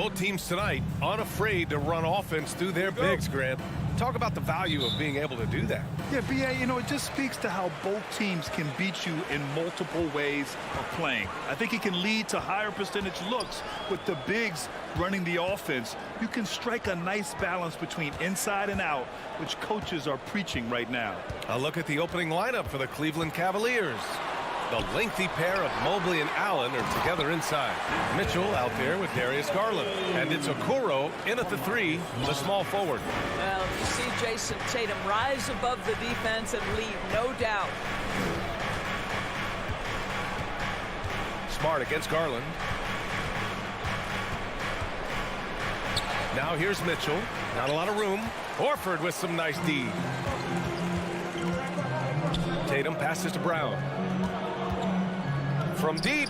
Both teams tonight unafraid to run offense through their bigs, Grant. Talk about the value of being able to do that. Yeah, B.A., it just speaks to how both teams can beat you in multiple ways of playing. I think it can lead to higher percentage looks with the bigs running the offense. You can strike a nice balance between inside and out, which coaches are preaching right now. A look at the opening lineup for the Cleveland Cavaliers. The lengthy pair of Mobley and Allen are together inside. Mitchell out there with Darius Garland. And it's Okoro in at the 3, the small forward. Well, you see Jason Tatum rise above the defense and lead, no doubt. Smart against Garland. Now here's Mitchell. Not a lot of room. Horford with some nice D. Tatum passes to Brown. From deep.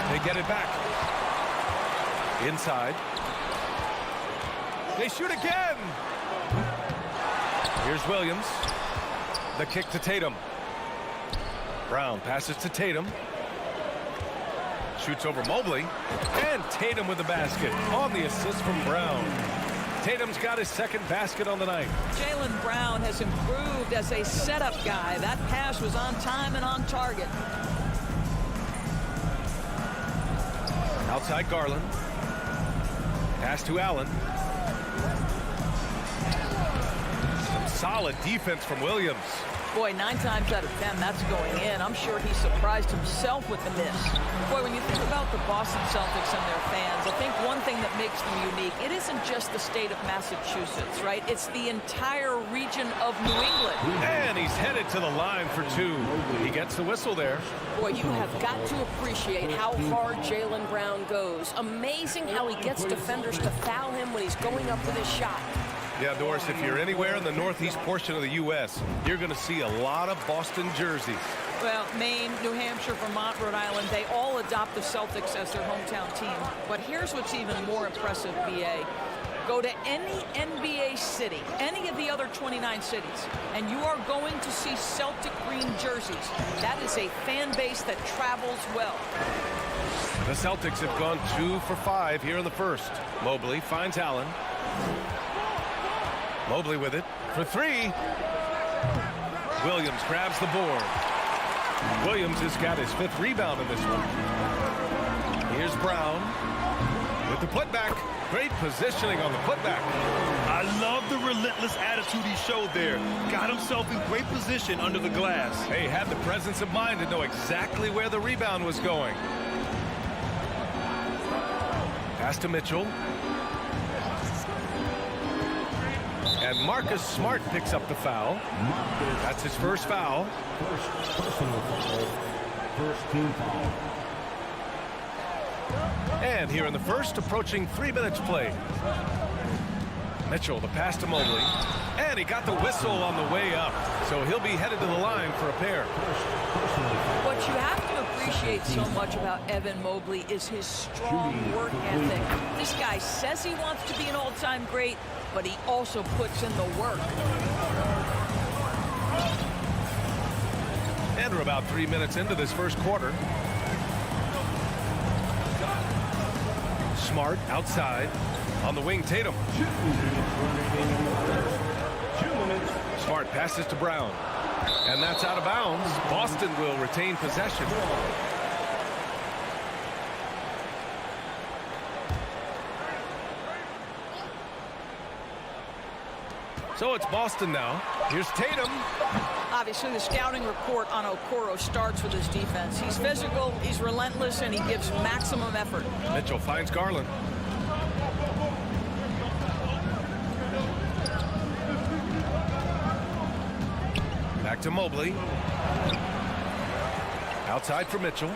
They get it back. Inside. They shoot again. Here's Williams. The kick to Tatum. Brown passes to Tatum. Shoots over Mobley. And Tatum with the basket on the assist from Brown. Tatum's got his second basket on the night. Jaylen Brown has improved as a setup guy. That pass was on time and on target. Outside Garland. Pass to Allen. Some solid defense from Williams. Boy, 9 times out of 10, that's going in. I'm sure he surprised himself with the miss. Boy, when you think about the Boston Celtics and their fans, I think one thing that makes them unique, it isn't just the state of Massachusetts, right? It's the entire region of New England. And he's headed to the line for 2. He gets the whistle there. Boy, you have got to appreciate how hard Jaylen Brown goes. Amazing how he gets defenders to foul him when he's going up with his shot. Yeah, Doris, if you're anywhere in the northeast portion of the U.S., you're going to see a lot of Boston jerseys. Well, Maine, New Hampshire, Vermont, Rhode Island, they all adopt the Celtics as their hometown team. But here's what's even more impressive, B.A. Go to any NBA city, any of the other 29 cities, and you are going to see Celtic green jerseys. That is a fan base that travels well. The Celtics have gone 2 for 5 here in the first. Mobley finds Allen. Mobley with it for 3. Williams grabs the board. Williams has got his 5th rebound in this one. Here's Brown with the putback. Great positioning on the putback. I love the relentless attitude he showed there. Got himself in great position under the glass. Hey, had the presence of mind to know exactly where the rebound was going. Pass to Mitchell. And Marcus Smart picks up the foul. That's his first foul. First team foul. And here in the first, approaching 3 minutes played. Mitchell, the pass to Mobley. And he got the whistle on the way up. So he'll be headed to the line for a pair. What you have to appreciate so much about Evan Mobley is his strong work ethic. This guy says he wants to be an all-time great, but he also puts in the work. And we're about 3 minutes into this first quarter. Smart outside. On the wing, Tatum. Smart passes to Brown. And that's out of bounds. Boston will retain possession. So it's Boston now. Here's Tatum. Obviously, the scouting report on Okoro starts with his defense. He's physical, he's relentless, and he gives maximum effort. Mitchell finds Garland. Back to Mobley. Outside for Mitchell.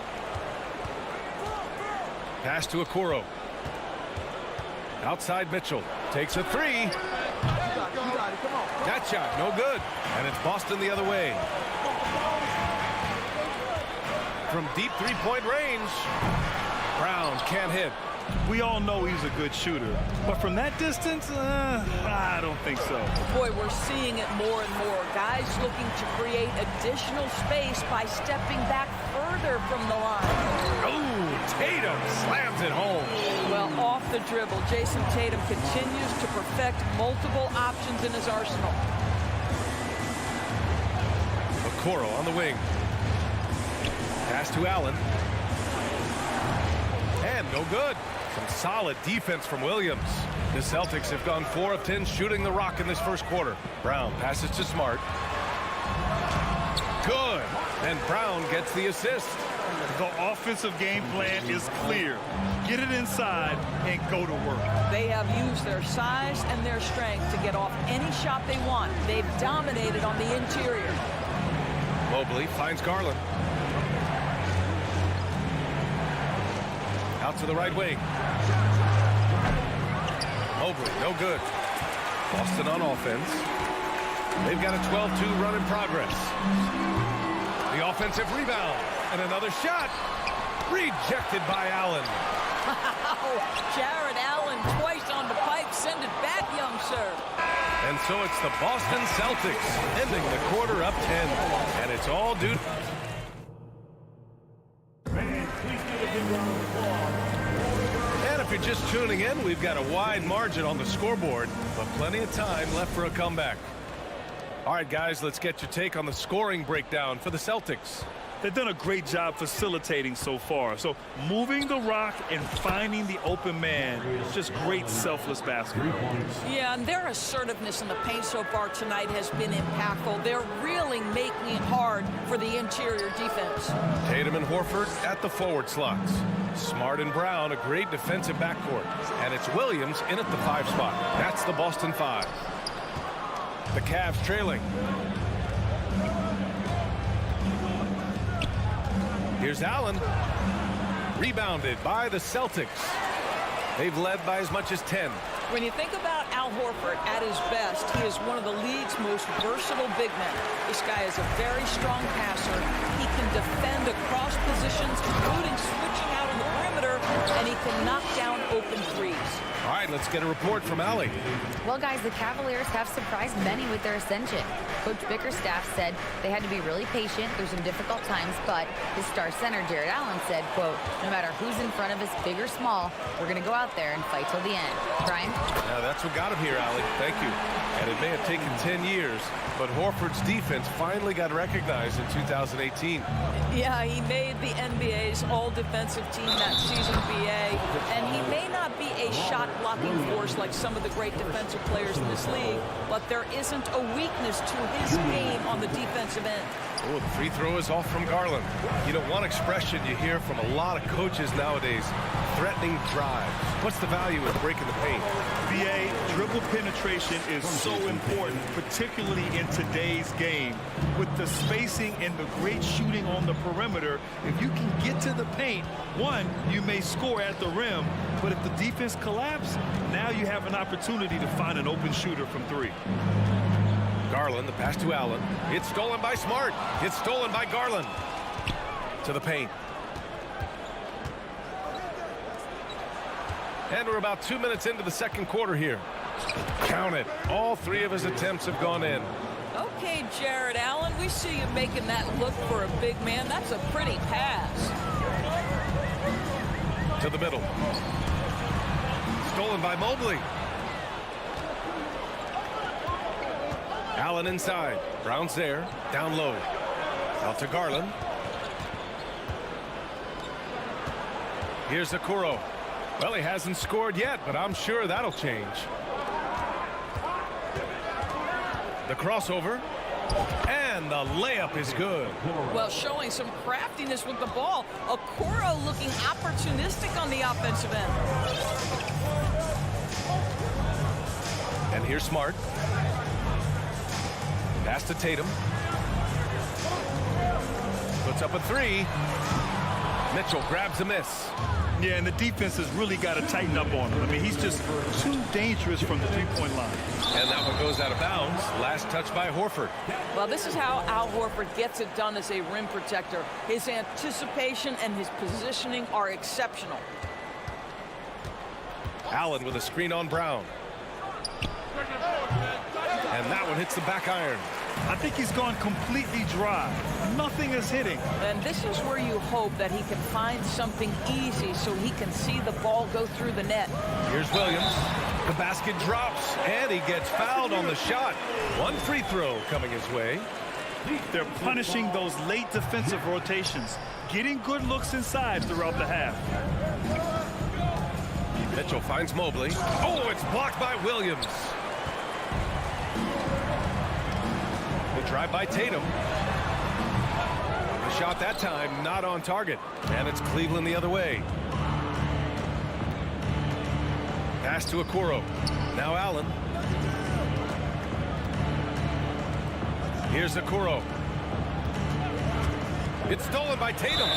Pass to Okoro. Outside Mitchell. Takes a 3. That shot, no good. And it's Boston the other way. From deep three-point range, Brown can't hit. We all know he's a good shooter, but from that distance, I don't think so. Boy, we're seeing it more and more. Guys looking to create additional space by stepping back further from the line. Oh, Tatum slams it home. the dribble. Jason Tatum continues to perfect multiple options in his arsenal. Okoro on the wing. Pass to Allen. And no good. Some solid defense from Williams. The Celtics have gone 4 of 10 shooting the rock in this first quarter. Brown passes to Smart. Good. And Brown gets the assist. The offensive game plan is clear. Get it inside and go to work. They have used their size and their strength to get off any shot they want. They've dominated on the interior. Mobley finds Garland. Out to the right wing. Mobley, no good. Boston on offense. They've got a 12-2 run in progress. The offensive rebound. And another shot. Rejected by Allen. Jared Allen twice on the pipe. Send it back, young sir. And so it's the Boston Celtics ending the quarter up 10. And it's all due. And if you're just tuning in, we've got a wide margin on the scoreboard, but plenty of time left for a comeback. All right, guys, let's get your take on the scoring breakdown for the Celtics. They've done a great job facilitating so far. So moving the rock and finding the open man, just great selfless basketball. Yeah, and their assertiveness in the paint so far tonight has been impactful. They're really making it hard for the interior defense. Tatum and Horford at the forward slots. Smart and Brown, a great defensive backcourt. And it's Williams in at the 5 spot. That's the Boston 5. The Cavs trailing. Here's Allen. Rebounded by the Celtics. They've led by as much as 10. When you think about Al Horford at his best, he is one of the league's most versatile big men. This guy is a very strong passer. He can defend across positions, including switching out on the perimeter, and he can knock down open threes. All right, let's get a report from Allie. Well, guys, the Cavaliers have surprised many with their ascension. Coach Bickerstaff said they had to be really patient through some difficult times, but his star center, Jared Allen, said, quote, no matter who's in front of us, big or small, we're going to go out there and fight till the end. Brian? Yeah, that's what got him here, Allie. Thank you. And it may have taken 10 years, but Horford's defense finally got recognized in 2018. Yeah, he made the NBA's all-defensive team that season, BA, and he may not be a shot-blocking force like some of the great defensive players in this league, but there isn't a weakness to his game on the defensive end. Oh, the free throw is off from Garland. You know, one expression you hear from a lot of coaches nowadays, threatening drives. What's the value of breaking the paint? BA, dribble penetration is so important, particularly in today's game. With the spacing and the great shooting on the perimeter, if you can get to the paint, one, you may score at the rim, but if the defense collapses, now you have an opportunity to find an open shooter from 3. Garland, the pass to Allen. It's stolen by Smart. It's stolen by Garland. To the paint. And we're about 2 minutes into the second quarter here. Count it. All 3 of his attempts have gone in. Okay, Jared Allen, we see you making that look for a big man. That's a pretty pass. To the middle. Stolen by Mobley. Allen inside. Brown's there. Down low. Out to Garland. Here's Okoro. Well, he hasn't scored yet, but I'm sure that'll change. The crossover. And the layup is good. Well, showing some craftiness with the ball. Okoro looking opportunistic on the offensive end. And here's Smart. Pass to Tatum. Puts up a 3. Mitchell grabs a miss. Yeah, and the defense has really got to tighten up on him. I mean, he's just too dangerous from the three-point line. And that one goes out of bounds. Last touch by Horford. Well, this is how Al Horford gets it done as a rim protector. His anticipation and his positioning are exceptional. Allen with a screen on Brown. And that one hits the back iron. I think he's gone completely dry. Nothing is hitting. And this is where you hope that he can find something easy so he can see the ball go through the net. Here's Williams. The basket drops, and he gets fouled on the shot. One free throw coming his way. They're punishing those late defensive rotations, getting good looks inside throughout the half. Mitchell finds Mobley. Oh, it's blocked by Williams. The drive by Tatum. The shot that time not on target, and it's Cleveland the other way. Pass to Okoro. Now Allen. Here's Okoro. It's stolen by Tatum.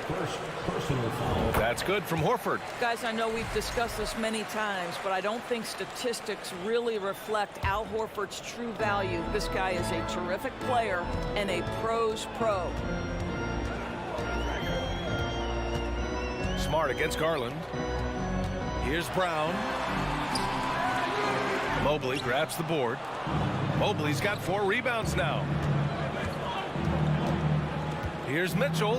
First personal foul. That's good from Horford. Guys, I know we've discussed this many times, but I don't think statistics really reflect Al Horford's true value. This guy is a terrific player and a pro's pro. Smart against Garland. Here's Brown. Mobley grabs the board. Mobley's got 4 rebounds now. Here's Mitchell.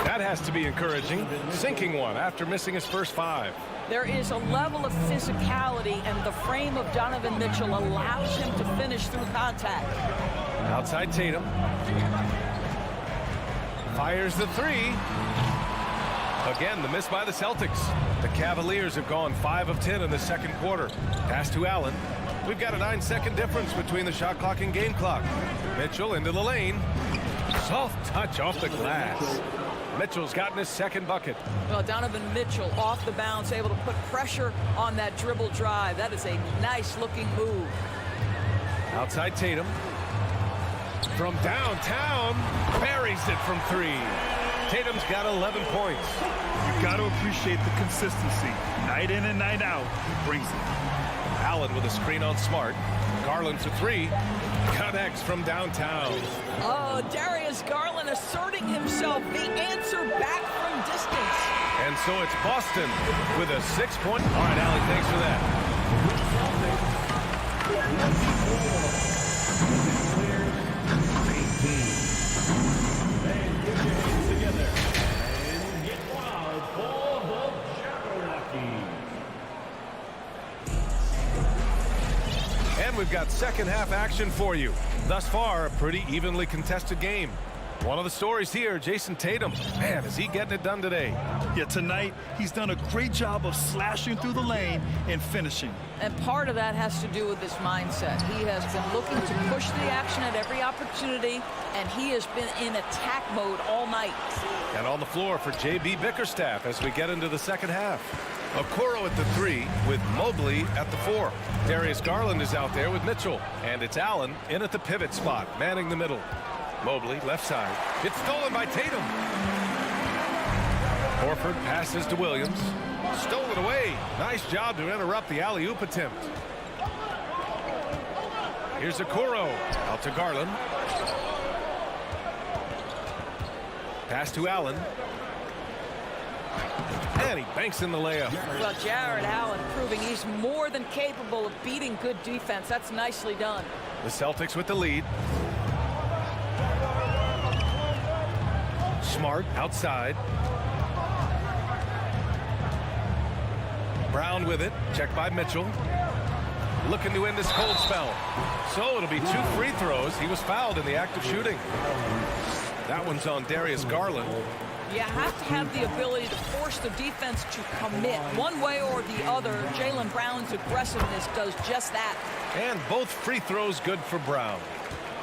That has to be encouraging. Sinking one after missing his first 5. There is a level of physicality, and the frame of Donovan Mitchell allows him to finish through contact. Outside Tatum. Fires the 3. Again, the miss by the Celtics. The Cavaliers have gone 5 of 10 in the second quarter. Pass to Allen. We've got a 9-second difference between the shot clock and game clock. Mitchell into the lane. Soft touch off the glass. Mitchell's gotten his second bucket. Well, Donovan Mitchell off the bounce, able to put pressure on that dribble drive. That is a nice-looking move. Outside Tatum. From downtown, buries it from 3. Tatum's got 11 points. You've got to appreciate the consistency. Night in and night out, he brings it. Allen with a screen on Smart. Garland for 3. Connects from downtown. Oh, Darius Garland asserting himself. The answer back from distance. And so it's Boston with a 6-point. All right, Allie, thanks for that. And we've got second half action for you. Thus far, a pretty evenly contested game. One of the stories here, Jason Tatum. Man, is he getting it done today? Yeah, tonight, he's done a great job of slashing through the lane and finishing. And part of that has to do with his mindset. He has been looking to push the action at every opportunity, and he has been in attack mode all night. And on the floor for J.B. Bickerstaff as we get into the second half. Okoro at the 3 with Mobley at the 4. Darius Garland is out there with Mitchell. And it's Allen in at the pivot spot, manning the middle. Mobley, left side. It's stolen by Tatum. Horford passes to Williams. Stolen away. Nice job to interrupt the alley-oop attempt. Here's Okoro. Out to Garland. Pass to Allen. And he banks in the layup. Well, Jared Allen proving he's more than capable of beating good defense. That's nicely done. The Celtics with the lead. Smart outside. Brown with it. Checked by Mitchell. Looking to end this cold spell. So it'll be 2 free throws. He was fouled in the act of shooting. That one's on Darius Garland. You have to have the ability to force the defense to commit one way or the other. Jaylen Brown's aggressiveness does just that. And both free throws good for Brown.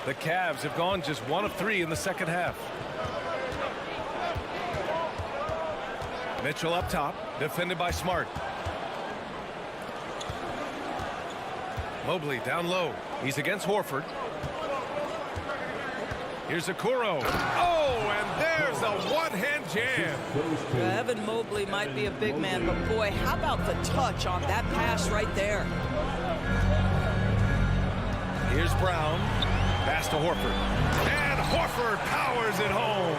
The Cavs have gone just 1 of 3 in the second half. Mitchell up top, defended by Smart. Mobley down low. He's against Horford. Here's Okoro. Oh, and there's a one-hand jam. Evan Mobley might be a big man, but boy, how about the touch on that pass right there? Here's Brown. Pass to Horford. And Horford powers it home.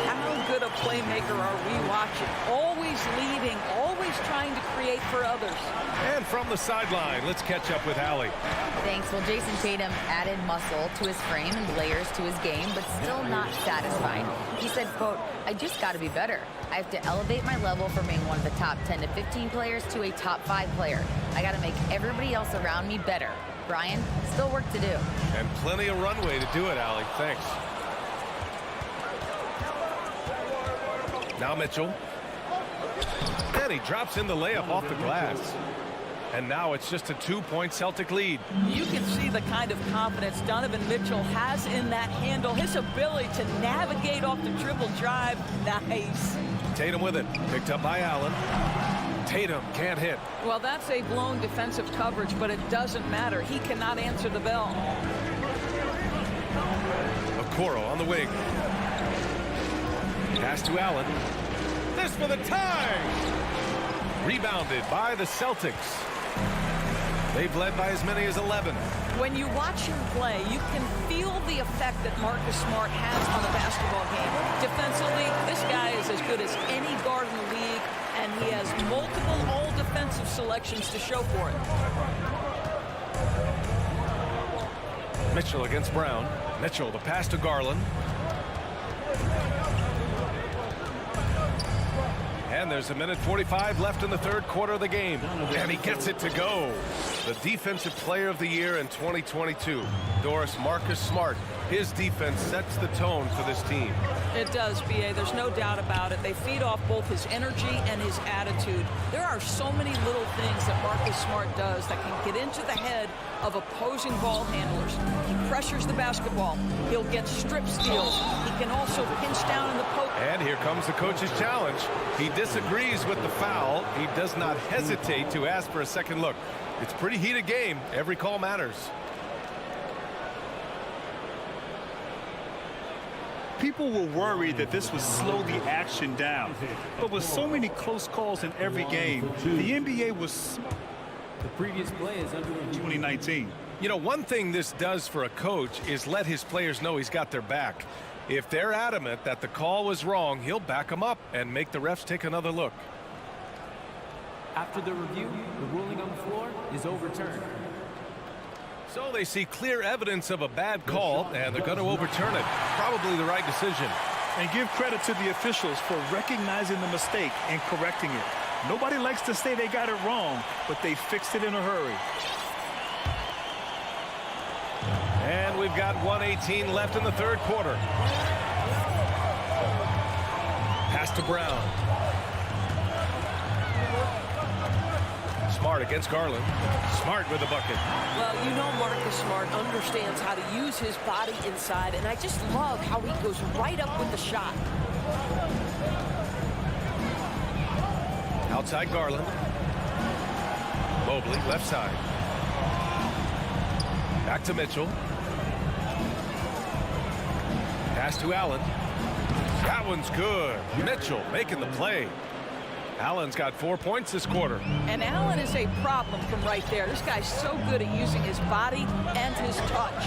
How good a playmaker are we watching? Always leading, always always trying to create for others. And from the sideline, let's catch up with Allie. Thanks. Well, Jason Tatum added muscle to his frame and layers to his game, but still not satisfied. He said, quote, "I just got to be better. I have to elevate my level from being one of the top 10 to 15 players to a top 5 player. I got to make everybody else around me better." Brian, still work to do. And plenty of runway to do it, Allie. Thanks. Now Mitchell. And he drops in the layup off the glass. And now it's just a 2-point Celtic lead. You can see the kind of confidence Donovan Mitchell has in that handle. His ability to navigate off the dribble drive. Nice. Tatum with it. Picked up by Allen. Tatum can't hit. Well, that's a blown defensive coverage, but it doesn't matter. He cannot answer the bell. Okoro on the wing. Pass to Allen. This for the tie. Rebounded by the Celtics. They've led by as many as 11. When you watch him play, you can feel the effect that Marcus Smart has on the basketball game. Defensively, this guy is as good as any guard in the league, and he has multiple all-defensive selections to show for it. Mitchell against Brown. Mitchell, the pass to Garland. And there's 1:45 left in the third quarter of the game. And he gets it to go. The Defensive Player of the Year in 2022, Doris, Marcus Smart. His defense sets the tone for this team. It does, B.A. There's no doubt about it. They feed off both his energy and his attitude. There are so many little things that Marcus Smart does that can get into the head of opposing ball handlers. He pressures the basketball. He'll get strip steals. He can also pinch down in the post. And here comes the coach's challenge. He disagrees with the foul. He does not hesitate to ask for a second look. It's a pretty heated game. Every call matters. People were worried that this would slow the action down. But with so many close calls in every game, the NBA was The previous play is under 2019. You know, one thing this does for a coach is let his players know he's got their back. If they're adamant that the call was wrong, he'll back them up and make the refs take another look. After the review, the ruling on the floor is overturned. So they see clear evidence of a bad call, and they're going to overturn it. Probably the right decision. And give credit to the officials for recognizing the mistake and correcting it. Nobody likes to say they got it wrong, but they fixed it in a hurry. And we've got 1:18 left in the third quarter. Pass to Brown. Smart against Garland. Smart with the bucket. Well, you know Marcus Smart understands how to use his body inside, and I just love how he goes right up with the shot. Outside Garland. Mobley, left side. Back to Mitchell. Pass to Allen. That one's good. Mitchell making the play. Allen's got 4 points this quarter. And Allen is a problem from right there. This guy's so good at using his body and his touch.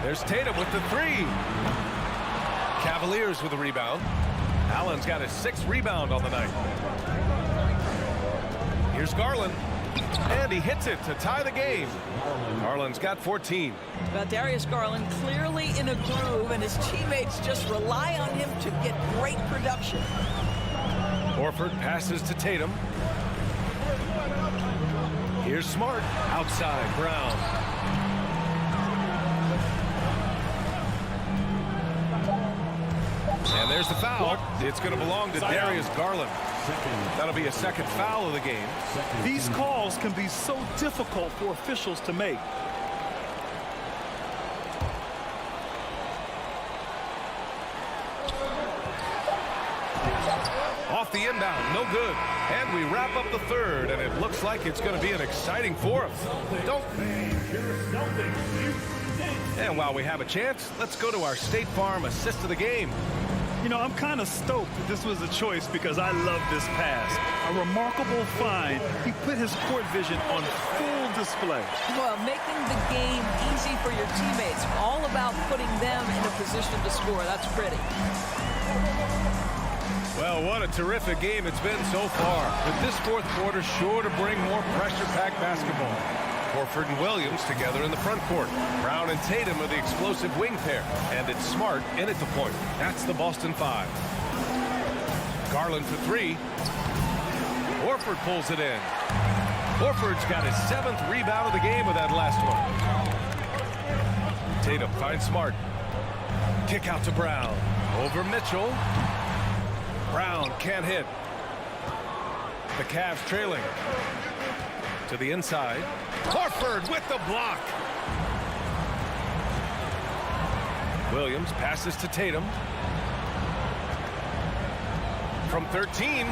There's Tatum with the three. Cavaliers with a rebound. Allen's got his 6th rebound on the night. Here's Garland. And he hits it to tie the game. Garland's got 14. But Darius Garland clearly in a groove, and his teammates just rely on him to get great production. Horford passes to Tatum. Here's Smart. Outside, Brown. And there's the foul. It's going to belong to Darius Garland. That'll be a second foul of the game. These calls can be so difficult for officials to make. Off the inbound, no good. And we wrap up the third, and it looks like it's going to be an exciting fourth. And while we have a chance, let's go to our State Farm assist of the game. You know, I'm kind of stoked that this was a choice because I love this pass. A remarkable find. He put his court vision on full display. Well, making the game easy for your teammates. All about putting them in a position to score. That's pretty. Well, what a terrific game it's been so far. With this fourth quarter sure to bring more pressure-packed basketball. Horford and Williams together in the front court. Brown and Tatum are the explosive wing pair. And it's Smart in at the point. That's the Boston 5. Garland for three. Horford pulls it in. Horford's got his 7th rebound of the game with that last one. Tatum finds Smart. Kick out to Brown. Over Mitchell. Brown can't hit. The Cavs trailing. To the inside. Horford with the block. Williams passes to Tatum. From 13.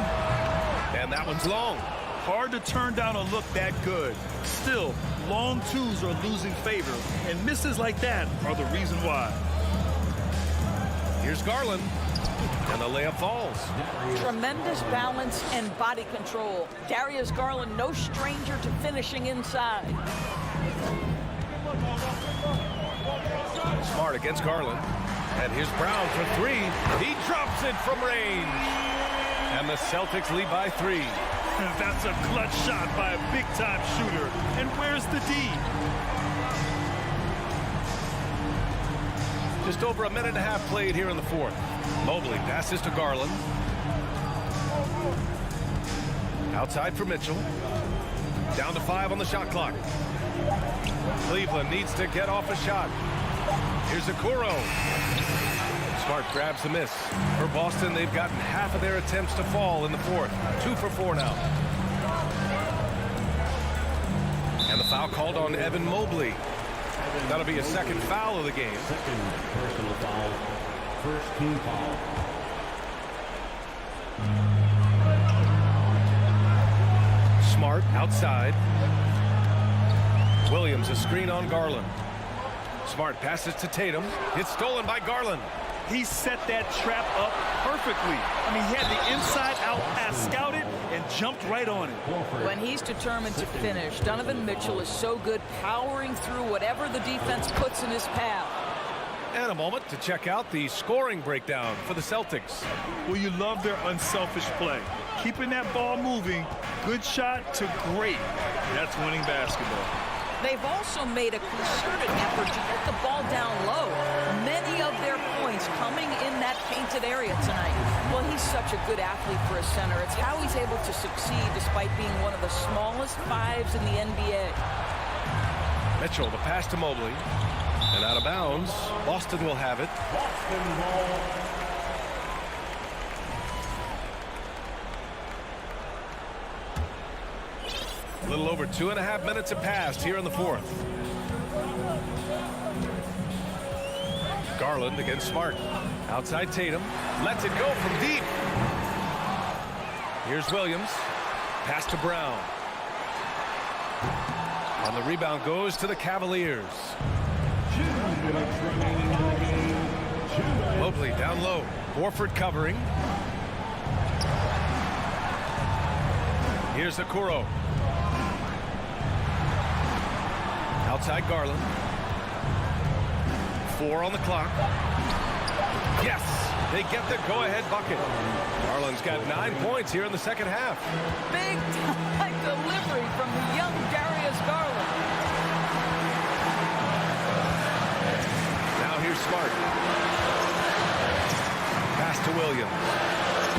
And that one's long. Hard to turn down a look that good. Still, long twos are losing favor, and misses like that are the reason why. Here's Garland. And the layup falls. Tremendous balance and body control. Darius Garland, no stranger to finishing inside. Smart against Garland. And here's Brown for three. He drops it from range. And the Celtics lead by 3. That's a clutch shot by a big-time shooter. And where's the D? Just over a minute and a half played here in the fourth. Mobley passes to Garland. Outside for Mitchell. Down to 5 on the shot clock. Cleveland needs to get off a shot. Here's Okoro. Smart grabs the miss. For Boston, they've gotten half of their attempts to fall in the fourth. 2 for 4 now. And the foul called on Evan Mobley. That'll be a second foul of the game. Second personal foul. First team foul. Smart outside. Williams a screen on Garland. Smart passes to Tatum. It's stolen by Garland. He set that trap up perfectly. I mean, he had the inside-out pass scouted and jumped right on it. When he's determined to finish, Donovan Mitchell is so good powering through whatever the defense puts in his path. And a moment to check out the scoring breakdown for the Celtics. Well, you love their unselfish play. Keeping that ball moving, good shot to great. That's winning basketball. They've also made a concerted effort to get the ball down low. Many of their points coming in that painted area tonight. Well, he's such a good athlete for a center. It's how he's able to succeed despite being one of the smallest 5s in the NBA. Mitchell, the pass to Mobley. And out of bounds. Boston will have it. Boston ball. A little over 2.5 minutes have passed here in the fourth. Garland against Smart. Outside Tatum. Lets it go from deep. Here's Williams. Pass to Brown. And the rebound goes to the Cavaliers. Mobley down low. Horford covering. Here's Okoro. Outside Garland. 4 on the clock. Yes, they get the go-ahead bucket. Garland's got 9 points here in the second half. Big time delivery from the young Darius Garland. Now here's Smart. Pass to Williams.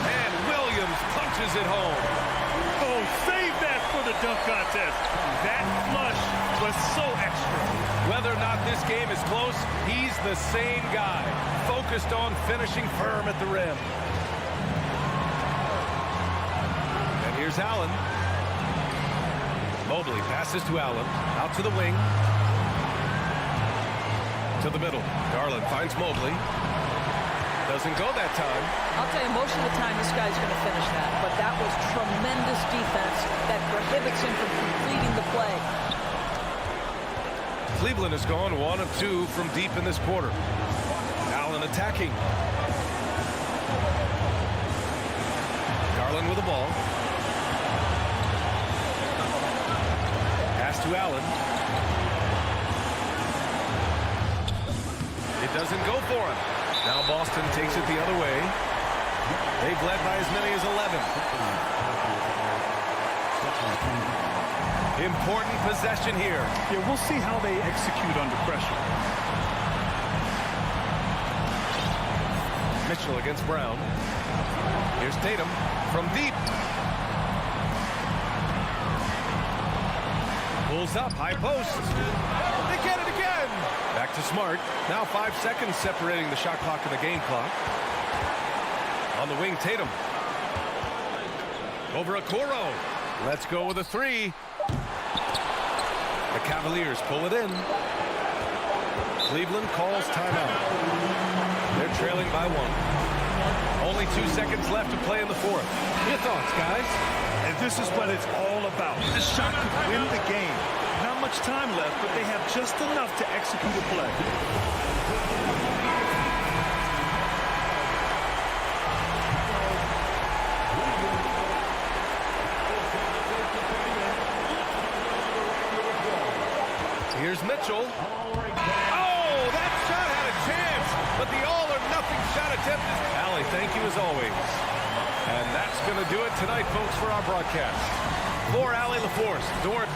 And Williams punches it home. Oh, save that for the dunk contest. That flush was so extra. Whether or not this game is close, he's the same guy, focused on finishing firm at the rim. And here's Allen. Mobley passes to Allen, out to the wing. To the middle. Garland finds Mobley. Doesn't go that time. I'll tell you, most of the time this guy's going to finish that, but that was tremendous defense that prohibits him from completing the play. Cleveland has gone 1 of 2 from deep in this quarter. Allen attacking. Garland with the ball. Pass to Allen. It doesn't go for him. Now Boston takes it the other way. They've led by as many as 11. Important possession here. Yeah, we'll see how they execute under pressure. Mitchell against Brown. Here's Tatum from deep. Pulls up, high post. They get it again. Back to Smart. Now 5 seconds separating the shot clock and the game clock. On the wing, Tatum. Over Okoro. Let's go with a three. The Cavaliers pull it in. Cleveland calls timeout. They're trailing by 1. Only 2 seconds left to play in the fourth. Your thoughts, guys? And this is what it's all about. This shot could win the game. Not much time left, but they have just enough to execute a play. Here's Mitchell. Oh, that shot had a chance, but the all-or-nothing shot attempt is... Allie, thank you as always. And that's going to do it tonight, folks, for our broadcast. For Allie LaForce, Dort.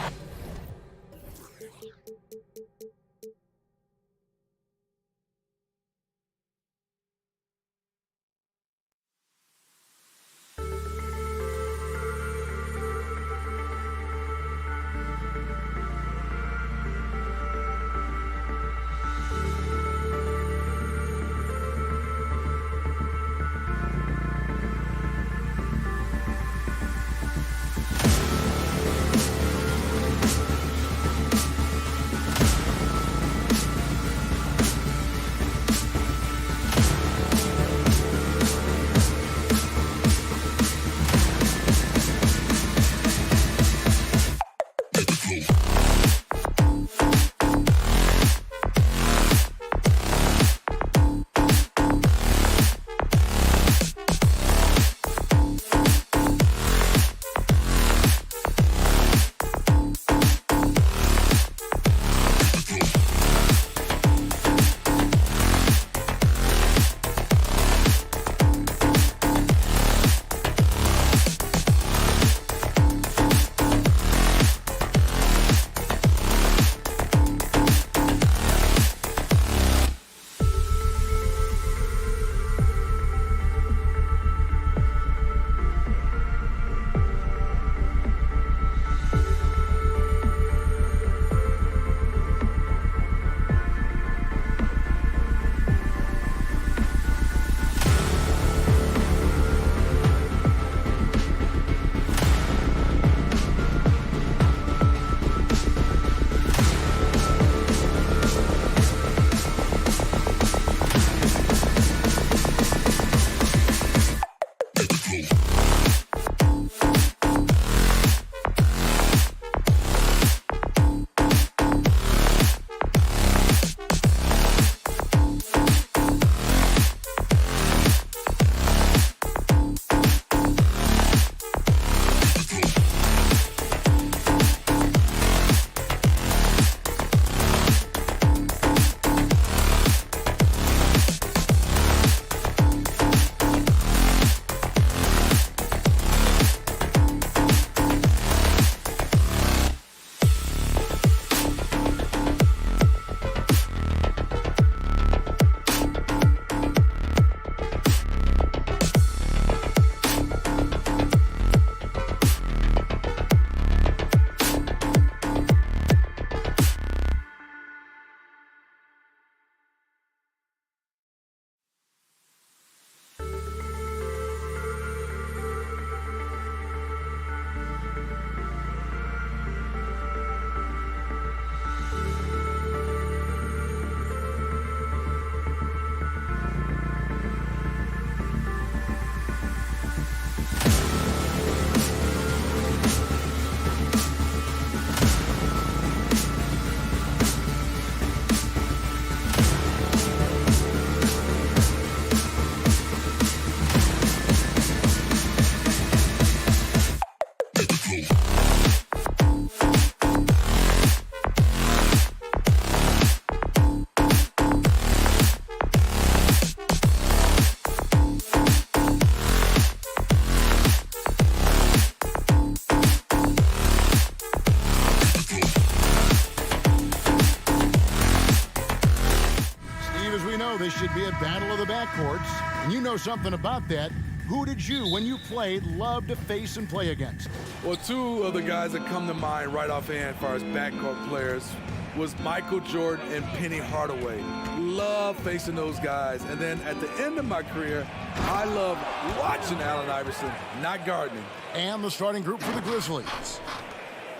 backcourts, and you know something about that. Who did you, when you played, love to face and play against? Well, two of the guys that come to mind right offhand as far as backcourt players was Michael Jordan and Penny Hardaway. Love facing those guys. And then at the end of my career, I love watching Allen Iverson, not guarding. And the starting group for the Grizzlies.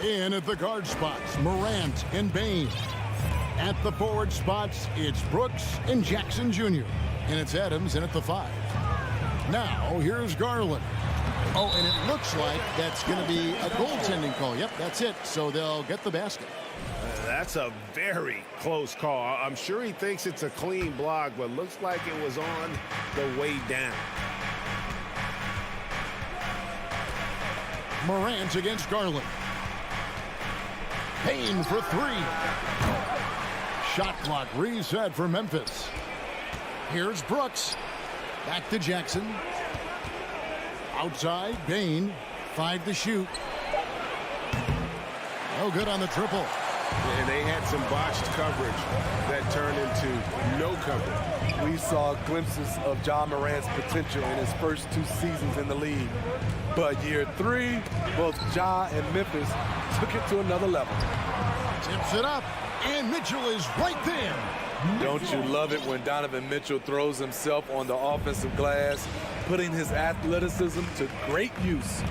In at the guard spots, Morant and Bain. At the forward spots, it's Brooks and Jackson Jr. And it's Adams in at the 5. Now, here's Garland. Oh, and it looks like that's going to be a goaltending call. Yep, that's it. So they'll get the basket. That's a very close call. I'm sure he thinks it's a clean block, but looks like it was on the way down. Morant against Garland. Payne for 3. Shot clock reset for Memphis. Here's Brooks. Back to Jackson. Outside, Bain. 5 to shoot. No good on the triple. And they had some botched coverage that turned into no coverage. We saw glimpses of John Morant's potential in his first 2 seasons in the league. But year 3, both Ja and Memphis took it to another level. Tips it up, and Mitchell is right there. Don't you love it when Donovan Mitchell throws himself on the offensive glass, putting his athleticism to great use?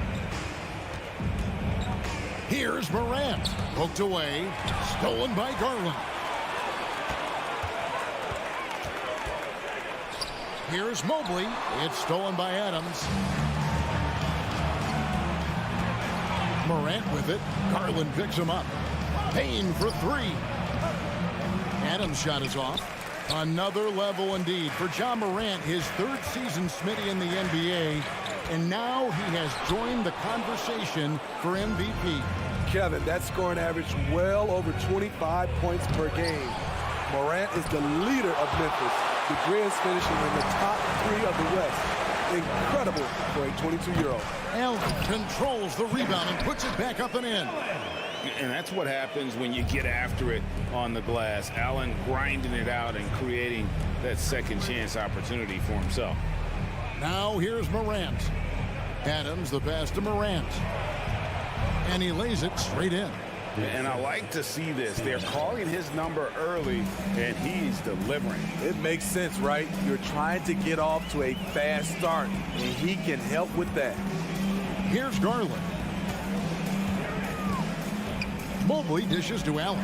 Here's Morant. Poked away. Stolen by Garland. Here's Mobley. It's stolen by Adams. Morant with it. Garland picks him up. Payne for 3. Adams' shot is off. Another level indeed for John Morant, his 3rd season Smitty in the NBA. And now he has joined the conversation for MVP. Kevin, that scoring average well over 25 points per game. Morant is the leader of Memphis. The Grizz finishing in the top 3 of the West. Incredible for a 22-year-old. Allen controls the rebound and puts it back up and in. And that's what happens when you get after it on the glass. Allen grinding it out and creating that second chance opportunity for himself. Now here's Morant. Adams, the pass to Morant. And he lays it straight in. And I like to see this. They're calling his number early, and he's delivering. It makes sense, right? You're trying to get off to a fast start, and he can help with that. Here's Garland. Mobley dishes to Allen.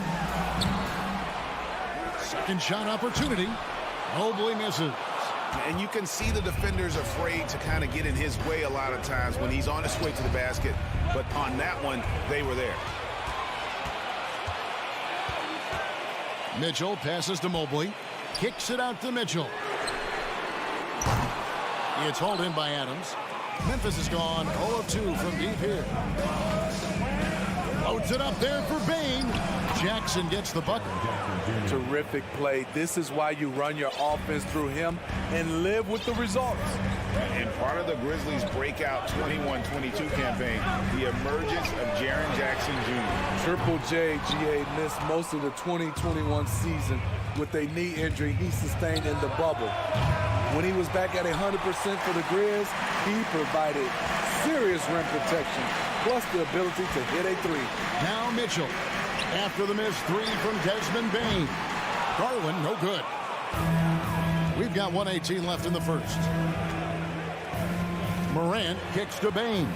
Second shot opportunity. Mobley misses. And you can see the defenders afraid to kind of get in his way a lot of times when he's on his way to the basket. But on that one, they were there. Mitchell passes to Mobley. Kicks it out to Mitchell. It's hauled in by Adams. Memphis is gone 0 of 2 from deep here. Loads it up there for Bain. Jackson gets the bucket. Terrific play. This is why you run your offense through him and live with the results. And part of the Grizzlies' breakout 21-22 campaign, the emergence of Jaren Jackson Jr. Triple J, GA, missed most of the 2021 season with a knee injury he sustained in the bubble. When he was back at 100% for the Grizz, he provided serious rim protection, plus the ability to hit a 3. Now Mitchell, after the missed 3 from Desmond Bain. Garland, no good. We've got 1:18 left in the first. Morant kicks to Bain.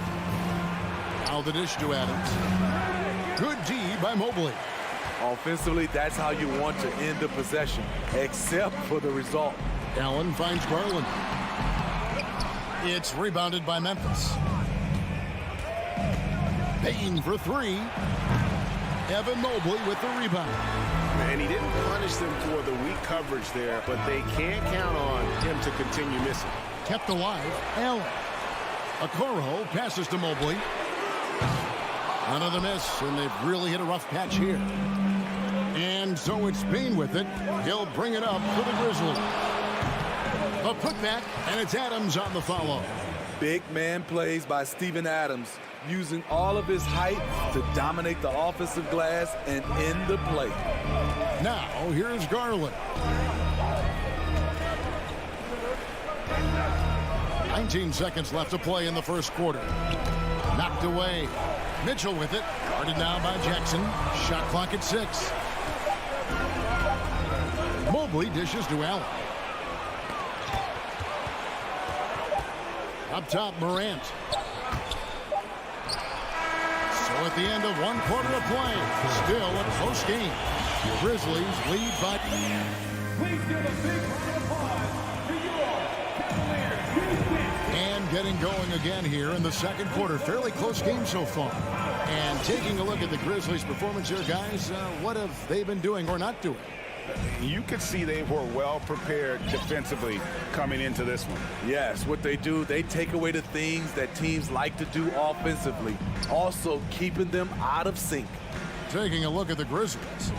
Now the dish to Adams. Good D by Mobley. Offensively, that's how you want to end the possession, except for the result. Allen finds Garland. It's rebounded by Memphis. Bain for 3. Evan Mobley with the rebound. And he didn't punish them for the weak coverage there, but they can't count on him to continue missing. Kept alive, Allen. Okoro passes to Mobley. Another miss, and they've really hit a rough patch here. And so it's Bain with it. He'll bring it up for the Grizzlies. A putback, and it's Adams on the follow. Big man plays by Steven Adams, using all of his height to dominate the offensive glass and end the play. Now, here's Garland. 17 seconds left to play in the first quarter. Knocked away. Mitchell with it. Guarded now by Jackson. Shot clock at 6. Mobley dishes to Allen. Up top, Morant. So at the end of one quarter of play, still a close game. Grizzlies lead by... Please give a big round of applause for your Cavaliers. And getting going again here in the second quarter. Fairly close game so far. And taking a look at the Grizzlies' performance here, guys, what have they been doing or not doing? You could see they were well prepared defensively coming into this one. Yes, what they do, they take away the things that teams like to do offensively, also keeping them out of sync. Taking a look at the Grizzlies.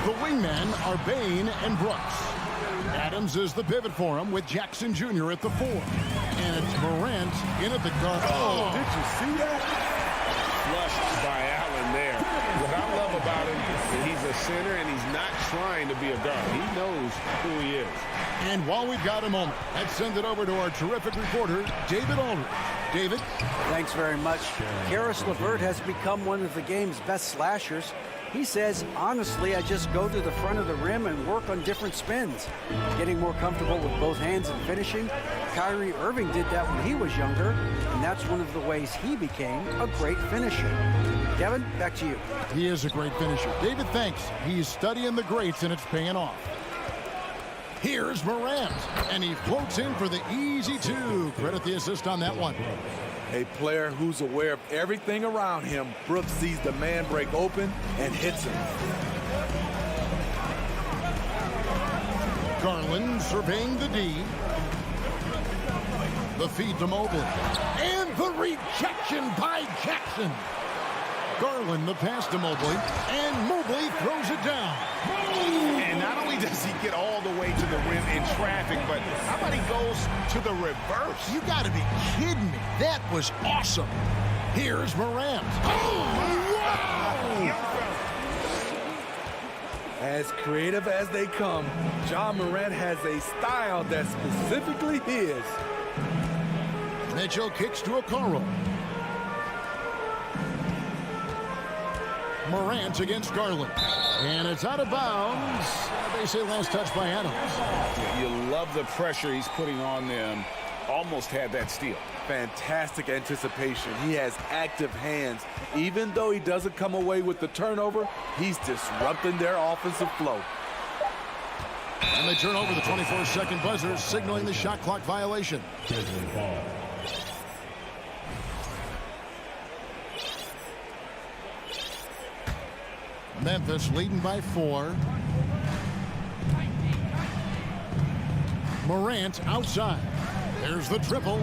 The wingmen are Bane and Brooks. Adams is the pivot for him with Jackson Jr. at the 4. And it's Morant in at the guard. Oh, did you see that? Flushed by Allen there. What I love about him is he's a center and he's not trying to be a guard. He knows who he is. And while we've got a moment, let's send it over to our terrific reporter, David Aldridge. David? Thanks very much. Karis LeVert has become one of the game's best slashers. He says, honestly, I just go to the front of the rim and work on different spins. Getting more comfortable with both hands and finishing. Kyrie Irving did that when he was younger, and that's one of the ways he became a great finisher. Kevin, back to you. He is a great finisher. David, thanks. He's studying the greats, and it's paying off. Here's Morant, and he floats in for the easy 2. Credit the assist on that one. A player who's aware of everything around him. Brooks sees the man break open and hits him. Garland surveying the D. The feed to Mobley. And the rejection by Jackson. Garland the pass to Mobley. And Mobley throws it down. And not only does he get all the way to the rim in traffic, but how about he goes to the reverse? You got to be kidding me. That was awesome. Here's Morant. Oh, wow! As creative as they come, Ja Morant has a style that's specifically his. Mitchell kicks to Okoro. Morant against Garland. And it's out of bounds. They say last touch by Adams. You love the pressure he's putting on them. Almost had that steal. Fantastic anticipation. He has active hands. Even though he doesn't come away with the turnover, he's disrupting their offensive flow. And they turn over the 24-second buzzer, signaling the shot clock violation. Memphis leading by 4. Morant outside. There's the triple.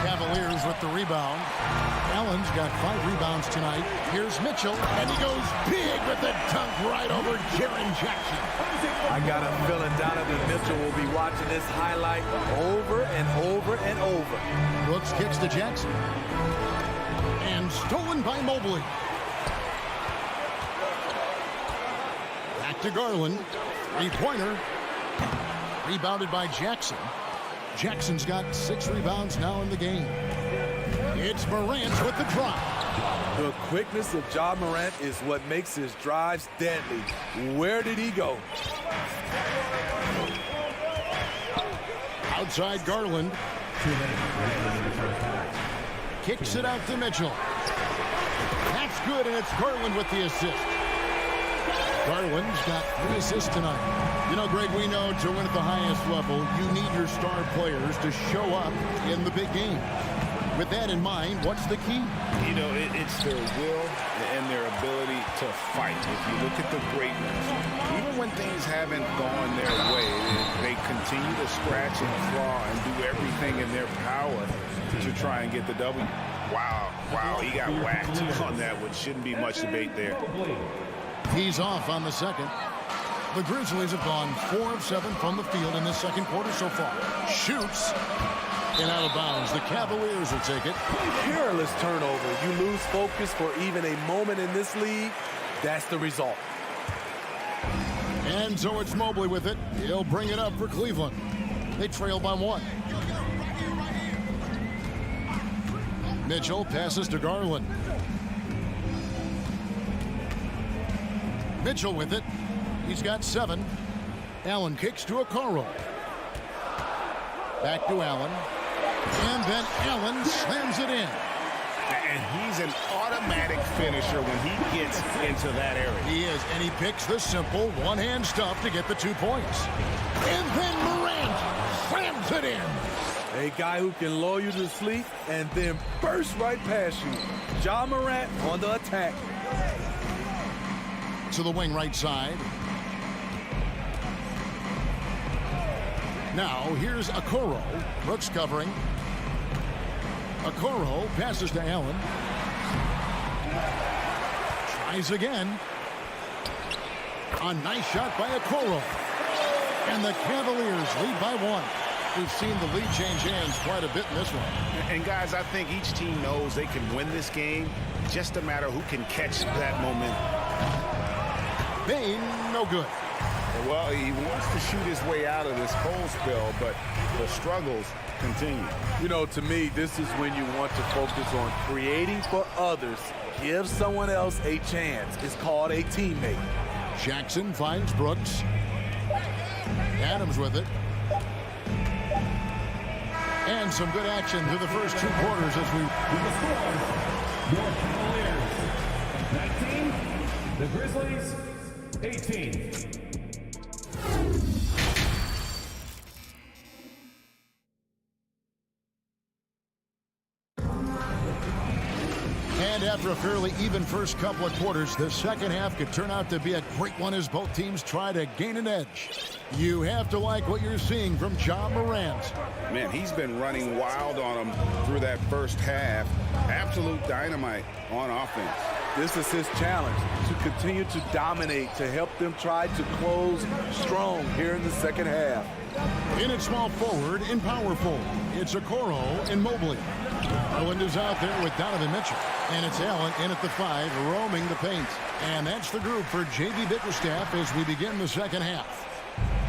Cavaliers with the rebound. Allen's got 5 rebounds tonight. Here's Mitchell, and he goes big with the dunk right over Jaren Jackson. I got a feeling Donovan Mitchell will be watching this highlight over and over and over. Brooks kicks to Jackson. And stolen by Mobley. Back to Garland. 3-pointer. Rebounded by Jackson. Jackson's got 6 rebounds now in the game. It's Morant with the drop. The quickness of Ja Morant is what makes his drives deadly. Where did he go? Outside Garland. Kicks it out to Mitchell. That's good, and it's Garland with the assist. Garland's got 3 assists tonight. You know, Greg, we know to win at the highest level, you need your star players to show up in the big game. With that in mind, what's the key? You know, it's their will and their ability to fight. If you look at the great ones, even when things haven't gone their way, they continue to scratch and claw and do everything in their power to try and get the W. Wow, he got whacked on that, which shouldn't be much debate there. He's off on the second. The Grizzlies have gone 4 of 7 from the field in this second quarter so far. Shoots. And out of bounds. The Cavaliers will take it. Careless turnover. You lose focus for even a moment in this league. That's the result. And so it's Mobley with it. He'll bring it up for Cleveland. They trail by 1. Mitchell passes to Garland. Mitchell with it. He's got 7. Allen kicks to Okoro. Back to Allen. And then Allen slams it in. And he's an automatic finisher when he gets into that area. He is, and he picks the simple one-hand stuff to get the 2 points. And then Morant slams it in. A guy who can lull you to sleep and then burst right past you. Ja Morant on the attack. To the wing right side. Now here's Okoro. Brooks covering. Okoro passes to Allen. Tries again. A nice shot by Okoro. And the Cavaliers lead by 1. We've seen the lead change hands quite a bit in this one. And guys, I think each team knows they can win this game. Just a matter who can catch that momentum. Bane, no good. Well, he wants to shoot his way out of this cold spell, but the struggles continue. You know, to me, this is when you want to focus on creating for others. Give someone else a chance. It's called a teammate. Jackson finds Brooks. Adams with it. And some good action through the first 2 quarters as we... Your Cavaliers, 19. The Grizzlies, 18. And after a fairly even first couple of quarters, the second half could turn out to be a great one as both teams try to gain an edge. You have to like what you're seeing from Ja Morant. Man, he's been running wild on him through that first half. Absolute dynamite on offense. This is his challenge, to continue to dominate, to help them try to close strong here in the second half. In at small forward, in power forward, it's Okoro and Mobley. Garland is out there with Donovan Mitchell. And it's Allen in at the 5, roaming the paint. And that's the group for J.B. Bickerstaff as we begin the second half.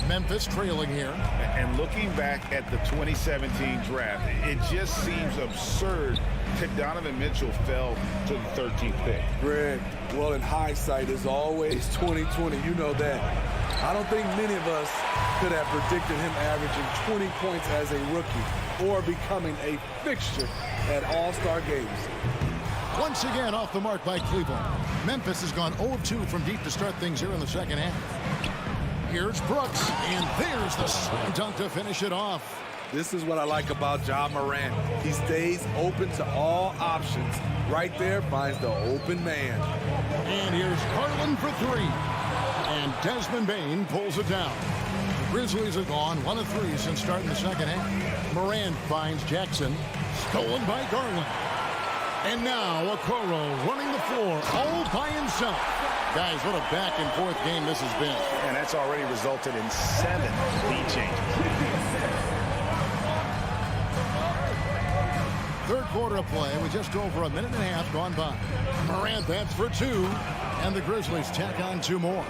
Memphis trailing here. And looking back at the 2017 draft, it just seems absurd that Donovan Mitchell fell to the 13th pick. Greg, well, in hindsight, is always 2020. You know that. I don't think many of us could have predicted him averaging 20 points as a rookie or becoming a fixture at All-Star games. Once again off the mark by Cleveland. Memphis has gone 0-2 from deep to start things here in the second half. Here's Brooks, and there's the slam dunk to finish it off. This is what I like about Ja Morant. He stays open to all options. Right there finds the open man. And here's Garland for 3. And Desmond Bane pulls it down. The Grizzlies have gone 1 of 3 since starting the second half. Morant finds Jackson. Stolen by Garland. And now Okoro running the floor all by himself. Guys, what a back-and-forth game this has been. And that's already resulted in 7 lead changes. Third quarter of play with just over a minute and a half gone by. Morant that's for 2, and the Grizzlies tack on 2 more.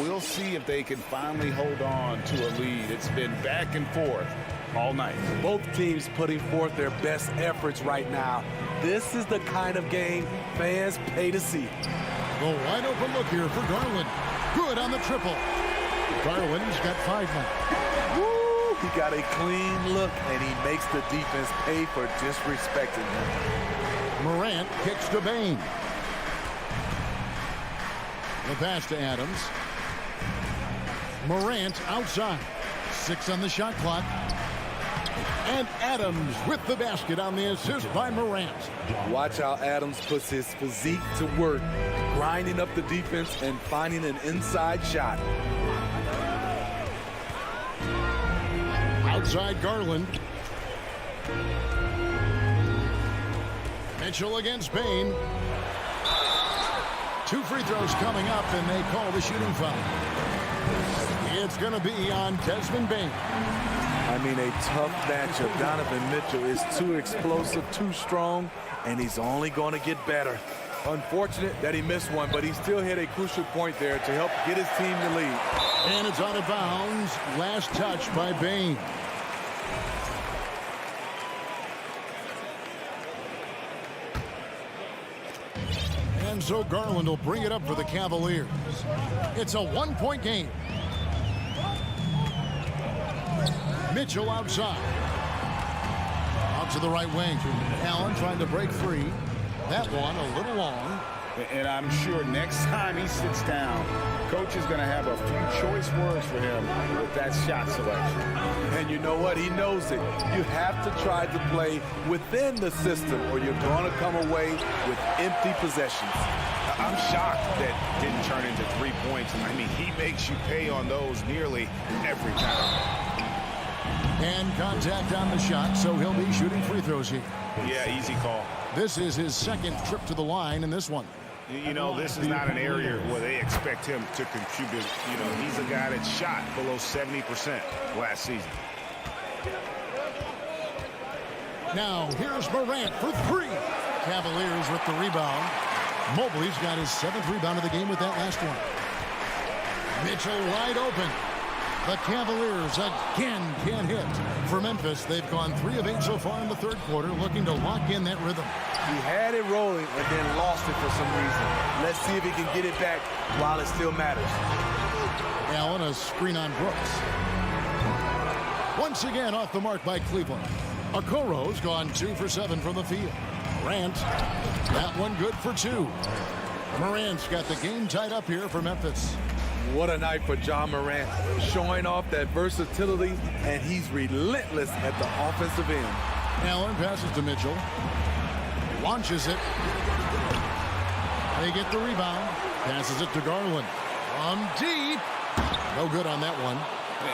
We'll see if they can finally hold on to a lead. It's been back and forth all night. Both teams putting forth their best efforts right now. This is the kind of game fans pay to see. A wide open look here for Garland. Good on the triple. Garland's got 5 now. Woo! He got a clean look, and he makes the defense pay for disrespecting him. Morant kicks to Bane. The pass to Adams. Morant outside. 6 on the shot clock. And Adams with the basket on the assist by Morant. Watch how Adams puts his physique to work, grinding up the defense and finding an inside shot. Outside Garland. Mitchell against Bane. 2 free throws coming up, and they call the shooting foul. It's going to be on Desmond Bane. I mean, a tough matchup. Donovan Mitchell is too explosive, too strong, and he's only going to get better. Unfortunate that he missed one, but he still hit a crucial point there to help get his team the lead. And it's out of bounds. Last touch by Bane. And so Garland will bring it up for the Cavaliers. It's a one-point game. Mitchell outside. Out to the right wing. Allen trying to break free. That one a little long. And I'm sure next time he sits down, coach is going to have a few choice words for him with that shot selection. And you know what? He knows it. You have to try to play within the system or you're going to come away with empty possessions. I'm shocked that didn't turn into 3 points. I mean, he makes you pay on those nearly every time. And contact on the shot, so he'll be shooting free throws here. Yeah, easy call. This is his second trip to the line in this one. You know, this is not an area where they expect him to contribute. You know, he's a guy that shot below 70% last season. Now, here's Morant for three. Cavaliers with the rebound. Mobley's got his 7th rebound of the game with that last one. Mitchell wide open. The Cavaliers again can't hit. For Memphis, they've gone 3 of 8 so far in the third quarter, looking to lock in that rhythm. He had it rolling and then lost it for some reason. Let's see if he can get it back while it still matters. Allen, a screen on Brooks. Once again off the mark by Cleveland. Okoro's gone 2 for 7 from the field. Morant, that one good for 2. Morant's got the game tied up here for Memphis. What a night for John Morant, showing off that versatility, and he's relentless at the offensive end. Allen passes to Mitchell. Launches it. They get the rebound. Passes it to Garland. From deep. No good on that one.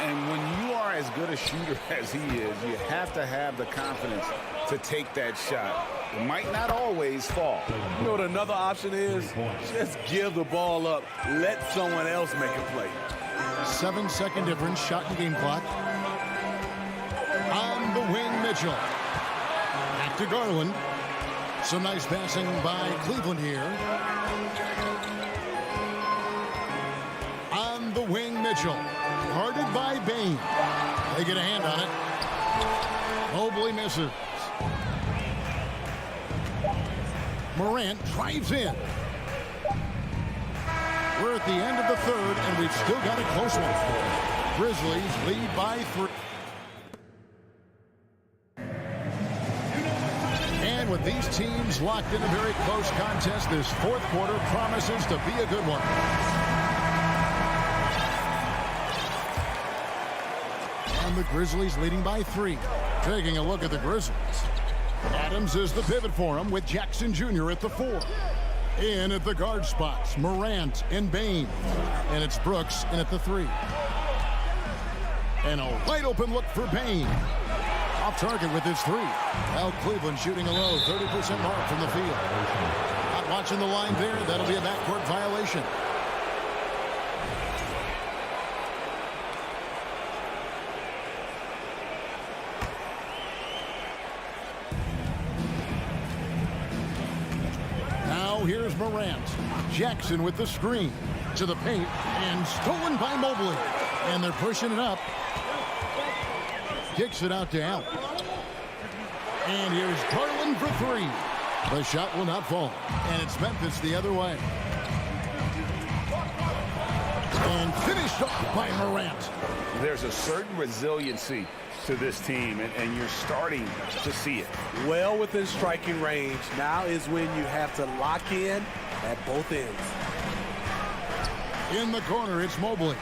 And when you are as good a shooter as he is, you have to have the confidence to take that shot. It might not always fall. You know what another option is? Just give the ball up. Let someone else make a play. 7-second difference, shot and game clock. On the wing, Mitchell. Back to Garland. Some nice passing by Cleveland here. On the wing, Mitchell. Guarded by Bain. They get a hand on it. Mobley misses. Morant drives in. We're at the end of the third, and we've still got a close one. Grizzlies lead by 3. And with these teams locked in a very close contest, this fourth quarter promises to be a good one. And the Grizzlies leading by 3. Taking a look at the Grizzlies. Adams is the pivot for him with Jackson Jr. at the 4. In at the guard spots, Morant and Bain. And it's Brooks in at the 3. And a wide open look for Bain. Off target with his 3. Now Cleveland shooting a low 30% mark from the field. Not watching the line there. That'll be a backcourt violation. Here's Morant. Jackson with the screen to the paint and stolen by Mobley. And they're pushing it up. Kicks it out to Allen. And here's Garland for 3. The shot will not fall. And it's Memphis the other way. And finished off by Morant. There's a certain resiliency to this team, and you're starting to see it. Well within striking range. Now is when you have to lock in at both ends. In the corner, it's Mobley.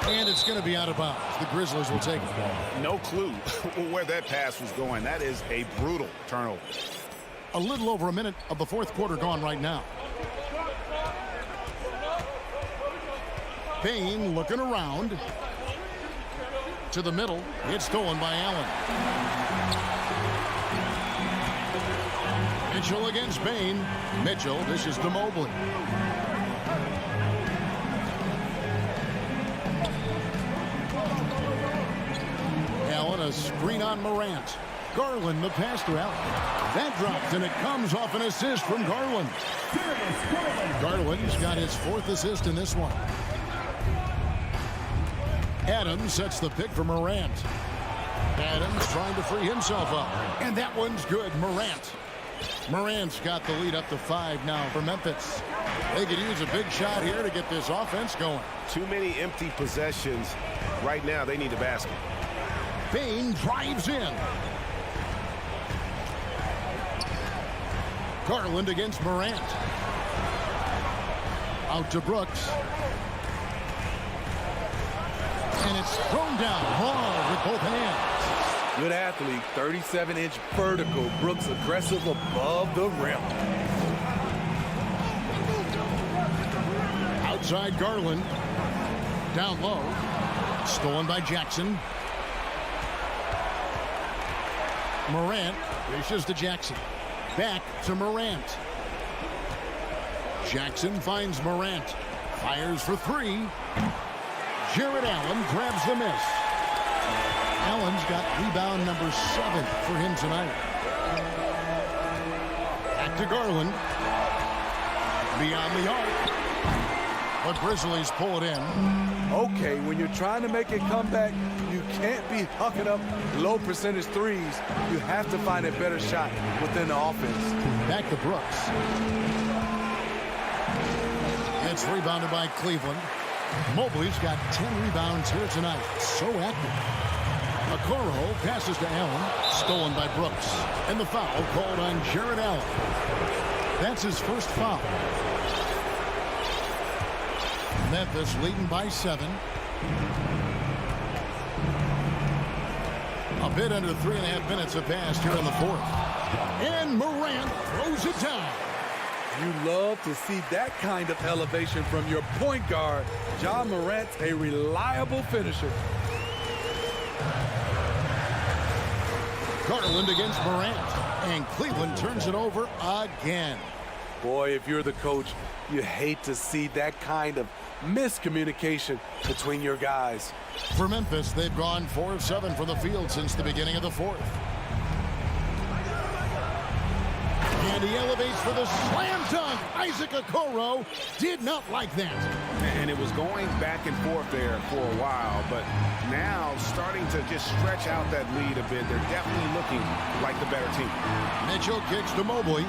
And it's going to be out of bounds. The Grizzlies will take it. No clue where that pass was going. That is a brutal turnover. A little over a minute of the fourth quarter gone right now. Bain looking around. To the middle. It's stolen by Allen. Mitchell against Bain. Mitchell dishes to Mobley. Allen, a screen on Morant. Garland, the pass to Allen. That drops, and it comes off an assist from Garland. Garland's got his 4th assist in this one. Adams sets the pick for Morant. Adams trying to free himself up. And that one's good. Morant. Morant's got the lead up to 5 now for Memphis. They could use a big shot here to get this offense going. Too many empty possessions. Right now, they need a basket. Bane drives in. Garland against Morant. Out to Brooks. And it's thrown down hard with both hands. Good athlete, 37-inch vertical. Brooks aggressive above the rim. Outside Garland. Down low. Stolen by Jackson. Morant dishes to Jackson. Back to Morant. Jackson finds Morant. Fires for 3. Jared Allen grabs the miss. Allen's got rebound number 7 for him tonight. Back to Garland. Beyond the arc. But Grizzlies pull it in. Okay, when you're trying to make a comeback, you can't be hucking up low percentage threes. You have to find a better shot within the offense. Back to Brooks. It's rebounded by Cleveland. Mobley's got 10 rebounds here tonight. So active. Okoro passes to Allen. Stolen by Brooks. And the foul called on Jared Allen. That's his first foul. Memphis leading by 7. A bit under 3.5 minutes have passed here in the 4th. And Morant throws it down. You love to see that kind of elevation from your point guard. Ja Morant's a reliable finisher. Garland against Morant. And Cleveland turns it over again. Boy, if you're the coach, you hate to see that kind of miscommunication between your guys. For Memphis, they've gone 4 of 7 from the field since the beginning of the 4th. And he elevates for the slam dunk. Isaac Okoro did not like that. And it was going back and forth there for a while, but now starting to just stretch out that lead a bit. They're definitely looking like the better team. Mitchell kicks to Mobley.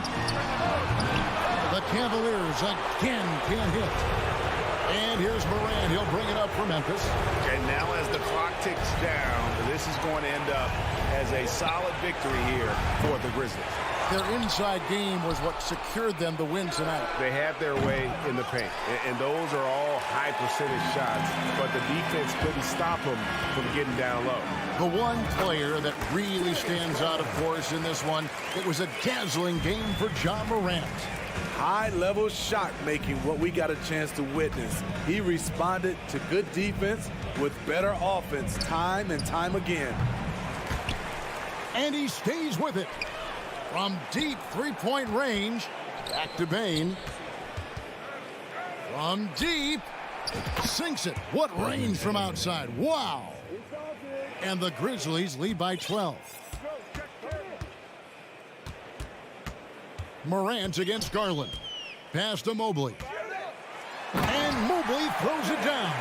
The Cavaliers again can't hit. And here's Morant. He'll bring it up for Memphis. And now as the clock ticks down, this is going to end up as a solid victory here for the Grizzlies. Their inside game was what secured them the win tonight. They had their way in the paint, and those are all high percentage shots, but the defense couldn't stop them from getting down low. The one player that really stands out, of course, in this one, it was a dazzling game for Ja Morant. High-level shot making, what we got a chance to witness. He responded to good defense with better offense time and time again. And he stays with it. From deep three-point range, back to Bane. From deep, sinks it. What range from outside. Wow. And the Grizzlies lead by 12. Morant against Garland. Pass to Mobley. And Mobley throws it down.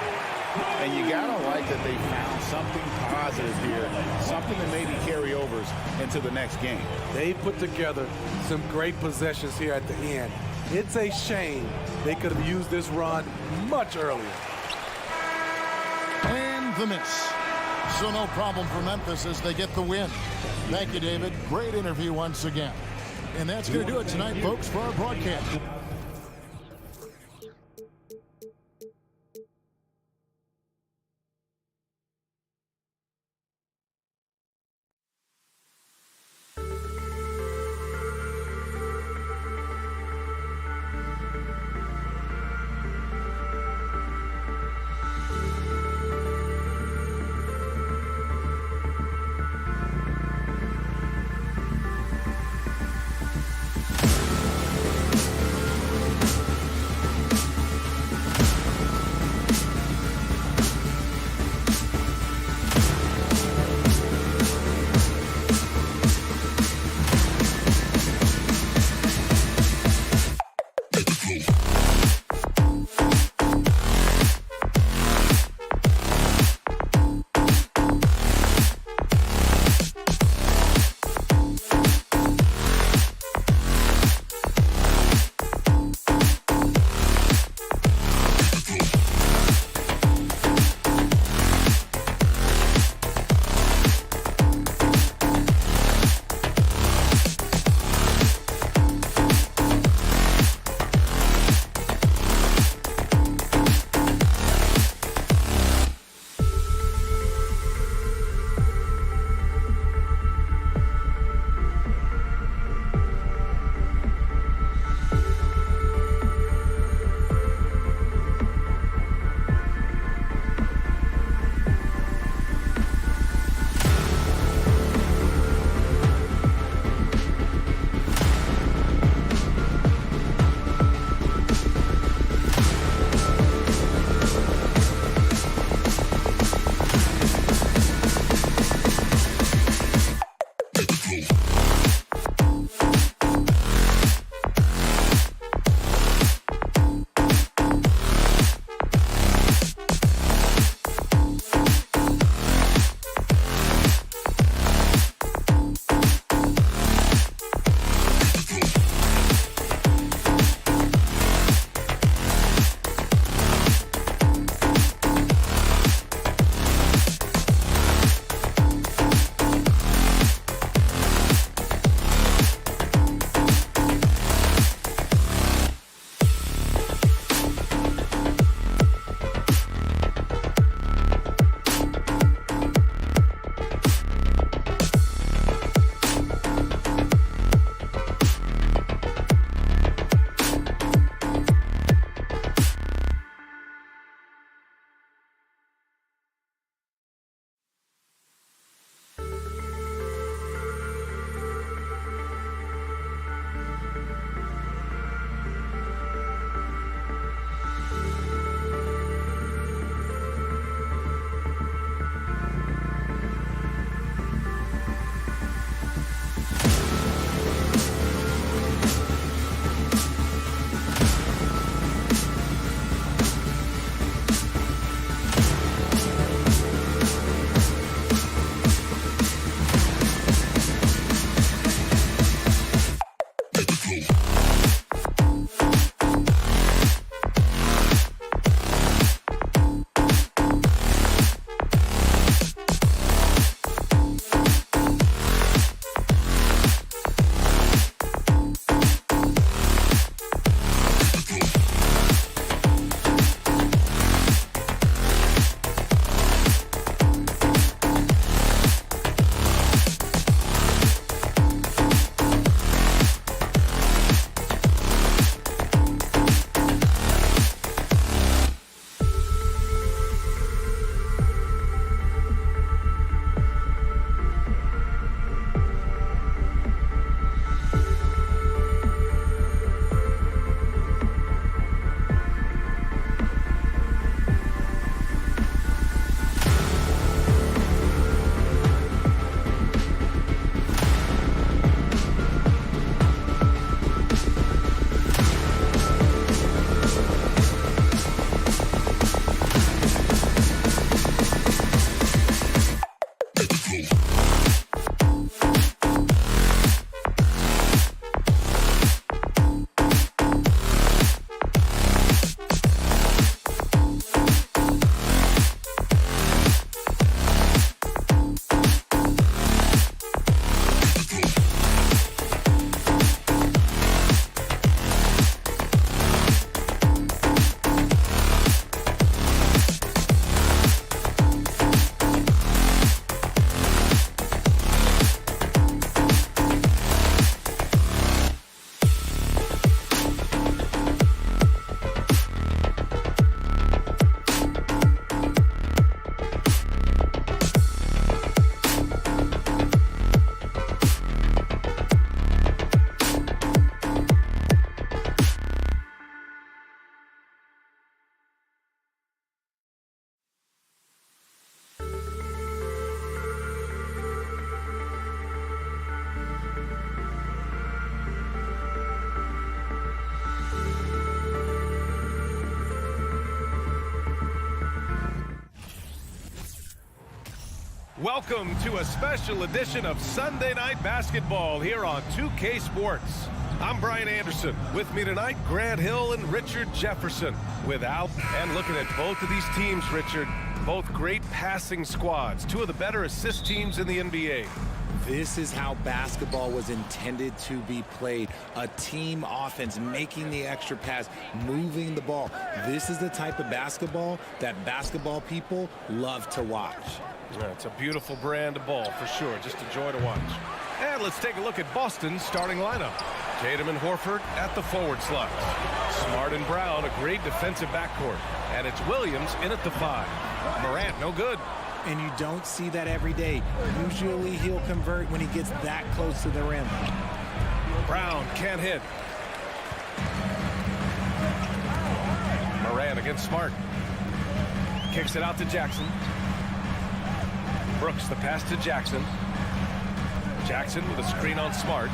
And you gotta like that they found something positive here, something that maybe carry overs into the next game. They put together some great possessions here at the end. It's a shame they could have used this run much earlier. And the miss. So no problem for Memphis as they get the win. Thank you, David. Great interview once again. And that's going to do it tonight, folks, for our broadcast. Welcome to a special edition of Sunday Night Basketball here on 2K Sports. I'm Brian Anderson. With me tonight, Grant Hill and Richard Jefferson. Without, and looking at both of these teams, Richard, both great passing squads, two of the better assist teams in the NBA. This is how basketball was intended to be played. A team offense, making the extra pass, moving the ball. This is the type of basketball that basketball people love to watch. Yeah, it's a beautiful brand of ball for sure. Just a joy to watch. And let's take a look at Boston's starting lineup. Tatum and Horford at the forward slot. Smart and Brown, a great defensive backcourt. And it's Williams in at the 5. Morant, no good. And you don't see that every day. Usually he'll convert when he gets that close to the rim. Brown can't hit. Morant against Smart. Kicks it out to Jackson. Brooks the pass to Jackson. Jackson with a screen on Smart.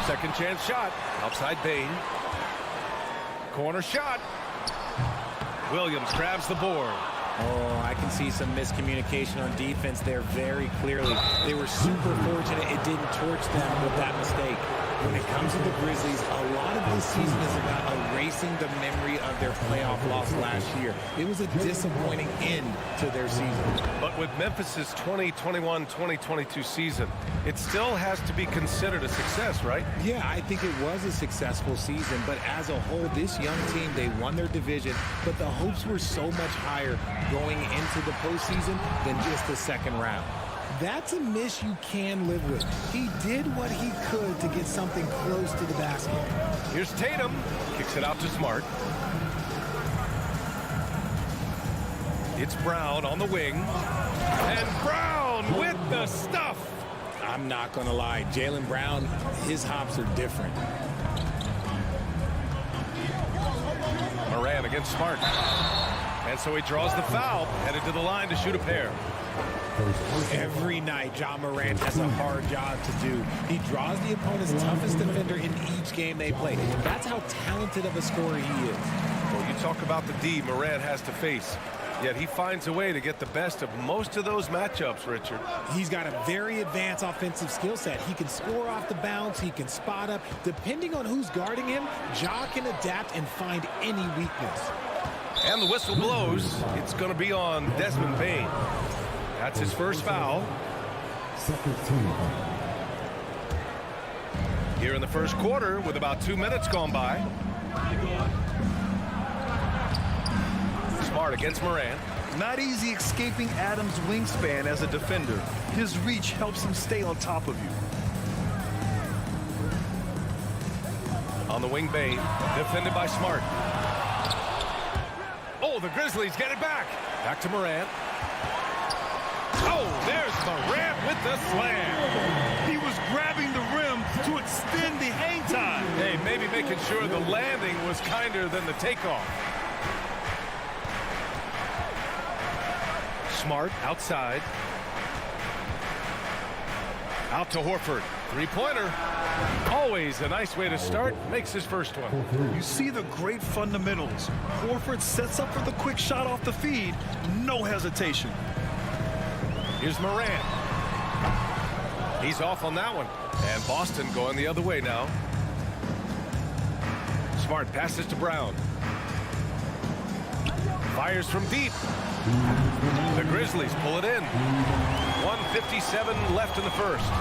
Second chance shot. Outside Bain. Corner shot. Williams grabs the board. Oh, I can see some miscommunication on defense there very clearly. They were super fortunate it didn't torch them with that mistake. When it comes to the Grizzlies, a lot of this season is about erasing the memory of their playoff loss last year. It was a disappointing end to their season. But with Memphis's 2021-2022 season, it still has to be considered a success, right? Yeah, I think it was a successful season, but as a whole, this young team, they won their division, but the hopes were so much higher going into the postseason than just the second round. That's a miss you can live with. He did what he could to get something close to the basket. Here's Tatum. Kicks it out to Smart. It's Brown on the wing. And Brown with the stuff. I'm not going to lie. Jaylen Brown, his hops are different. Morant against Smart. And so he draws the foul. Headed to the line to shoot a pair. Every night, Ja Morant has a hard job to do. He draws the opponent's toughest defender in each game they play. That's how talented of a scorer he is. Well, you talk about the D Morant has to face. Yet he finds a way to get the best of most of those matchups, Richard. He's got a very advanced offensive skill set. He can score off the bounce. He can spot up. Depending on who's guarding him, Ja can adapt and find any weakness. And the whistle blows. It's going to be on Desmond Bain. That's his first foul. Here in the first quarter with about 2 minutes gone by. Smart against Morant. Not easy escaping Adams' wingspan as a defender. His reach helps him stay on top of you. On the wing, Bain. Defended by Smart. Oh, the Grizzlies get it back. Back to Morant. Oh, there's Morant with the slam. He was grabbing the rim to extend the hang time. Hey, maybe making sure the landing was kinder than the takeoff. Smart outside. Out to Horford. Three-pointer. Always a nice way to start. Makes his first one. You see the great fundamentals. Horford sets up for the quick shot off the feed. No hesitation. Here's Morant. He's off on that one. And Boston going the other way now. Smart passes to Brown. Fires from deep. The Grizzlies pull it in. 1:57 left in the first.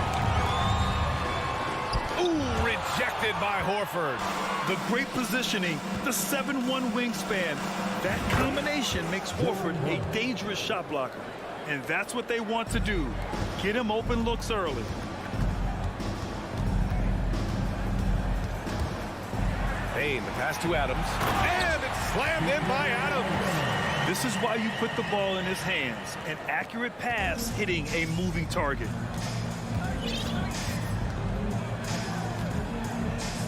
Ooh, rejected by Horford. The great positioning, the 7'1" wingspan. That combination makes Horford a dangerous shot blocker. And that's what they want to do. Get him open looks early. Bain, the pass to Adams. And it's slammed in by Adams. This is why you put the ball in his hands. An accurate pass hitting a moving target.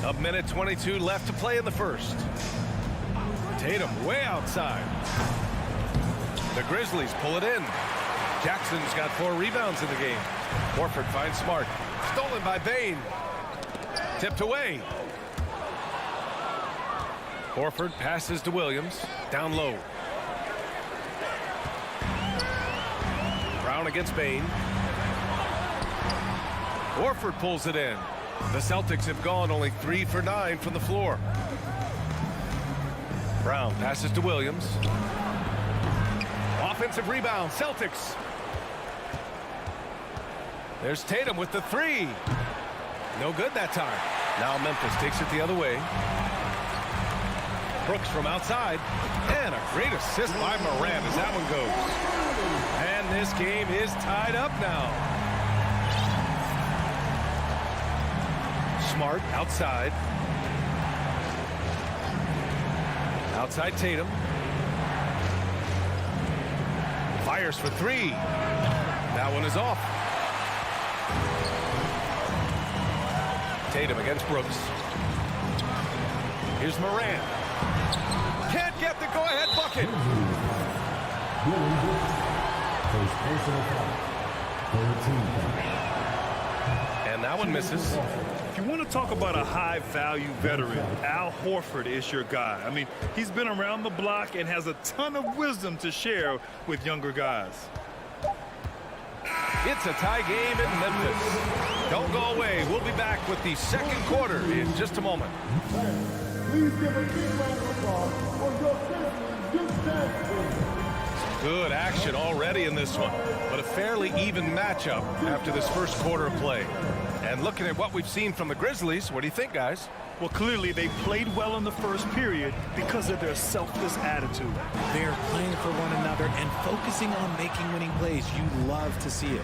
A minute 22 left to play in the first. Tatum way outside. The Grizzlies pull it in. Jackson's got 4 rebounds in the game. Horford finds Smart. Stolen by Bain. Tipped away. Horford passes to Williams. Down low. Brown Brown against Bain. Horford pulls it in. The Celtics have gone only 3 for 9 from the floor. Brown passes to Williams. Offensive rebound, Celtics. There's Tatum with the 3. No good that time. Now Memphis takes it the other way. Brooks from outside. And a great assist by Morant as that one goes. And this game is tied up now. Smart outside. Outside Tatum. Fires for 3. That one is off. Tatum against Brooks. Here's Morant. Can't get the go-ahead bucket. And that one misses. If you want to talk about a high-value veteran, Al Horford is your guy. I mean, he's been around the block and has a ton of wisdom to share with younger guys. It's a tie game in Memphis. Don't go away. We'll be back with the second quarter in just a moment. Please give a big round of applause for your Grizzlies. Good action already in this one, but a fairly even matchup after this first quarter of play. And looking at what we've seen from the Grizzlies, what do you think, guys? Well, clearly they played well in the first period because of their selfless attitude. They're playing for one another and focusing on making winning plays. You love to see it.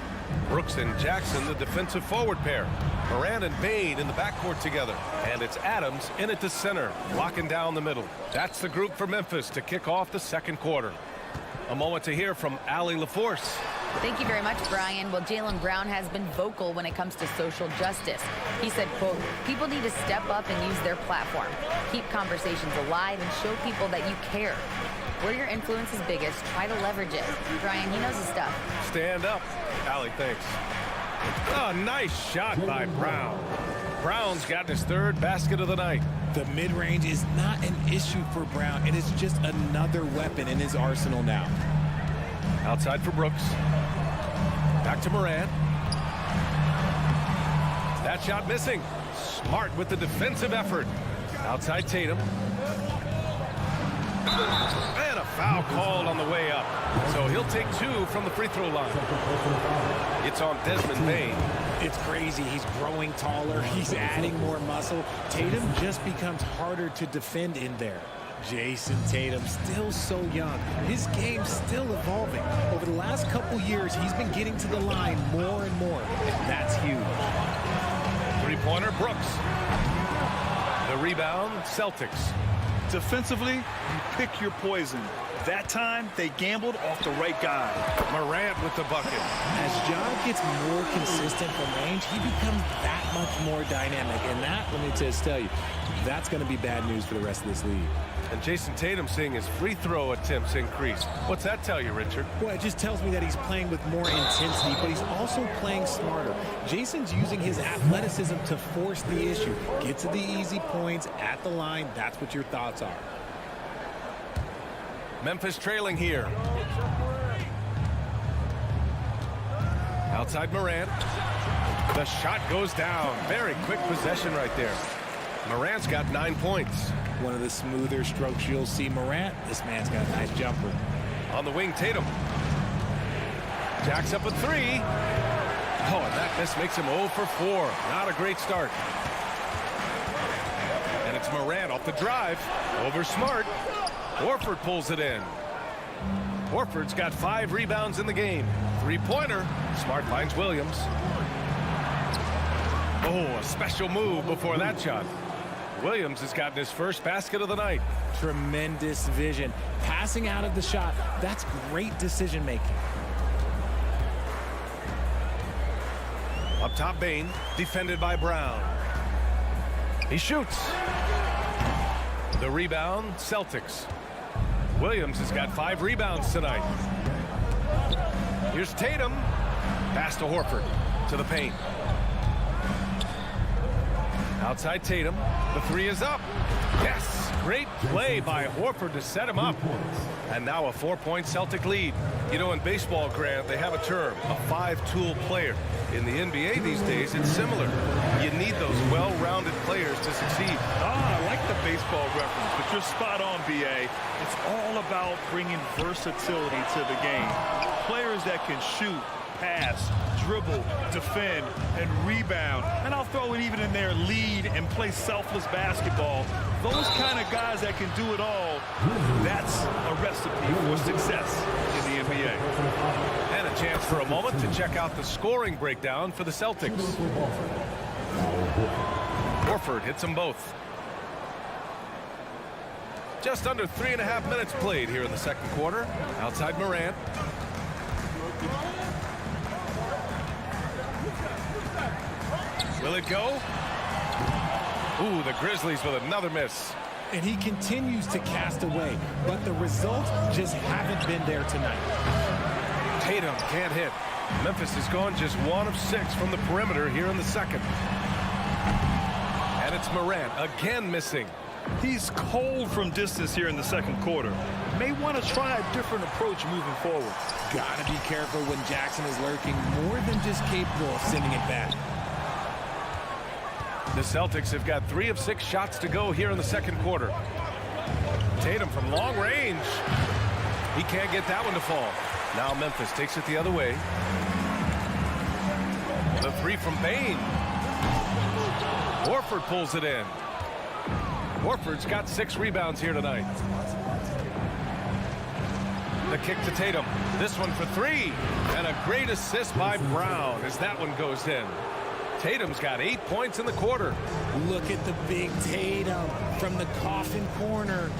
Brooks and Jackson, the defensive forward pair. Morant and Bain in the backcourt together. And it's Adams in at the center, locking down the middle. That's the group for Memphis to kick off the second quarter. A moment to hear from Allie LaForce. Thank you very much, Brian. Well, Jaylen Brown has been vocal when it comes to social justice. He said, quote, people need to step up and use their platform. Keep conversations alive and show people that you care. Where your influence is biggest, try to leverage it. Brian, he knows his stuff. Stand up. Allie, thanks. Oh, nice shot by Brown. Brown's gotten his third basket of the night. The mid-range is not an issue for Brown. It is just another weapon in his arsenal now. Outside for Brooks. Back to Morant. That shot missing. Smart with the defensive effort. Outside Tatum. And a foul called on the way up. So he'll take 2 from the free throw line. It's on Desmond Bain. It's crazy. He's growing taller. He's adding more muscle. Tatum just becomes harder to defend in there. Jason Tatum, still so young. His game's still evolving. Over the last couple years, he's been getting to the line more and more, and that's huge. Three-pointer, Brooks. The rebound, Celtics. Defensively, you pick your poison. That time, they gambled off the right guy. Morant with the bucket. As Ja gets more consistent from range, he becomes that much more dynamic. And that, let me just tell you, that's going to be bad news for the rest of this league. And Jason Tatum seeing his free throw attempts increase. What's that tell you, Richard? Well, it just tells me that he's playing with more intensity, but he's also playing smarter. Jason's using his athleticism to force the issue. Get to the easy points at the line. That's what your thoughts are. Memphis trailing here. Outside Morant. The shot goes down. Very quick possession right there. Morant's got 9 points. One of the smoother strokes you'll see Morant. This man's got a nice jumper. On the wing, Tatum. Jacks up a 3. Oh, and that miss makes him 0 for 4. Not a great start. And it's Morant off the drive. Over Smart. Horford pulls it in. Horford's got 5 rebounds in the game. Three-pointer. Smart finds Williams. Oh, a special move before that shot. Williams has gotten his first basket of the night. Tremendous vision. Passing out of the shot. That's great decision making. Up top, Bain. Defended by Brown. He shoots. The rebound, Celtics. Williams has got 5 rebounds tonight. Here's Tatum. Pass to Horford. To the paint. Outside Tatum. The 3 is up. Yes. Great play by Horford to set him up. And now a 4-point Celtic lead. You know, in baseball, Grant, they have a term, a 5-tool player. In the NBA these days, it's similar. You need those well-rounded players to succeed. I like the baseball reference, but you're spot on, B.A. It's all about bringing versatility to the game. Players that can shoot, pass, dribble, defend, and rebound. And I'll throw it even in there, lead and play selfless basketball. Those kind of guys that can do it all, that's a recipe for success in the NBA. And a chance for a moment to check out the scoring breakdown for the Celtics. Horford hits them both. Just under 3.5 minutes played here in the second quarter. Outside Morant. Will it go? Ooh, the Grizzlies with another miss. And he continues to cast away, but the results just haven't been there tonight. Tatum can't hit. Memphis has gone just 1 of 6 from the perimeter here in the second. And it's Morant again missing. He's cold from distance here in the second quarter. May want to try a different approach moving forward. Gotta be careful when Jackson is lurking, more than just capable of sending it back. The Celtics have got 3 of 6 shots to go here in the second quarter. Tatum from long range. He can't get that one to fall. Now Memphis takes it the other way. The 3 from Bane. Horford pulls it in. Horford's got 6 rebounds here tonight. The kick to Tatum. This one for 3. And a great assist by Brown as that one goes in. Tatum's got 8 points in the quarter. Look at the big Tatum from the coffin corner.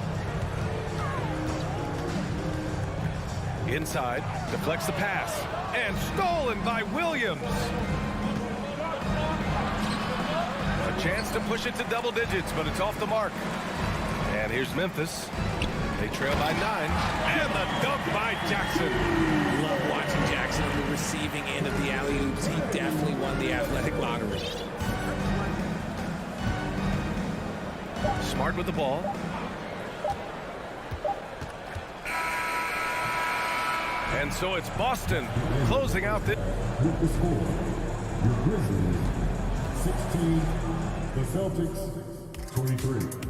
Inside, deflects the pass. And stolen by Williams. A chance to push it to double digits, but it's off the mark. And here's Memphis. They trail by 9. And the dunk by Jackson. Love watching Jackson on the receiving end of the alley-oops. He definitely won the athletic lottery. Smart with the ball. And so it's Boston closing out the... With the score, your Grizzlies 16, the Celtics 23.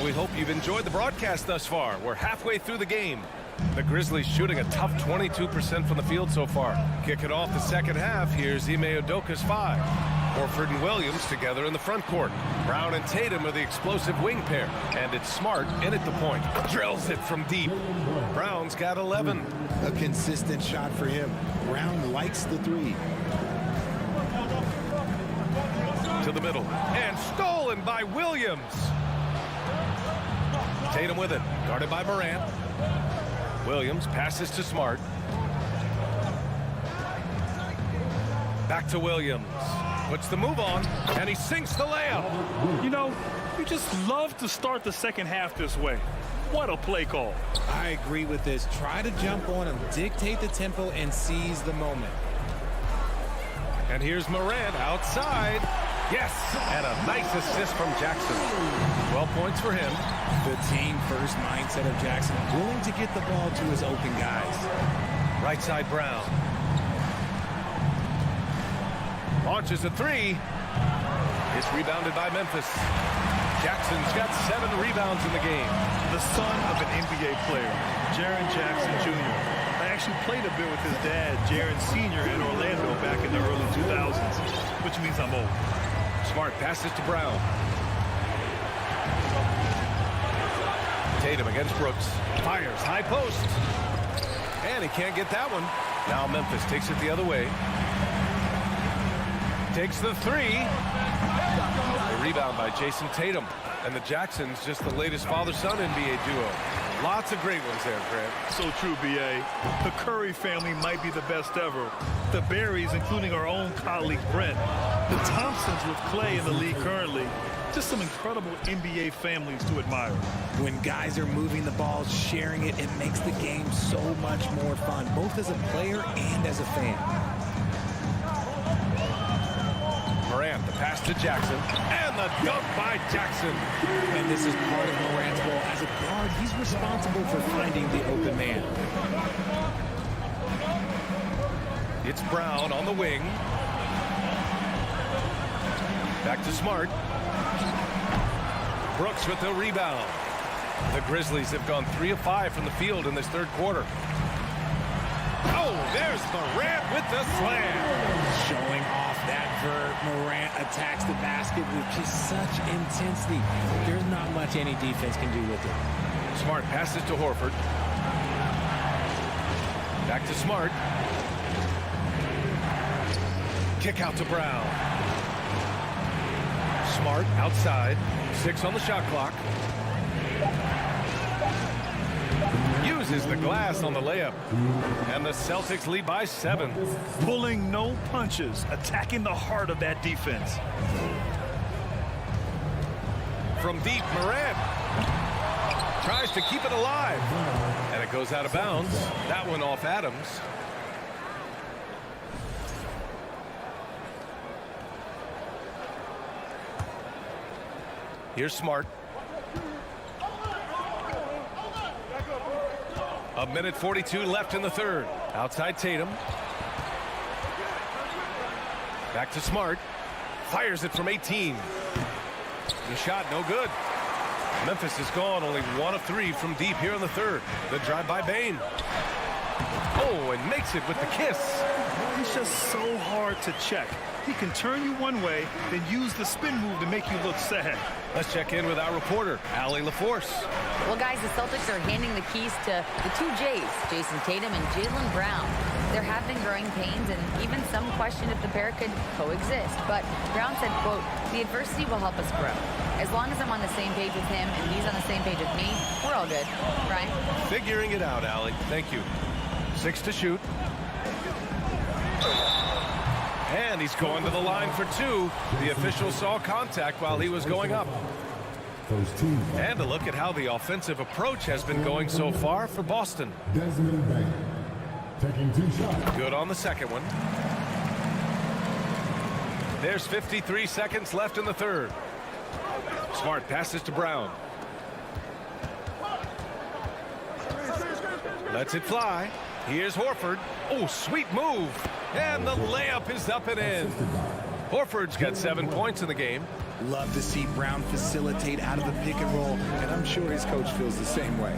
We hope you've enjoyed the broadcast thus far. We're halfway through the game. The Grizzlies shooting a tough 22% from the field so far. Kicking off the second half, here's Ime Udoka's 5. Horford and Williams together in the front court. Brown and Tatum are the explosive wing pair. And it's Smart in at the point. Drills it from deep. Brown's got 11. A consistent shot for him. Brown likes the 3. To the middle. And stolen by Williams. Tatum with it, guarded by Morant. Williams passes to Smart. Back to Williams. Puts the move on, and he sinks the layup. You know, you just love to start the second half this way. What a play call. I agree with this. Try to jump on him, dictate the tempo, and seize the moment. And here's Morant outside. Yes, and a nice assist from Jackson. 12 points for him. The team-first mindset of Jackson, willing to get the ball to his open guys. Right side Brown. Launches a 3. It's rebounded by Memphis. Jackson's got 7 rebounds in the game. The son of an NBA player, Jaren Jackson Jr. I actually played a bit with his dad, Jaren Sr. in Orlando back in the early 2000s, which means I'm old. Smart passes to Brown. Tatum against Brooks. Fires high post. And he can't get that one. Now Memphis takes it the other way. Takes the 3. A rebound by Jason Tatum. And the Jacksons just the latest father-son NBA duo. Lots of great ones there, Grant. So true, B.A. The Curry family might be the best ever. The Berries, including our own colleague Brent. The Thompsons with Clay in the league currently. Just some incredible NBA families to admire. When guys are moving the ball, sharing it, it makes the game so much more fun, both as a player and as a fan. Morant, the pass to Jackson, and the dunk by Jackson. And this is part of Morant's role. As a guard, he's responsible for finding the open man. It's Brown on the wing. Back to Smart. Brooks with the rebound. The Grizzlies have gone 3 of 5 from the field in this third quarter. Oh, there's Morant with the slam. Showing off that vert. Morant attacks the basket with just such intensity. There's not much any defense can do with it. Smart passes to Horford. Back to Smart. Kick out to Brown. Smart outside. 6 on the shot clock. Uses the glass on the layup. And the Celtics lead by 7. Pulling no punches, attacking the heart of that defense. From deep, Morant tries to keep it alive. And it goes out of bounds. That one off Adams. Here's Smart. A minute 42 left in the third. Outside Tatum. Back to Smart. Fires it from 18. The shot no good. Memphis is gone, only 1 of 3 from deep here in the third. The drive by Bane. Oh, and makes it with the kiss. He's just so hard to check. He can turn you one way, then use the spin move to make you look sad. Let's check in with our reporter, Allie LaForce. Well, guys, the Celtics are handing the keys to the 2 J's, Jason Tatum and Jaylen Brown. There have been growing pains and even some question if the pair could coexist. But Brown said, quote, "The adversity will help us grow. As long as I'm on the same page with him and he's on the same page with me, we're all good." Brian? Figuring it out, Allie. Thank you. 6 to shoot. And he's going to the line for 2. The official saw contact while he was going up. And a look at how the offensive approach has been going so far for Boston. Taking 2 shots. Good on the second one. There's 53 seconds left in the third. Smart passes to Brown. Lets it fly. Here's Horford. Oh, sweet move. And the layup is up and in. Horford's got 7 points in the game. Love to see Brown facilitate out of the pick and roll, and I'm sure his coach feels the same way.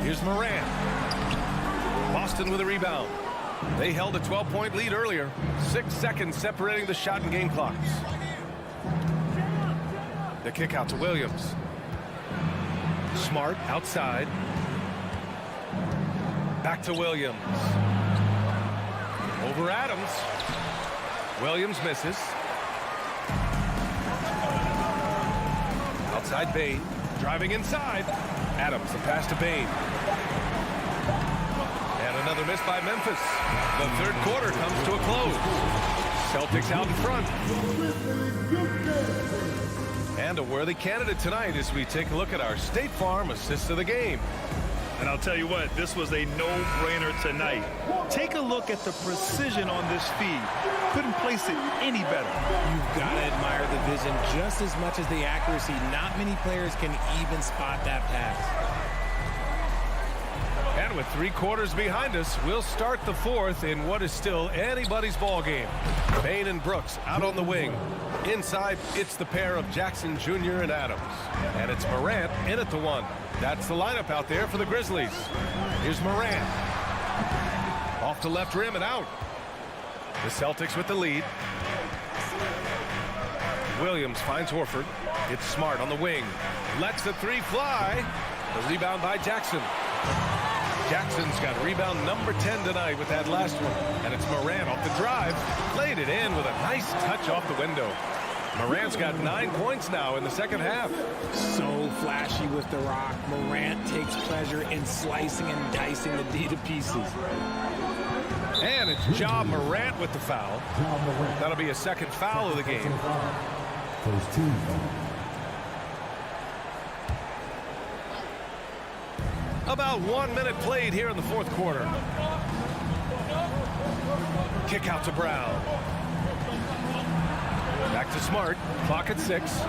Here's Morant. Boston with a rebound. They held a 12-point lead earlier. 6 seconds separating the shot and game clocks. The kick out to Williams. Smart outside. Back to Williams. Over Adams. Williams misses. Outside Bane. Driving inside. Adams, the pass to Bane. And another miss by Memphis. The third quarter comes to a close. Celtics out in front. And a worthy candidate tonight as we take a look at our State Farm assist of the game. And I'll tell you what, this was a no-brainer tonight. Take a look at the precision on this feed. Couldn't place it any better. You've got to admire the vision just as much as the accuracy. Not many players can even spot that pass. And with 3 quarters behind us, we'll start the fourth in what is still anybody's ball game. Bane and Brooks out on the wing. Inside, it's the pair of Jackson Jr. and Adams. And it's Morant in at the 1. That's the lineup out there for the Grizzlies. Here's Morant. Off the left rim and out. The Celtics with the lead. Williams finds Horford. It's Smart on the wing. Lets the 3 fly. The rebound by Jackson. Jackson's got rebound number 10 tonight with that last one. And it's Morant off the drive. Played it in with a nice touch off the window. Morant's got 9 points now in the second half. So flashy with the rock. Morant takes pleasure in slicing and dicing the D to pieces. And it's Ja Morant with the foul. That'll be a second foul of the game. First team foul. About 1 minute played here in the fourth quarter. Kick out to Brown. Back to Smart. Clock at 6.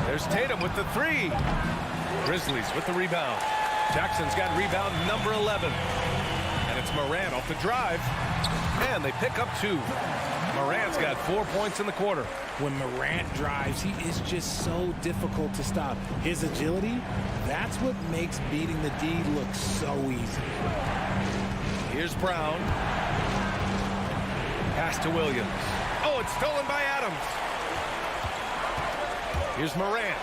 There's Tatum with the 3. Grizzlies with the rebound. Jackson's got rebound number 11. And it's Morant off the drive. And they pick up 2. Morant's got 4 points in the quarter. When Morant drives, he is just so difficult to stop. His agility, that's what makes beating the D look so easy. Here's Brown. Pass to Williams. Oh, it's stolen by Adams. Here's Morant.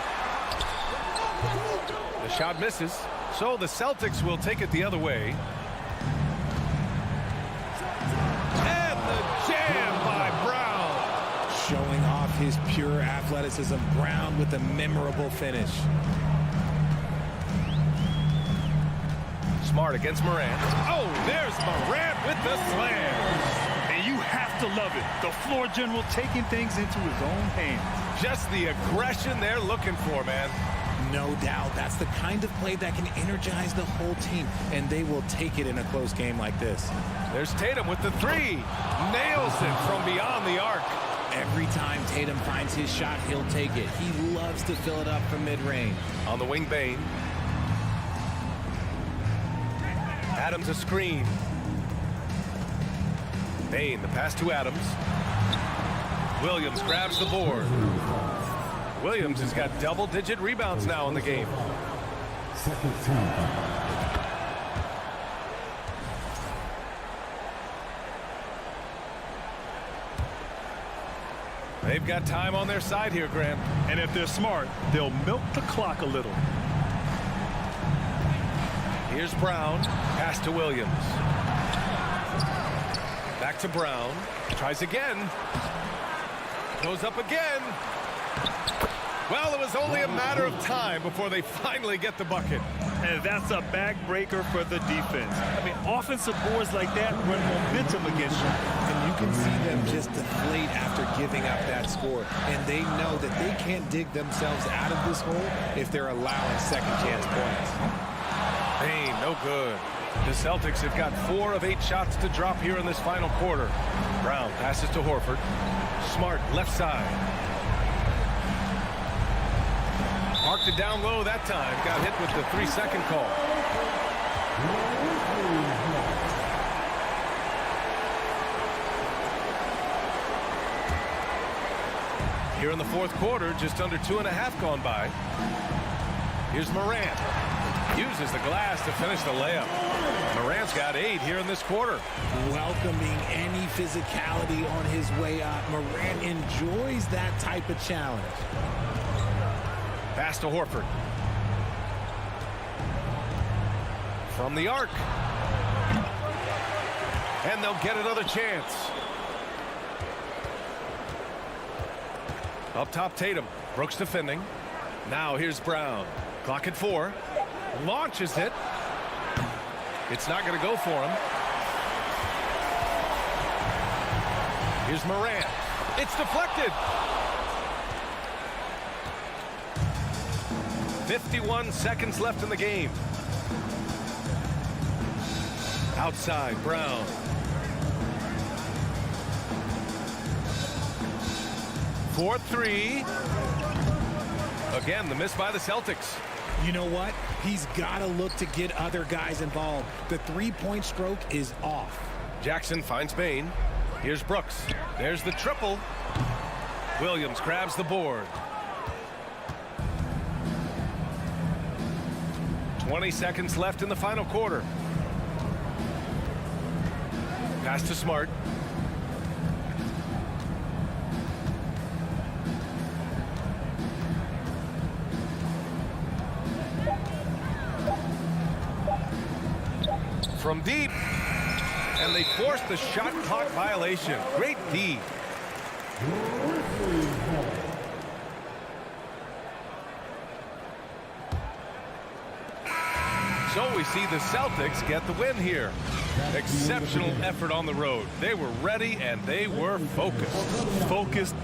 The shot misses. So the Celtics will take it the other way. And the jam by Brown. Showing off his pure athleticism. Brown with a memorable finish. Smart against Morant. Oh, there's Morant with the slam. And you have to love it. The floor general taking things into his own hands. Just the aggression they're looking for, man. No doubt. That's the kind of play that can energize the whole team, and they will take it in a close game like this. There's Tatum with the 3. Nails it from beyond the arc. Every time Tatum finds his shot, he'll take it. He loves to fill it up from mid-range. On the wing, Bane. Adams a screen. Bane, the pass to Adams. Williams grabs the board. Williams has got double-digit rebounds now in the game. Second team. They've got time on their side here, Grant. And if they're smart, they'll milk the clock a little. Here's Brown. Pass to Williams. Back to Brown. Tries again. Goes up again. Well, it was only a matter of time before they finally get the bucket. And that's a backbreaker for the defense. I mean, offensive boards like that run momentum against you. And you can see them just deflate after giving up that score. And they know that they can't dig themselves out of this hole if they're allowing second chance points. Bane, no good. The Celtics have got 4 of 8 shots to drop here in this final quarter. Brown passes to Horford. Smart left side. Marked it down low that time. Got hit with the 3-second call. Here in the fourth quarter, just under 2.5 gone by. Here's Morant. Uses the glass to finish the layup. Morant's got 8 here in this quarter. Welcoming any physicality on his way up. Morant enjoys that type of challenge. Pass to Horford. From the arc. And they'll get another chance. Up top, Tatum. Brooks defending. Now here's Brown. Clock at 4. Launches it. It's not going to go for him. Here's Morant. It's deflected. 51 seconds left in the game. Outside, Brown. For 3. Again, the miss by the Celtics. You know what? He's got to look to get other guys involved. The three-point stroke is off. Jackson finds Bane. Here's Brooks. There's the triple. Williams grabs the board. 20 seconds left in the final quarter. Pass to Smart. From deep. And they forced the shot clock violation. Great D. So we see the Celtics get the win here. Exceptional effort on the road. They were ready and they were focused.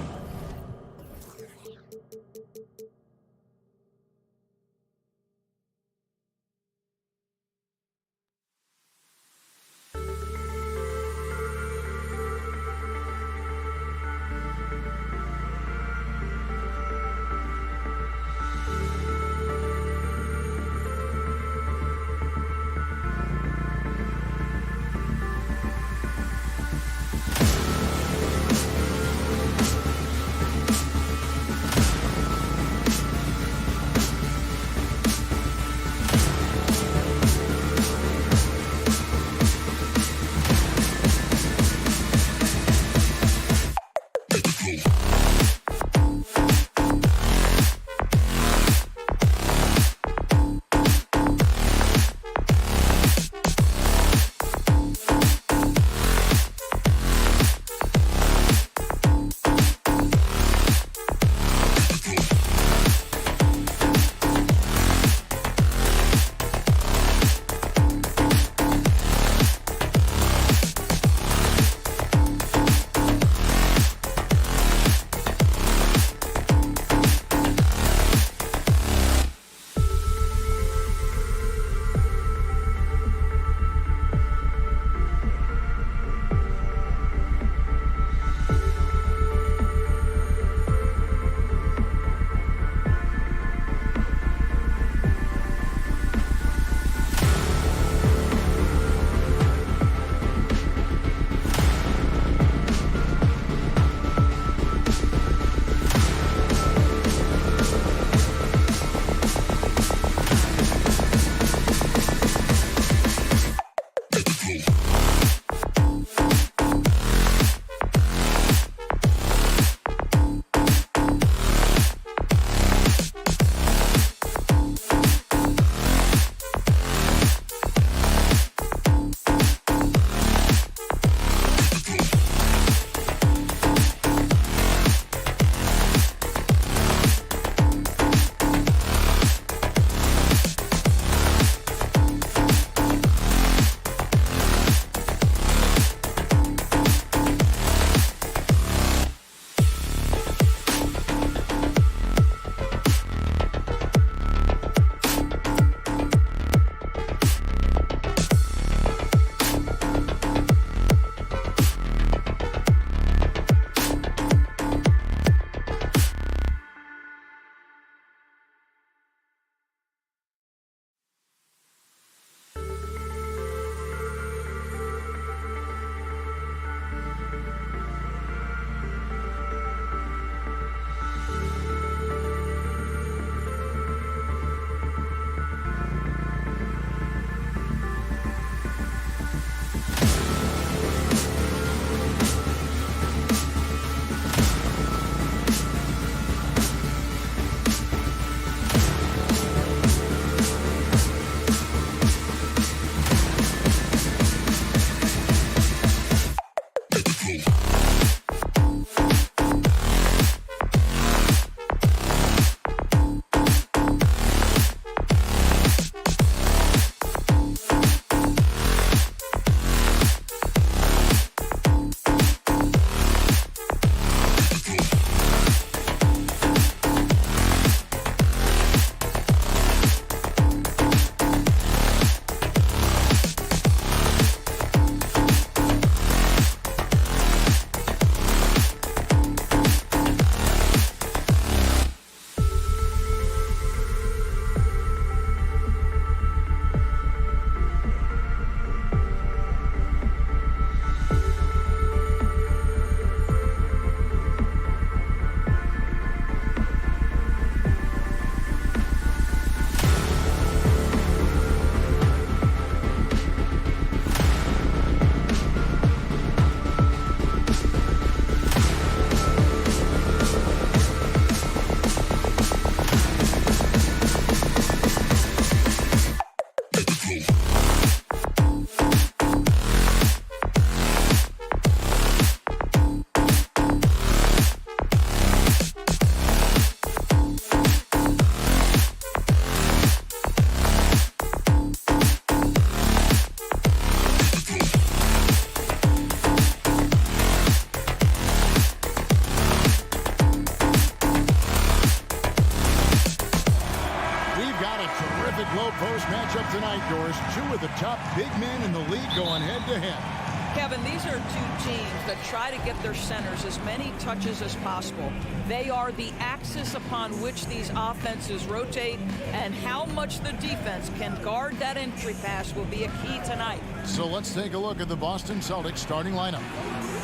tonight, Doris. Two of the top big men in the league going head-to-head. Kevin, these are two teams that try to get their centers as many touches as possible. They are the axis upon which these offenses rotate, and how much the defense can guard that entry pass will be a key tonight. So let's take a look at the Boston Celtics starting lineup.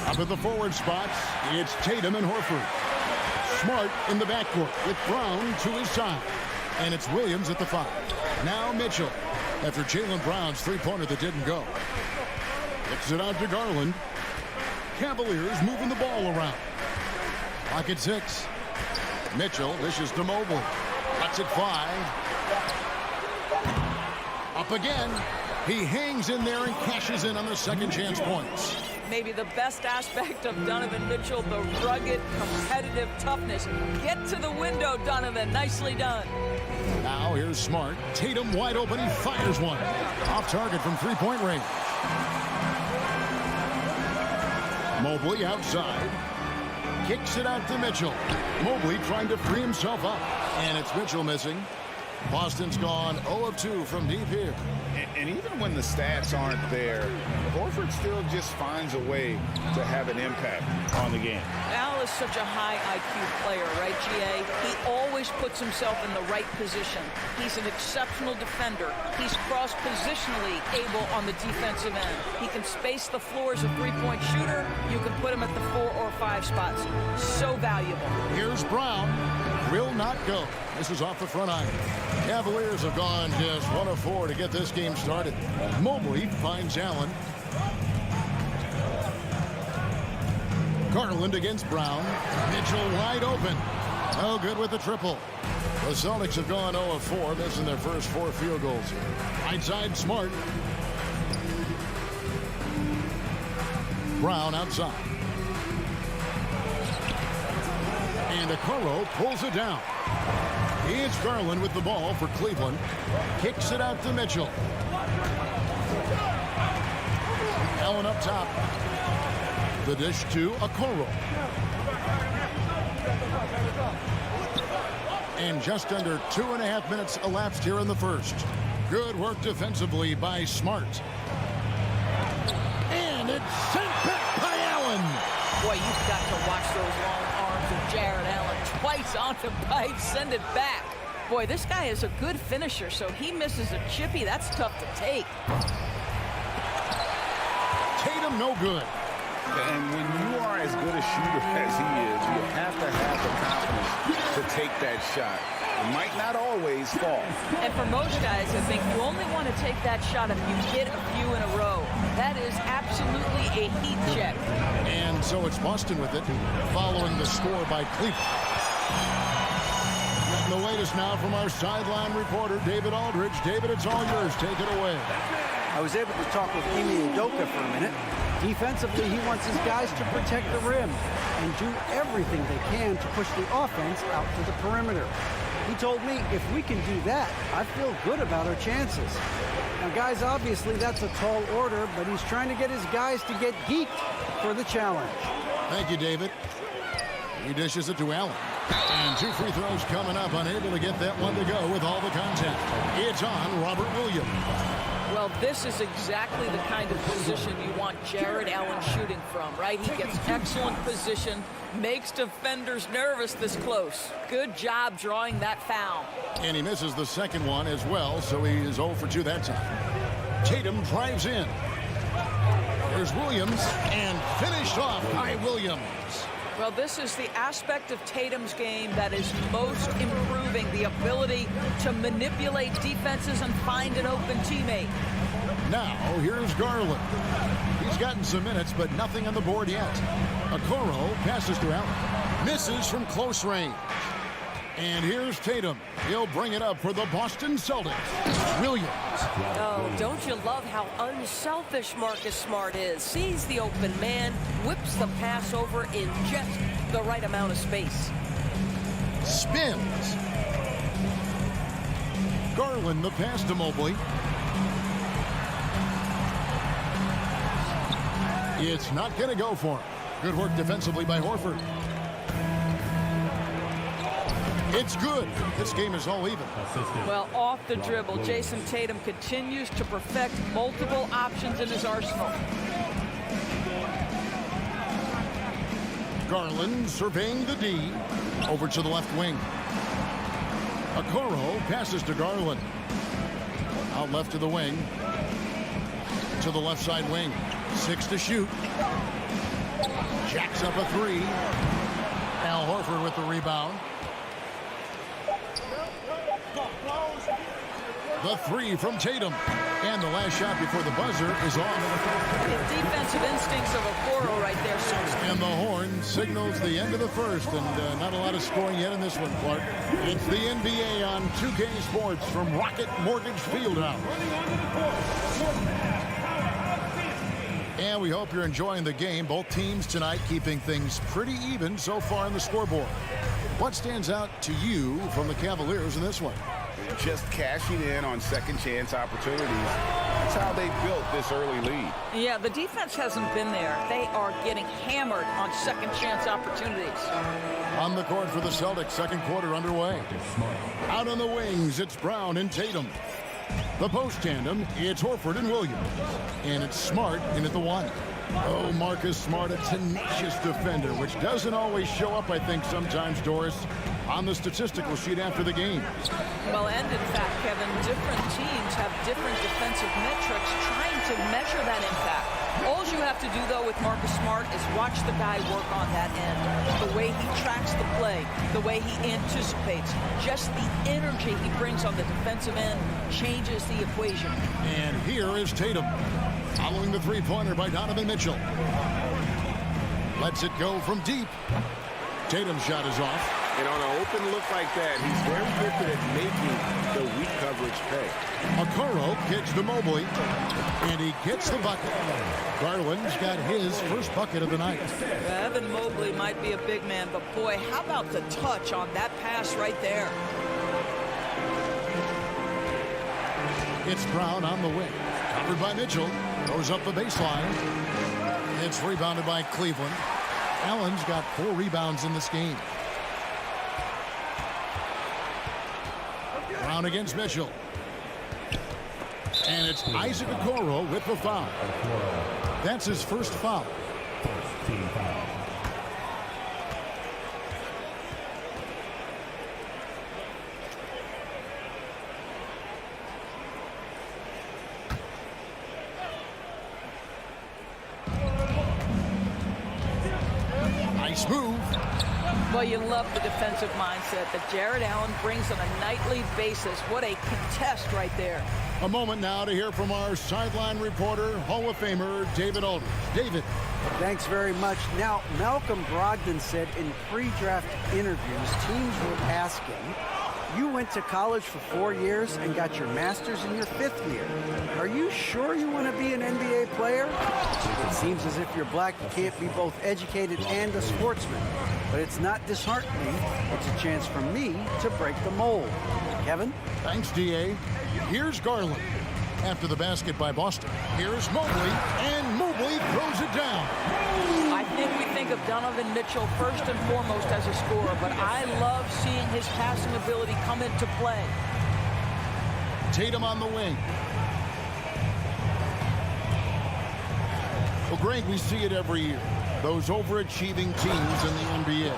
Up at the forward spots, it's Tatum and Horford. Smart in the backcourt with Brown to his side. And it's Williams at the 5. Now Mitchell after Jaylen Brown's three-pointer that didn't go. Kicks it out to Garland. Cavaliers moving the ball around. Pocket 6. Mitchell dishes to Mobley. Cuts it 5. Up again. He hangs in there and cashes in on the second chance points. Maybe the best aspect of Donovan Mitchell, the rugged, competitive toughness. Get to the window, Donovan. Nicely done. Now here's Smart. Tatum wide open. He fires one. Off target from three-point range. Mobley outside. Kicks it out to Mitchell. Mobley trying to free himself up. And it's Mitchell missing. Boston's gone 0 of 2 from deep here. And even when the stats aren't there, Horford still just finds a way to have an impact on the game. Al is such a high IQ player, right, GA? He always puts himself in the right position. He's an exceptional defender. He's cross-positionally able on the defensive end. He can space the floor as a three-point shooter. You can put him at the 4 or 5 spots. So valuable. Here's Brown. Will not go. This is off the front iron. Cavaliers have gone just 1 of 4 to get this game started. Mobley finds Allen. Garland against Brown. Mitchell wide open. No good with the triple. The Celtics have gone 0 of 4, missing their first 4 field goals. Right side, Smart. Brown outside. And Okoro pulls it down. It's Garland with the ball for Cleveland. Kicks it out to Mitchell. Allen up top. The dish to Okoro. And just under 2.5 minutes elapsed here in the first. Good work defensively by Smart. And it's sent back by Allen. Boy, you've got to watch those long arms of Jared Allen. Twice on the pipe, send it back. Boy, this guy is a good finisher, so he misses a chippy. That's tough to take. Tatum no good. And when you are as good a shooter as he is, you have to have the confidence to take that shot. It might not always fall. And for most guys, I think you only want to take that shot if you hit a few in a row. That is absolutely a heat check. And so it's Boston with it, following the score by Cleveland. Getting the latest now from our sideline reporter, David Aldridge. David, it's all yours. Take it away. I was able to talk with Amy Udoka for a minute. Defensively, he wants his guys to protect the rim and do everything they can to push the offense out to the perimeter. He told me if we can do that, I feel good about our chances. Now, guys, obviously that's a tall order, but he's trying to get his guys to get geeked for the challenge. Thank you, David. He dishes it to Allen. And 2 free throws coming up, unable to get that one to go with all the contact. It's on Robert Williams. Well, this is exactly the kind of position you want Jared Allen shooting from, right? He gets excellent position, makes defenders nervous this close. Good job drawing that foul. And he misses the second one as well, so he is 0 for 2 that time. Tatum drives in. There's Williams, and finished off by Williams. Well, this is the aspect of Tatum's game that is most improving, the ability to manipulate defenses and find an open teammate. Now, here's Garland. He's gotten some minutes, but nothing on the board yet. Okoro passes to Allen. Misses from close range. And here's Tatum. He'll bring it up for the Boston Celtics. Williams. Oh, don't you love how unselfish Marcus Smart is? Sees the open man, whips the pass over in just the right amount of space. Spins. Garland the pass to Mobley. It's not going to go for him. Good work defensively by Horford. It's good. This game is all even. Well, off the dribble, Jason Tatum continues to perfect multiple options in his arsenal. Garland surveying the D. Over to the left wing. Okoro passes to Garland. Out left to the wing. To the left side wing. 6 to shoot. Jacks up a 3. Al Horford with the rebound. The 3 from Tatum. And the last shot before the buzzer is off. The defensive instincts of Okoro right there. And the horn signals the end of the first. And not a lot of scoring yet in this one, Clark. It's the NBA on 2K Sports from Rocket Mortgage Fieldhouse. And we hope you're enjoying the game. Both teams tonight keeping things pretty even so far on the scoreboard. What stands out to you from the Cavaliers in this one? Just cashing in on second chance opportunities. That's how they built this early lead. Yeah, the defense hasn't been there. They are getting hammered on second chance opportunities. On the court for the Celtics, second quarter underway. Out on the wings, it's Brown and Tatum. The post tandem, it's Horford and Williams. And it's Smart in at the 1. Oh, Marcus Smart, a tenacious defender, which doesn't always show up, I think, sometimes, Doris, on the statistical sheet after the game. Well, and in fact, Kevin, different teams have different defensive metrics trying to measure that impact. All you have to do, though, with Marcus Smart is watch the guy work on that end. The way he tracks the play, the way he anticipates, just the energy he brings on the defensive end changes the equation. And here is Tatum, following the three-pointer by Donovan Mitchell. Lets it go from deep. Tatum's shot is off. And on an open look like that, he's very gifted at making the weak coverage pay. Okoro kicks to Mobley, and he gets the bucket. Garland's got his first bucket of the night. Evan Mobley might be a big man, but boy, how about the touch on that pass right there? It's Brown on the wing. Covered by Mitchell. Goes up the baseline. It's rebounded by Cleveland. Allen's got 4 rebounds in this game. Brown against Mitchell. And it's Isaac Okoro with the foul. That's his first foul. Nice move. Well, you love the defensive mindset that Jared Allen brings on a nightly basis. What a contest right there. A moment now to hear from our sideline reporter, Hall of Famer David Aldridge. David. Thanks very much. Now, Malcolm Brogdon said in pre-draft interviews, teams would ask him, you went to college for 4 years and got your master's in your 5th year. Are you sure you want to be an NBA player? It seems as if you're black, you can't be both educated and a sportsman. But it's not disheartening. It's a chance for me to break the mold. Kevin? Thanks, D.A. Here's Garland. After the basket by Boston, here's Mobley, and Mobley throws it down. I think we think of Donovan Mitchell first and foremost as a scorer, but I love seeing his passing ability come into play. Tatum on the wing. Well, Greg, we see it every year. Those overachieving teams in the NBA.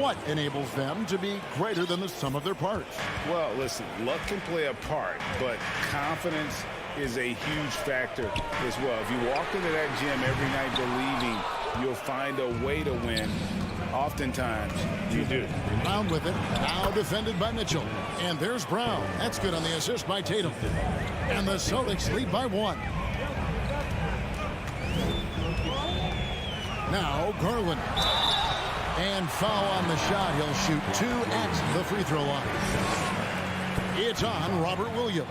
What enables them to be greater than the sum of their parts? Well, listen, luck can play a part, but confidence is a huge factor as well. If you walk into that gym every night believing you'll find a way to win, oftentimes you do. Brown with it. Now defended by Mitchell. And there's Brown. That's good on the assist by Tatum. And the Celtics lead by 1. Now Garland. And foul on the shot. He'll shoot 2 at the free throw line. It's on Robert Williams.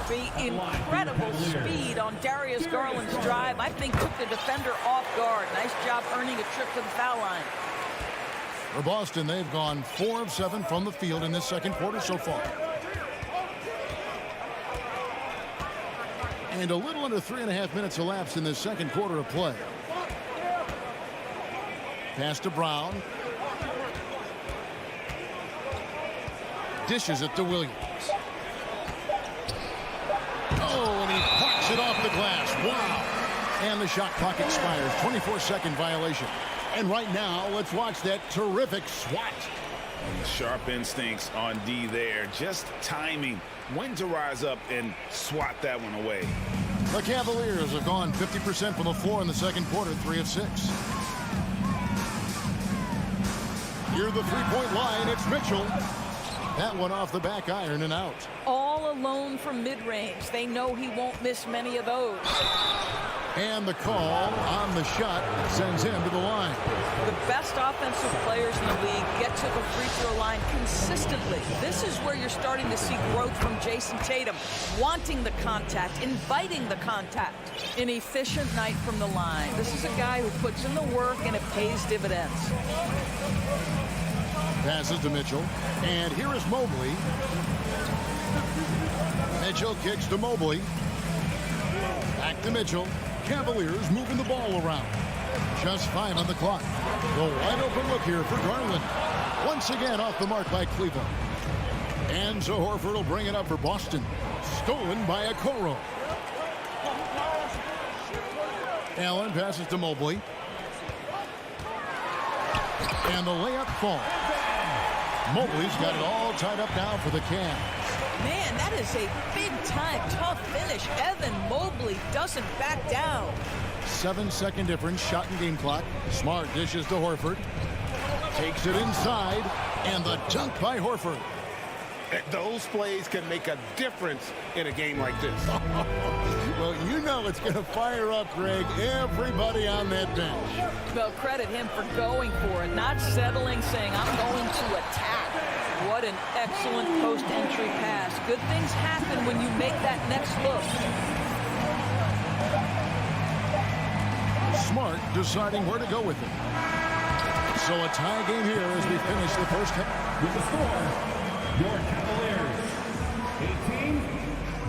The incredible speed on Darius Garland's drive, I think, took the defender off guard. Nice job earning a trip to the foul line. For Boston, they've gone 4 of 7 from the field in this second quarter so far. And a little under 3.5 minutes elapsed in this second quarter of play. Pass to Brown. Dishes it to Williams. Oh, and he parks it off the glass. Wow. And the shot clock expires. 24-second violation. And right now, let's watch that terrific swat. Sharp instincts on D there. Just timing when to rise up and swat that one away. The Cavaliers have gone 50% from the floor in the second quarter, 3 of 6. Near the three-point line, it's Mitchell. That one off the back iron and out. All alone from mid-range. They know he won't miss many of those. And the call on the shot sends him to the line. The best offensive players in the league get to the free throw line consistently. This is where you're starting to see growth from Jason Tatum, wanting the contact, inviting the contact. An efficient night from the line. This is a guy who puts in the work and it pays dividends. Passes to Mitchell. And here is Mobley. Mitchell kicks to Mobley. Back to Mitchell. Cavaliers moving the ball around. Just 5 on the clock. The wide open look here for Garland. Once again off the mark by Cleveland. And so Horford will bring it up for Boston. Stolen by Okoro. Allen passes to Mobley. And the layup falls. Mobley's got it all tied up now for the Cavs. Man, that is a big-time, tough finish. Evan Mobley doesn't back down. 7-second difference, shot and game clock. Smart dishes to Horford. Takes it inside, and the dunk by Horford. Those plays can make a difference in a game like this. Well, you know it's going to fire up, Greg, everybody on that bench. Well, credit him for going for it, not settling, saying, I'm going to attack. What an excellent post-entry pass. Good things happen when you make that next look. Smart deciding where to go with it. So a tie game here as we finish the first half. With the score, your Cavaliers 18,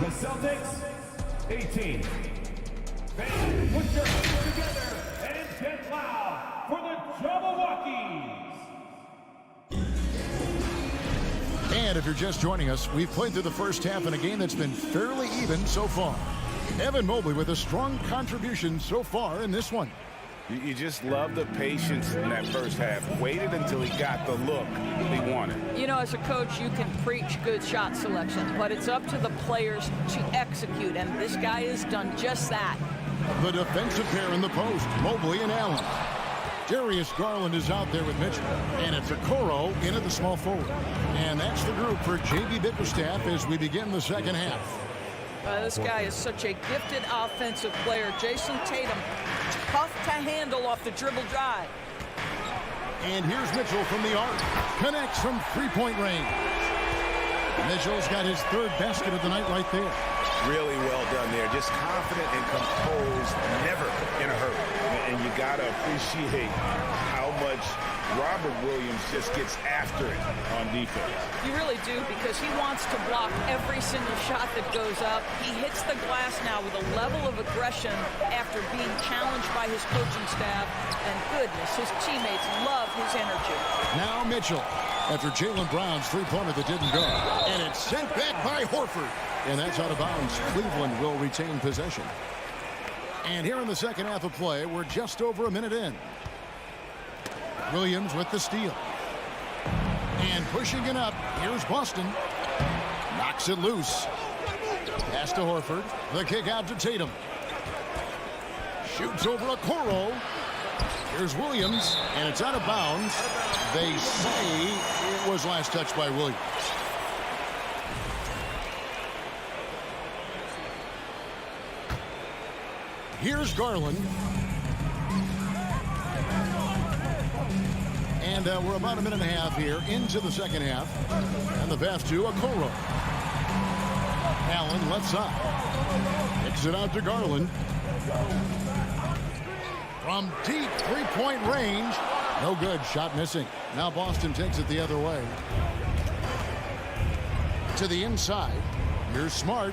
the Celtics 18. Fans, put your hands together and get loud for the Jabbawockeez. And if you're just joining us, we've played through the first half in a game that's been fairly even so far. Evan Mobley with a strong contribution so far in this one. You just love the patience in that first half. Waited until he got the look he wanted. You know, as a coach, you can preach good shot selection, but it's up to the players to execute, and this guy has done just that. The defensive pair in the post, Mobley and Allen. Darius Garland is out there with Mitchell, and it's Okoro in at the small forward. And that's the group for J.B. Bickerstaff as we begin the second half. This guy is such a gifted offensive player. Jason Tatum, tough to handle off the dribble drive. And here's Mitchell from the arc. Connects from three-point range. Mitchell's got his third basket of the night right there. Really well done there. Just confident and composed, never in a hurry. And you got to appreciate how much Robert Williams just gets after it on defense. You really do, because he wants to block every single shot that goes up. He hits the glass now with a level of aggression after being challenged by his coaching staff. And goodness, his teammates love his energy. Now Mitchell, after Jaylen Brown's three-pointer that didn't go. And it's sent back by Horford. And that's out of bounds. Cleveland will retain possession. And here in the second half of play, we're just over a minute in. Williams with the steal. And pushing it up, here's Boston. Knocks it loose. Pass to Horford. The kick out to Tatum. Shoots over Okoro. Here's Williams, and it's out of bounds. They say it was last touched by Williams. Here's Garland. And we're about a minute and a half here into the second half. And the pass to Okoro. Allen left side. Kicks it out to Garland. From deep three-point range. No good. Shot missing. Now Boston takes it the other way. To the inside. Here's Smart.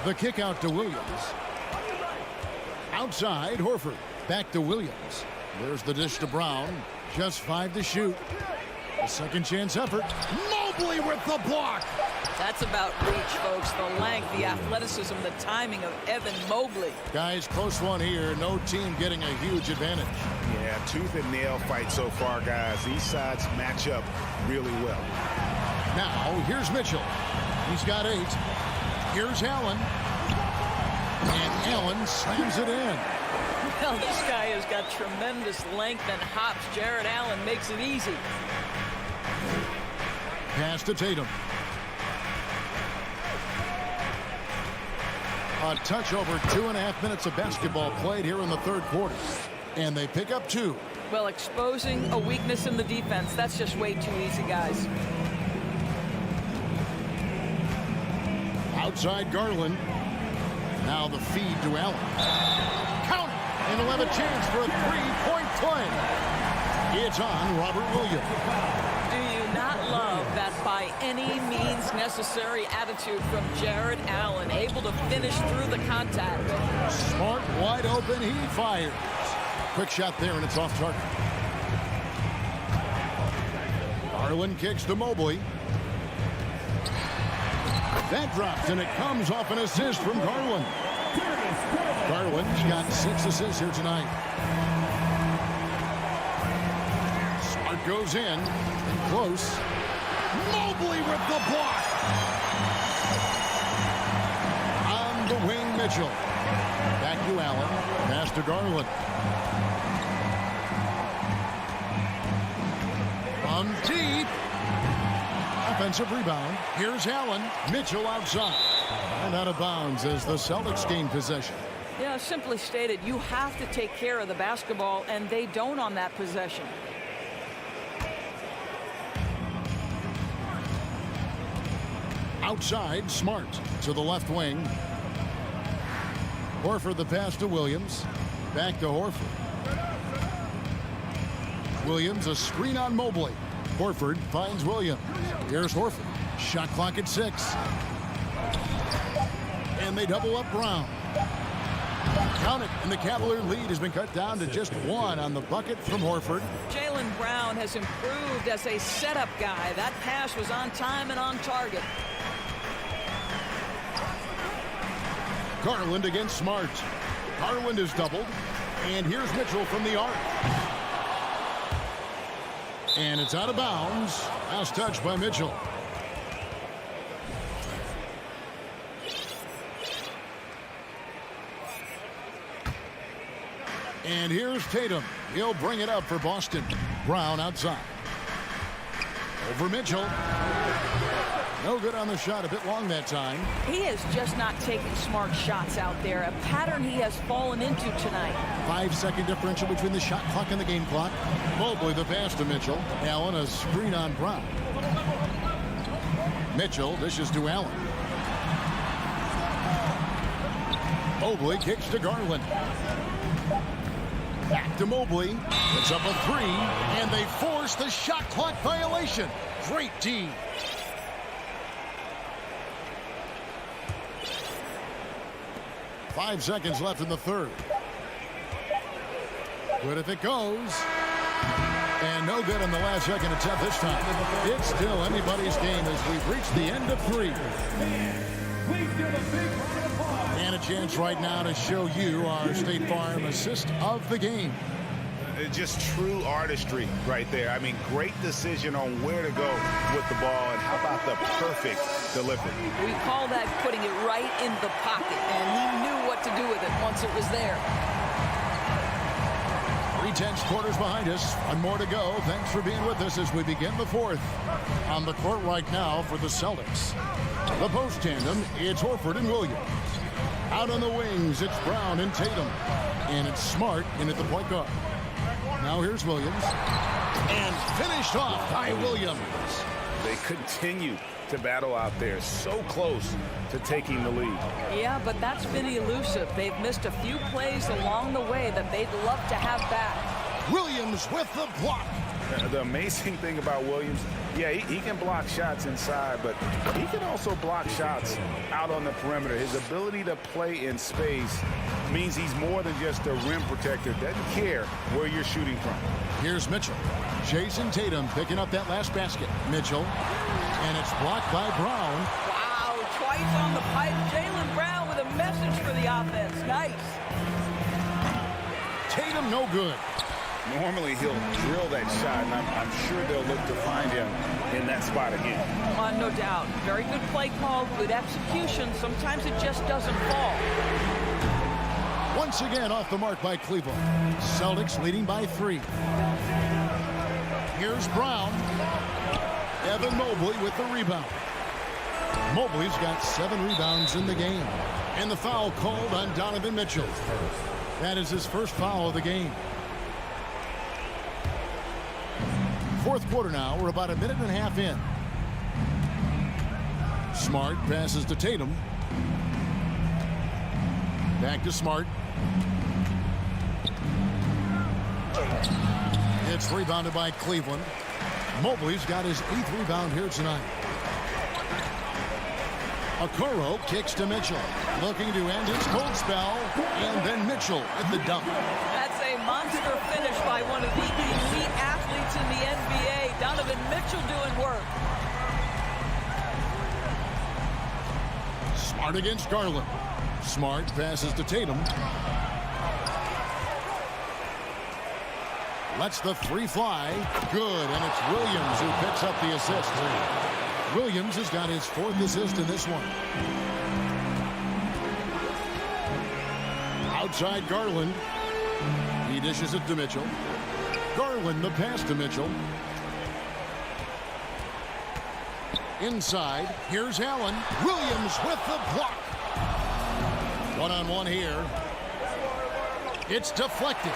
The kick out to Williams. Outside, Horford. Back to Williams. There's the dish to Brown. Just 5 to shoot. A second chance effort. Mobley with the block. That's about reach, folks. The length, the athleticism, the timing of Evan Mobley. Guys, close one here. No team getting a huge advantage. Yeah, tooth and nail fight so far, guys. These sides match up really well. Now, here's Mitchell. He's got 8. Here's Allen. And Allen slams it in. Well, this guy has got tremendous length and hops. Jared Allen makes it easy. Pass to Tatum. A touch over 2.5 minutes of basketball played here in the third quarter. And they pick up 2. Well, exposing a weakness in the defense, that's just way too easy, guys. Outside Garland. Now the feed to Allen. Count it! And he'll have a chance for a 3-point play. It's on Robert Williams. Do you not love that by any means necessary attitude from Jared Allen, able to finish through the contact? Smart, wide open, he fires. Quick shot there, and it's off target. Garland kicks to Mobley. That drops, and it comes off an assist from Garland. Garland's got 6 assists here tonight. Smart goes in. Close. Mobley with the block. On the wing, Mitchell. Back to Allen. Pass to Garland. From deep. Offensive rebound. Here's Allen. Mitchell outside. And out of bounds as the Celtics gain possession. Yeah, simply stated, you have to take care of the basketball, and they don't on that possession. Outside, Smart to the left wing. Horford the pass to Williams. Back to Horford. Williams a screen on Mobley. Horford finds Williams. Here's Horford. Shot clock at 6. And they double up Brown. Count it, and the Cavalier lead has been cut down to just 1 on the bucket from Horford. Jaylen Brown has improved as a setup guy. That pass was on time and on target. Garland against Smart. Garland is doubled. And here's Mitchell from the arc. And it's out of bounds. Last touch by Mitchell. And here's Tatum. He'll bring it up for Boston. Brown outside. Over Mitchell. No good on the shot. A bit long that time. He is just not taking smart shots out there. A pattern he has fallen into tonight. 5-second differential between the shot clock and the game clock. Mobley the pass to Mitchell. Allen a screen on Brown. Mitchell dishes to Allen. Mobley kicks to Garland. Back to Mobley. It's up a 3, and they force the shot clock violation. Great D. Five seconds left in the third. Good if it goes. And no good in the last second attempt this time. It's still anybody's game as we've reached the end of 3. And a chance right now to show you our State Farm assist of the game. Just true artistry right there. I mean, great decision on where to go with the ball, and how about the perfect delivery. We call that putting it right in the pocket, and he knew what to do with it once it was there. 3/10 quarters behind us. One more to go. Thanks for being with us as we begin the fourth. On the court right now for the Celtics. The post tandem, it's Horford and Williams. Out on the wings, it's Brown and Tatum. And it's Smart in at the point guard. Now here's Williams. And finished off by Williams. They continue to battle out there, so close to taking the lead. Yeah, but that's been elusive. They've missed a few plays along the way that they'd love to have back. Williams with the block. The amazing thing about Williams, yeah, he can block shots inside, but he can also block shots out on the perimeter. His ability to play in space means he's more than just a rim protector. Doesn't care where you're shooting from. Here's Mitchell. Jason Tatum picking up that last basket. Mitchell. And it's blocked by Brown. Wow, twice on the pipe. Jaylen Brown with a message for the offense. Nice. Tatum no good. Normally he'll drill that shot, and I'm sure they'll look to find him in that spot again. No doubt. Very good play call, good execution. Sometimes it just doesn't fall. Once again off the mark by Cleveland. Celtics leading by 3. Here's Brown. Evan Mobley with the rebound. Mobley's got 7 rebounds in the game. And the foul called on Donovan Mitchell. That is his first foul of the game. Fourth quarter now. We're about a minute and a half in. Smart passes to Tatum. Back to Smart. It's rebounded by Cleveland. Mobley's got his 8th rebound here tonight. Okoro kicks to Mitchell. Looking to end his cold spell. And then Mitchell at the dump. That's a monster finish by one of the elite athletes in the NBA. Donovan Mitchell doing work. Smart against Garland. Smart passes to Tatum. Lets the 3 fly. Good, and it's Williams who picks up the assist. Williams has got his 4th assist in this one. Outside Garland. He dishes it to Mitchell. Garland the pass to Mitchell. Inside, here's Allen. Williams with the block. One-on-one here. It's deflected.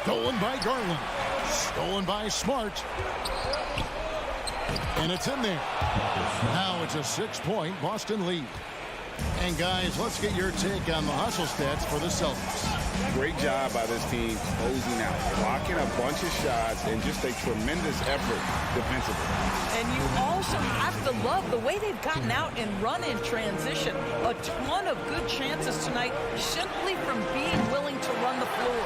Stolen by Garland. Stolen by Smart. And it's in there. Now it's a 6-point Boston lead. And guys, let's get your take on the hustle stats for the Celtics. Great job by this team closing out, blocking a bunch of shots, and just a tremendous effort defensively. And you also have to love the way they've gotten out and run in transition. A ton of good chances tonight simply from being willing to run the floor.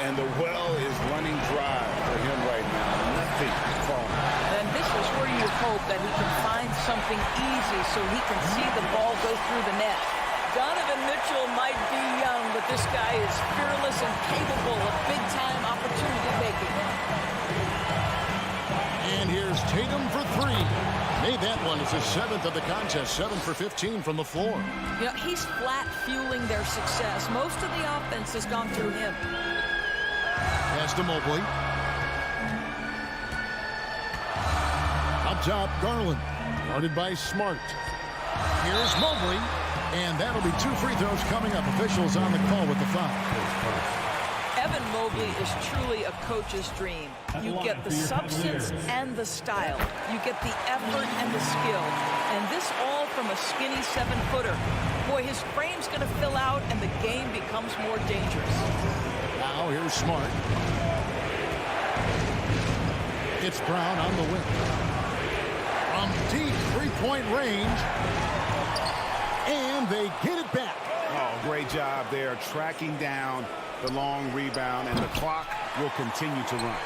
And the well is running dry for him right now. Nothing falling. And this is where you hope that he can find something easy so he can see the ball go through the net. Donovan Mitchell might be young, but this guy is fearless and capable of big-time opportunity making. And here's Tatum for 3. Made that one. It's his 7th of the contest. 7 for 15 from the floor. You know, he's flat fueling their success. Most of the offense has gone through him. Pass to Mobley. Up top, Garland. Guarded by Smart. Here's Mobley. And that'll be 2 free throws coming up. Officials on the call with the foul. Evan Mobley is truly a coach's dream. You get the substance and the style. You get the effort and the skill. And this all from a skinny 7-footer. Boy, his frame's going to fill out and the game becomes more dangerous. Now here's Smart. It's Brown on the wing. From deep 3-point range. And they get it back. Oh, great job there tracking down the long rebound, and the clock will continue to run.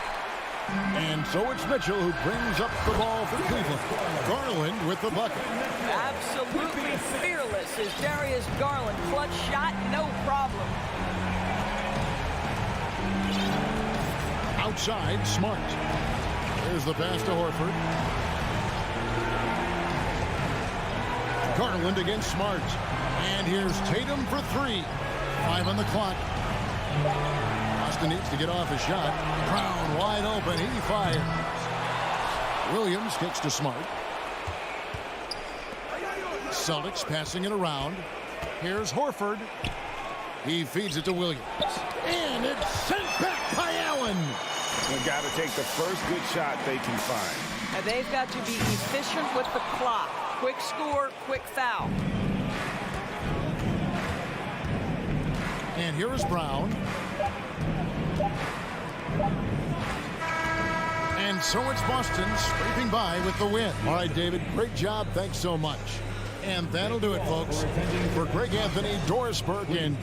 And so it's Mitchell who brings up the ball for Cleveland. Garland with the bucket. Absolutely fearless is Darius Garland. Clutch shot, no problem. Outside, Smart. There's the pass to Horford. Garland against Smart. And here's Tatum for 3. 5 on the clock. Boston needs to get off a shot. Brown wide open. He fires. Williams kicks to Smart. Celtics passing it around. Here's Horford. He feeds it to Williams. And it's sent back by Allen. They've got to take the first good shot they can find. And they've got to be efficient with the clock. Quick score, quick foul. And here is Brown. And so it's Boston scraping by with the win. All right, David, great job. Thanks so much. And that'll do it, folks. For Greg Anthony, Doris Burke, and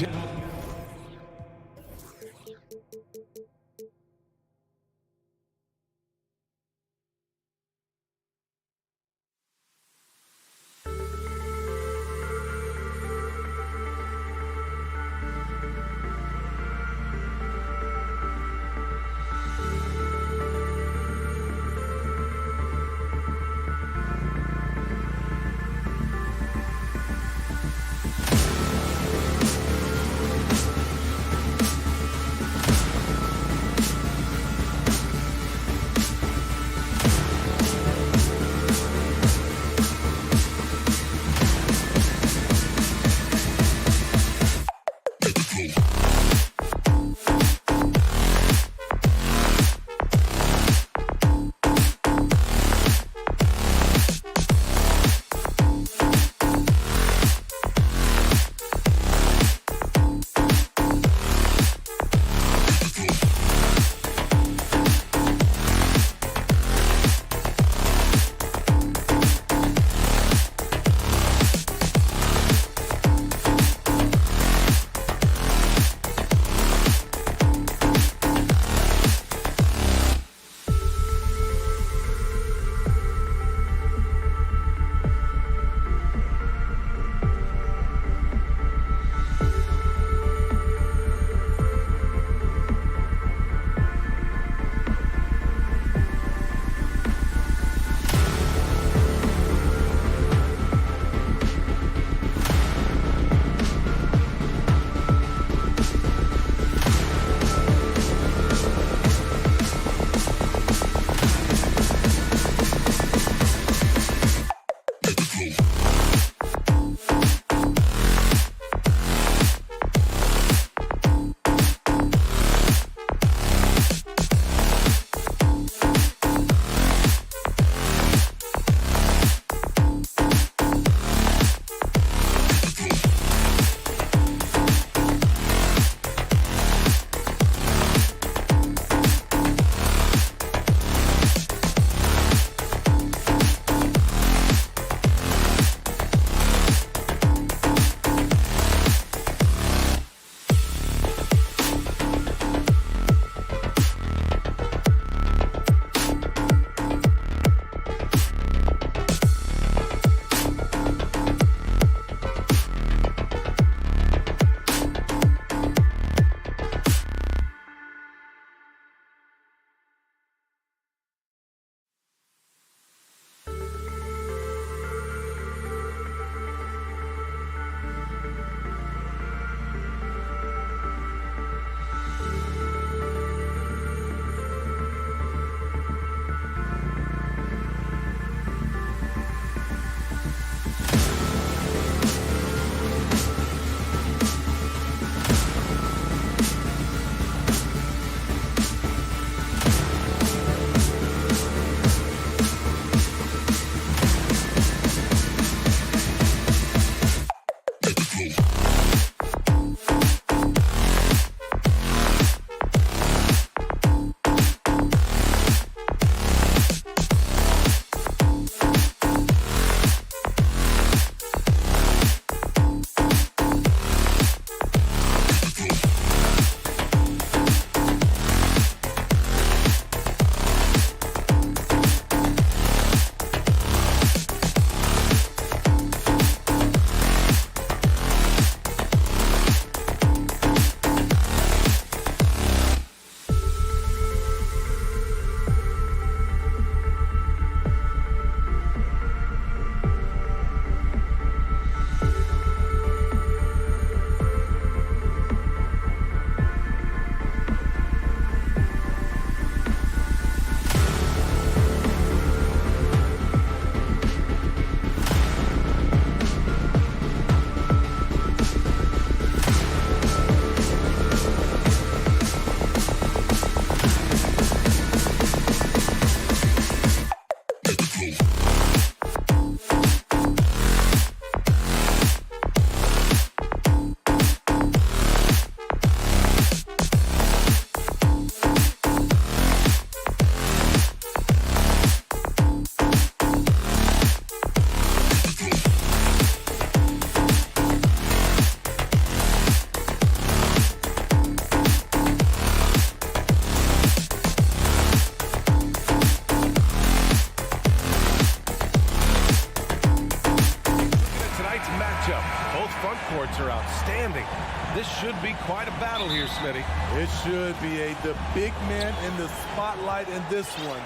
Are outstanding. This should be quite a battle here, Smitty. It should be the big man in the spotlight in this one.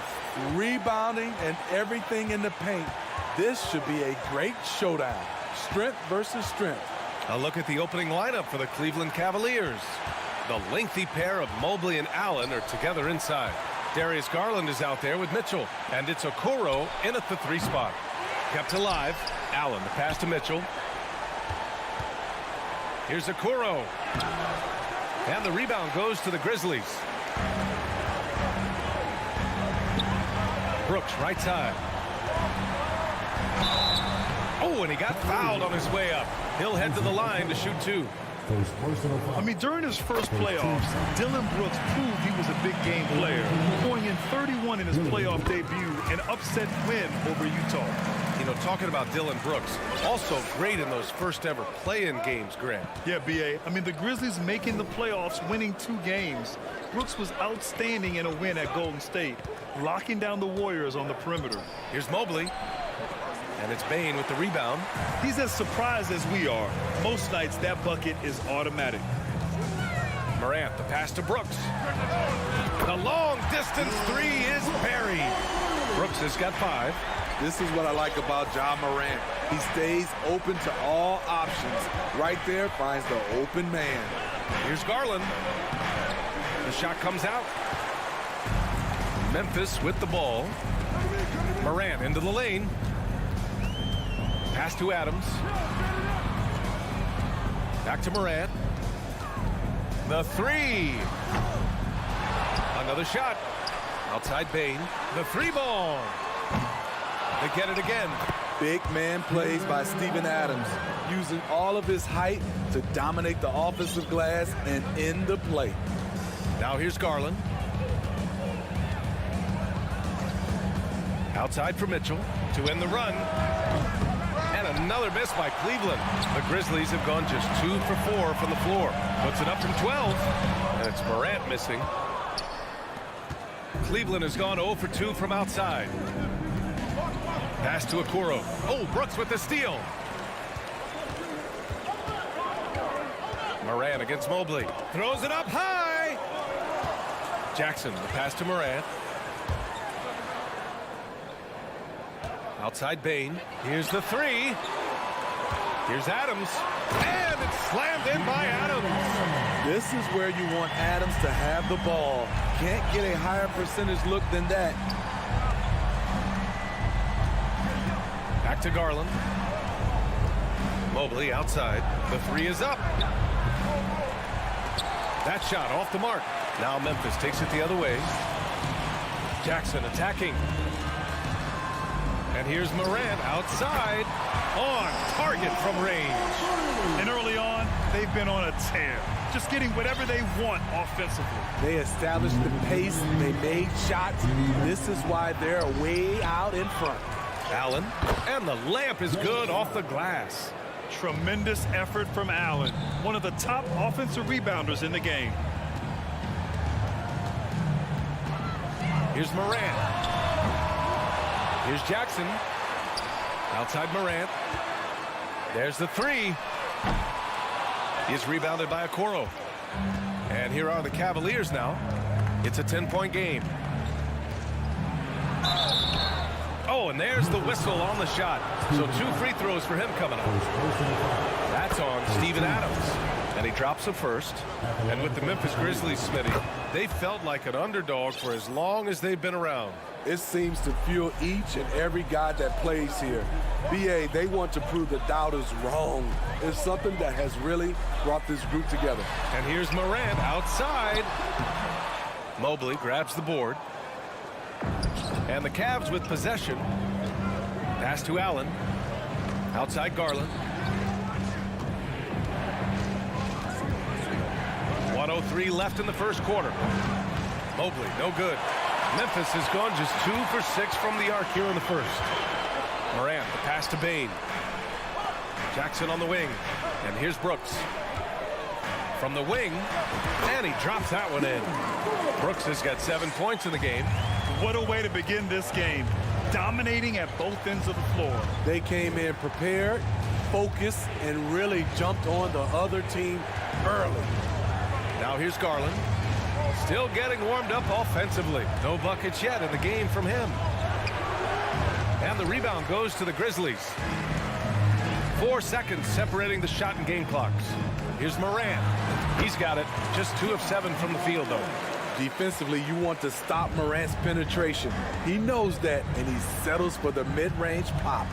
Rebounding and everything in the paint. This should be a great showdown. Strength versus strength. A look at the opening lineup for the Cleveland Cavaliers. The lengthy pair of Mobley and Allen are together inside. Darius Garland is out there with Mitchell, and it's Okoro in at the 3 spot. Kept alive. Allen, the pass to Mitchell. Here's Okoro. And the rebound goes to the Grizzlies. Brooks, right side. Oh, and he got fouled on his way up. He'll head to the line to shoot 2. I mean, during his first playoffs, Dillon Brooks proved he was a big game player, pouring in 31 in his playoff debut, an upset win over Utah. You know, talking about Dillon Brooks, also great in those first ever play-in games, Grant. Yeah, B.A. I mean, the Grizzlies making the playoffs, winning 2 games. Brooks was outstanding in a win at Golden State, locking down the Warriors on the perimeter. Here's Mobley. And it's Bane with the rebound. He's as surprised as we are. Most nights, that bucket is automatic. Morant, the pass to Brooks. The long-distance 3 is buried. Brooks has got 5. This is what I like about Ja Morant. He stays open to all options. Right there, finds the open man. Here's Garland. The shot comes out. Memphis with the ball. Morant into the lane. Pass to Adams. Back to Morant. The 3. Another shot. Outside Bane. The 3 ball. They get it again. Big man plays by Steven Adams, using all of his height to dominate the offensive glass and in the play. Now here's Garland. Outside for Mitchell to end the run. And another miss by Cleveland. The Grizzlies have gone just 2 for 4 from the floor. Puts it up from 12. And it's Morant missing. Cleveland has gone 0 for 2 from outside. Pass to Okoro. Oh, Brooks with the steal. Morant against Mobley. Throws it up high. Jackson, the pass to Morant. Outside Bane. Here's the 3. Here's Adams. And it's slammed in by Adams. This is where you want Adams to have the ball. Can't get a higher percentage look than that. Back to Garland. Mobley outside. The 3 is up. That shot off the mark. Now Memphis takes it the other way. Jackson attacking. And here's Morant outside on target from range. And early they've been on a tear, just getting whatever they want offensively. They established the pace. They made shots. This is why they're way out in front. Allen, and the layup is good off the glass. Tremendous effort from Allen, one of the top offensive rebounders in the game. Here's Morant. Here's Jackson. Outside Morant. There's the three. He's rebounded by Okoro. And here are the Cavaliers now. It's a 10-point game. Oh, and there's the whistle on the shot. So 2 free throws for him coming up. That's on Steven Adams. And he drops the first. And with the Memphis Grizzlies, Smitty, they felt like an underdog for as long as they've been around. It seems to fuel each and every guy that plays here. BA, they want to prove the doubters wrong. It's something that has really brought this group together. And here's Morant outside. Mobley grabs the board. And the Cavs with possession. Pass to Allen. Outside Garland. 1:03 left in the first quarter. Mobley, no good. Memphis has gone just 2 for 6 from the arc here in the first. Morant, the pass to Bane. Jackson on the wing. And here's Brooks. From the wing. And he drops that one in. Brooks has got 7 points in the game. What a way to begin this game. Dominating at both ends of the floor. They came in prepared, focused, and really jumped on the other team early. Now here's Garland. Still getting warmed up offensively. No buckets yet in the game from him. And the rebound goes to the Grizzlies. 4 seconds separating the shot and game clocks. Here's Morant. He's got it. Just 2 of 7 from the field, though. Defensively, you want to stop Morant's penetration. He knows that, and he settles for the mid-range pop.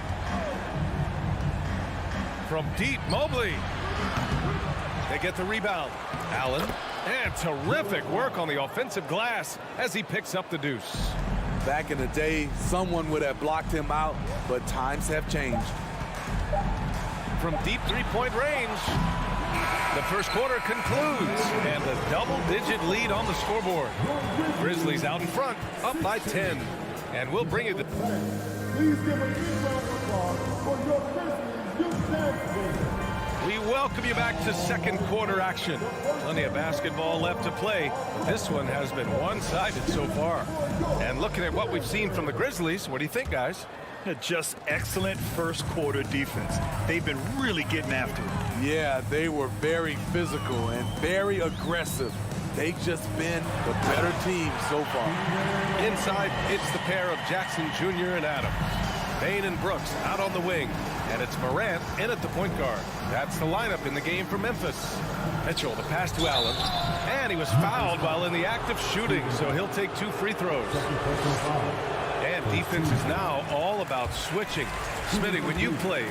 From deep, Mobley. They get the rebound. Allen. And terrific work on the offensive glass as he picks up the deuce. Back in the day, someone would have blocked him out, but times have changed. From deep three-point range, the first quarter concludes, and a double-digit lead on the scoreboard. Grizzlies out in front, up by 10. And we'll bring you the... Please give a big round of applause for your Grizzlies youth dance team. We welcome you back to second quarter action. Plenty of basketball left to play, but this one has been one-sided so far. And looking at what we've seen from the Grizzlies, what do you think, guys? Just excellent first quarter defense. They've been really getting after it. Yeah, they were very physical and very aggressive. They've just been the better team so far. Inside, it's the pair of Jackson Jr. and Adams. Bane and Brooks out on the wing. And it's Morant in at the point guard. That's the lineup in the game for Memphis. Mitchell, the pass to Allen. And he was fouled while in the act of shooting, so he'll take 2 free throws. And defense is now all about switching. Smitty, when you play,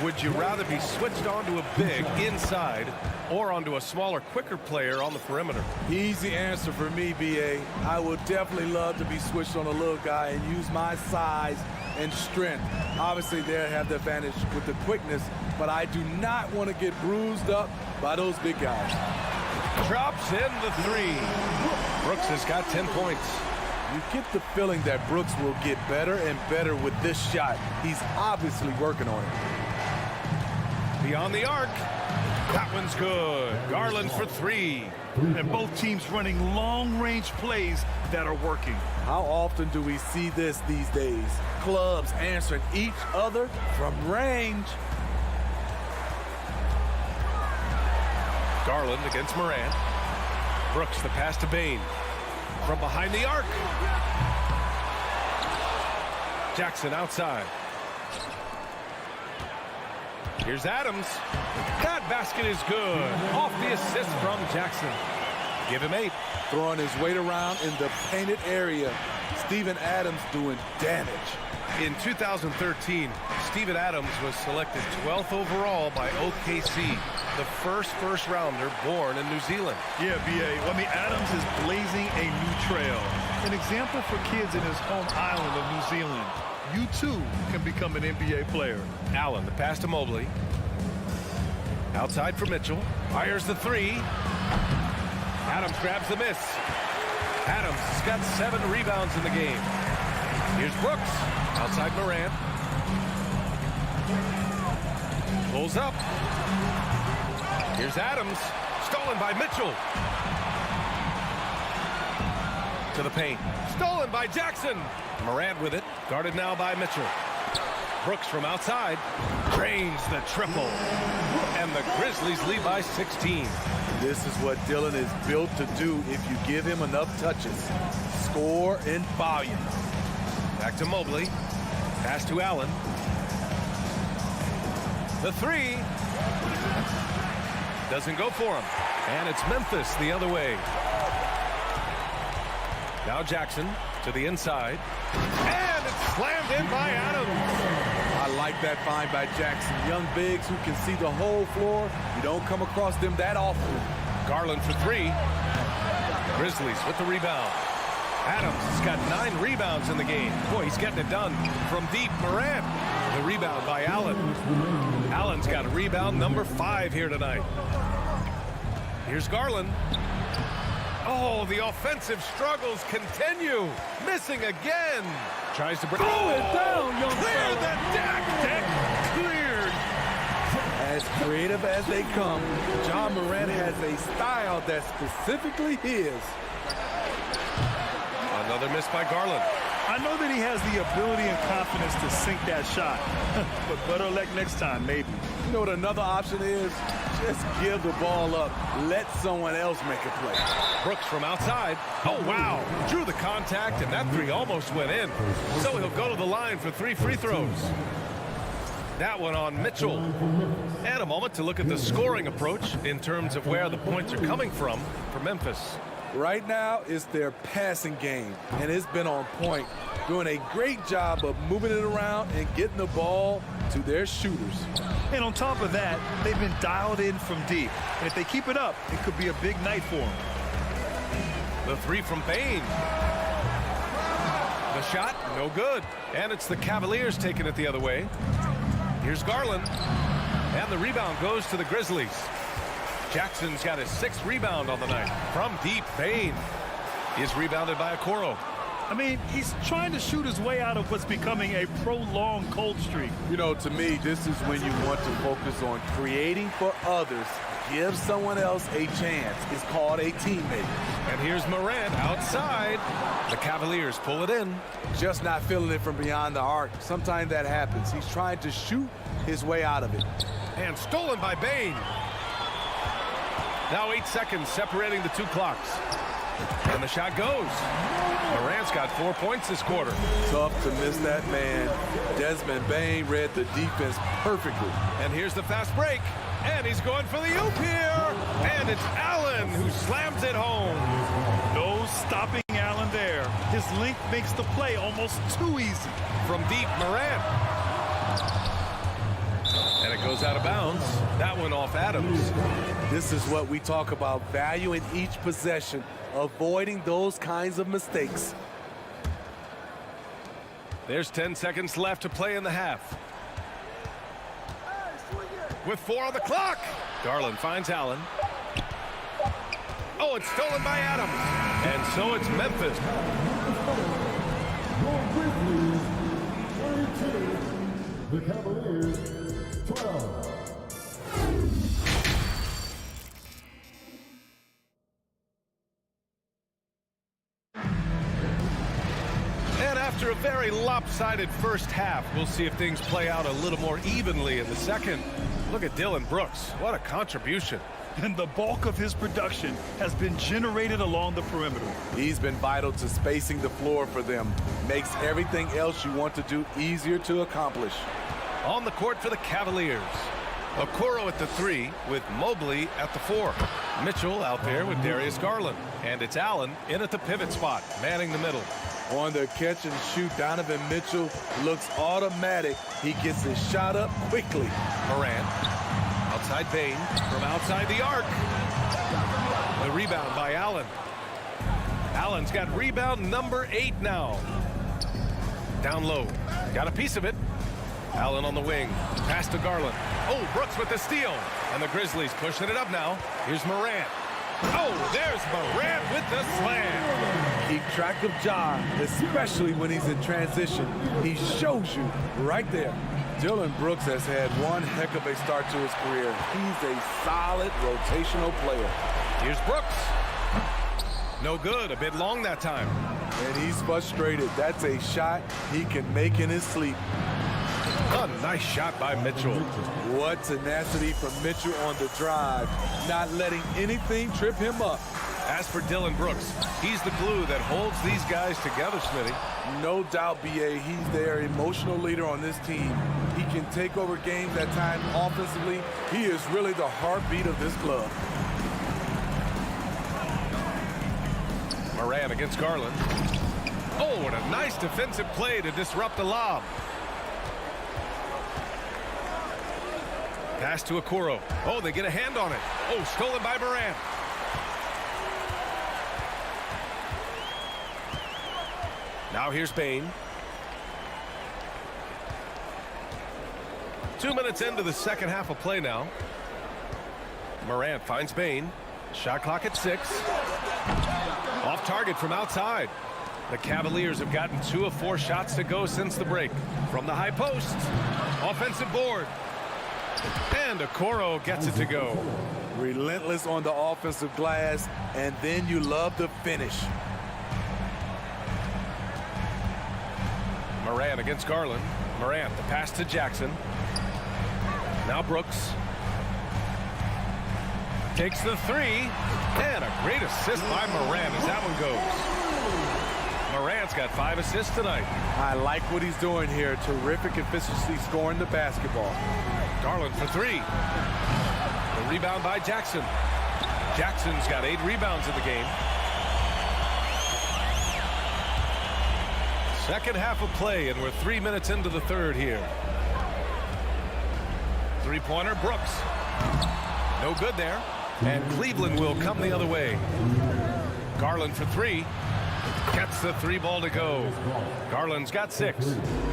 would you rather be switched onto a big inside or onto a smaller, quicker player on the perimeter? Easy answer for me, BA. I would definitely love to be switched on a little guy and use my size and strength. Obviously, they'll have the advantage with the quickness, but I do not want to get bruised up by those big guys. Drops in the 3. Brooks has got 10 points. You get the feeling that Brooks will get better and better with this shot. He's obviously working on it. Beyond the arc. That one's good. Garland for 3. And both teams running long-range plays that are working. How often do we see this these days? Clubs answering each other from range. Garland against Morant. Brooks, the pass to Bane. From behind the arc. Jackson outside. Here's Adams. That basket is good. Off the assist from Jackson. Give him 8. Throwing his weight around in the painted area. Steven Adams doing damage. In 2013, Steven Adams was selected 12th overall by OKC, the first rounder born in New Zealand. Yeah, B.A. I mean, Adams is blazing a new trail. An example for kids in his home island of New Zealand. You, too, can become an NBA player. Allen, the pass to Mobley. Outside for Mitchell. Fires the three. Adams grabs the miss. Adams has got 7 rebounds in the game. Here's Brooks. Outside Morant. Pulls up. Here's Adams. Stolen by Mitchell. To the paint. Stolen by Jackson. Morant with it. Guarded now by Mitchell. Brooks from outside. Drains the triple. And the Grizzlies lead by 16. This is what Dillon is built to do if you give him enough touches. Score in volume. Back to Mobley. Pass to Allen. The three. Doesn't go for him. And it's Memphis the other way. Now Jackson to the inside. And it's slammed in by Adams. I like that find by Jackson. Young bigs who can see the whole floor. You don't come across them that often. Garland for three. Grizzlies with the rebound. Adams has got 9 rebounds in the game. Boy, he's getting it done from deep. Morant. The rebound by Allen. Allen's got a rebound number 5 here tonight. Here's Garland. Oh, the offensive struggles continue. Missing again. Tries to bring it down, young clear the deck. Deck cleared. As creative as they come, John Morant has a style that's specifically his. Another miss by Garland. I know that he has the ability and confidence to sink that shot. But better luck next time, maybe. You know what another option is? Just give the ball up. Let someone else make a play. Brooks from outside. Oh, wow. Drew the contact, and that three almost went in. So he'll go to the line for 3 free throws. That one on Mitchell. And a moment to look at the scoring approach in terms of where the points are coming from for Memphis. Right now, it's their passing game, and it's been on point. Doing a great job of moving it around and getting the ball to their shooters. And on top of that, they've been dialed in from deep. And if they keep it up, it could be a big night for them. The three from Bain. The shot, no good. And it's the Cavaliers taking it the other way. Here's Garland. And the rebound goes to the Grizzlies. Jackson's got his 6th rebound on the night. From deep, Bain is rebounded by Okoro. I mean, he's trying to shoot his way out of what's becoming a prolonged cold streak. You know, to me, this is when you want to focus on creating for others. Give someone else a chance. It's called a teammate. And here's Morant outside. The Cavaliers pull it in. Just not feeling it from beyond the arc. Sometimes that happens. He's trying to shoot his way out of it. And stolen by Bain. Now 8 seconds separating the 2 clocks. And the shot goes. Morant's got 4 points this quarter. Tough to miss that man. Desmond Bain read the defense perfectly. And here's the fast break. And he's going for the oop here. And it's Allen who slams it home. No stopping Allen there. His length makes the play almost too easy. From deep, Morant. And it goes out of bounds. That one off Adams. This is what we talk about, value in each possession, avoiding those kinds of mistakes. There's 10 seconds left to play in the half. With 4 on the clock. Garland finds Allen. Oh, it's stolen by Adams. And so it's Memphis. The Cavaliers, 12. And after a very lopsided first half, we'll see if things play out a little more evenly in the second. Look at Dillon Brooks. What a contribution. And the bulk of his production has been generated along the perimeter. He's been vital to spacing the floor for them. Makes everything else you want to do easier to accomplish. On the court for the Cavaliers. Okoro at the 3 with Mobley at the 4. Mitchell out there with Darius Garland. And it's Allen in at the pivot spot, manning the middle. On the catch and shoot, Donovan Mitchell looks automatic. He gets his shot up quickly. Morant. Outside Bain from outside the arc. The rebound by Allen. Allen's got rebound number 8 now. Down low. Got a piece of it. Allen on the wing. Pass to Garland. Oh, Brooks with the steal. And the Grizzlies pushing it up now. Here's Morant. Oh, there's Morant with the slam. Keep track of Ja, especially when he's in transition. He shows you right there. Dillon Brooks has had one heck of a start to his career. He's a solid rotational player. Here's Brooks. No good, a bit long that time. And he's frustrated. That's a shot he can make in his sleep. A nice shot by Mitchell. What tenacity from Mitchell on the drive, not letting anything trip him up. As for Dillon Brooks, he's the glue that holds these guys together, Smitty. No doubt, B.A., he's their emotional leader on this team. He can take over games at times offensively. He is really the heartbeat of this club. Morant against Garland. Oh, what a nice defensive play to disrupt the lob. Pass to Okoro. Oh, they get a hand on it. Oh, stolen by Morant. Now here's Bane. 2 minutes into the second half of play now. Morant finds Bane. Shot clock at 6. Off target from outside. The Cavaliers have gotten 2 of 4 shots to go since the break. From the high post. Offensive board. And Okoro gets it to go. Relentless on the offensive glass, and then you love the finish. Morant against Garland. Morant, the pass to Jackson. Now Brooks. Takes the 3. And a great assist by Morant as that one goes. Morant's got 5 assists tonight. I like what he's doing here. Terrific efficiency scoring the basketball. Garland for 3. The rebound by Jackson. Jackson's got 8 rebounds in the game. Second half of play, and we're 3 minutes into the third here. Three-pointer, Brooks. No good there. And Cleveland will come the other way. Garland for 3. Gets the 3 ball to go. Garland's got 6.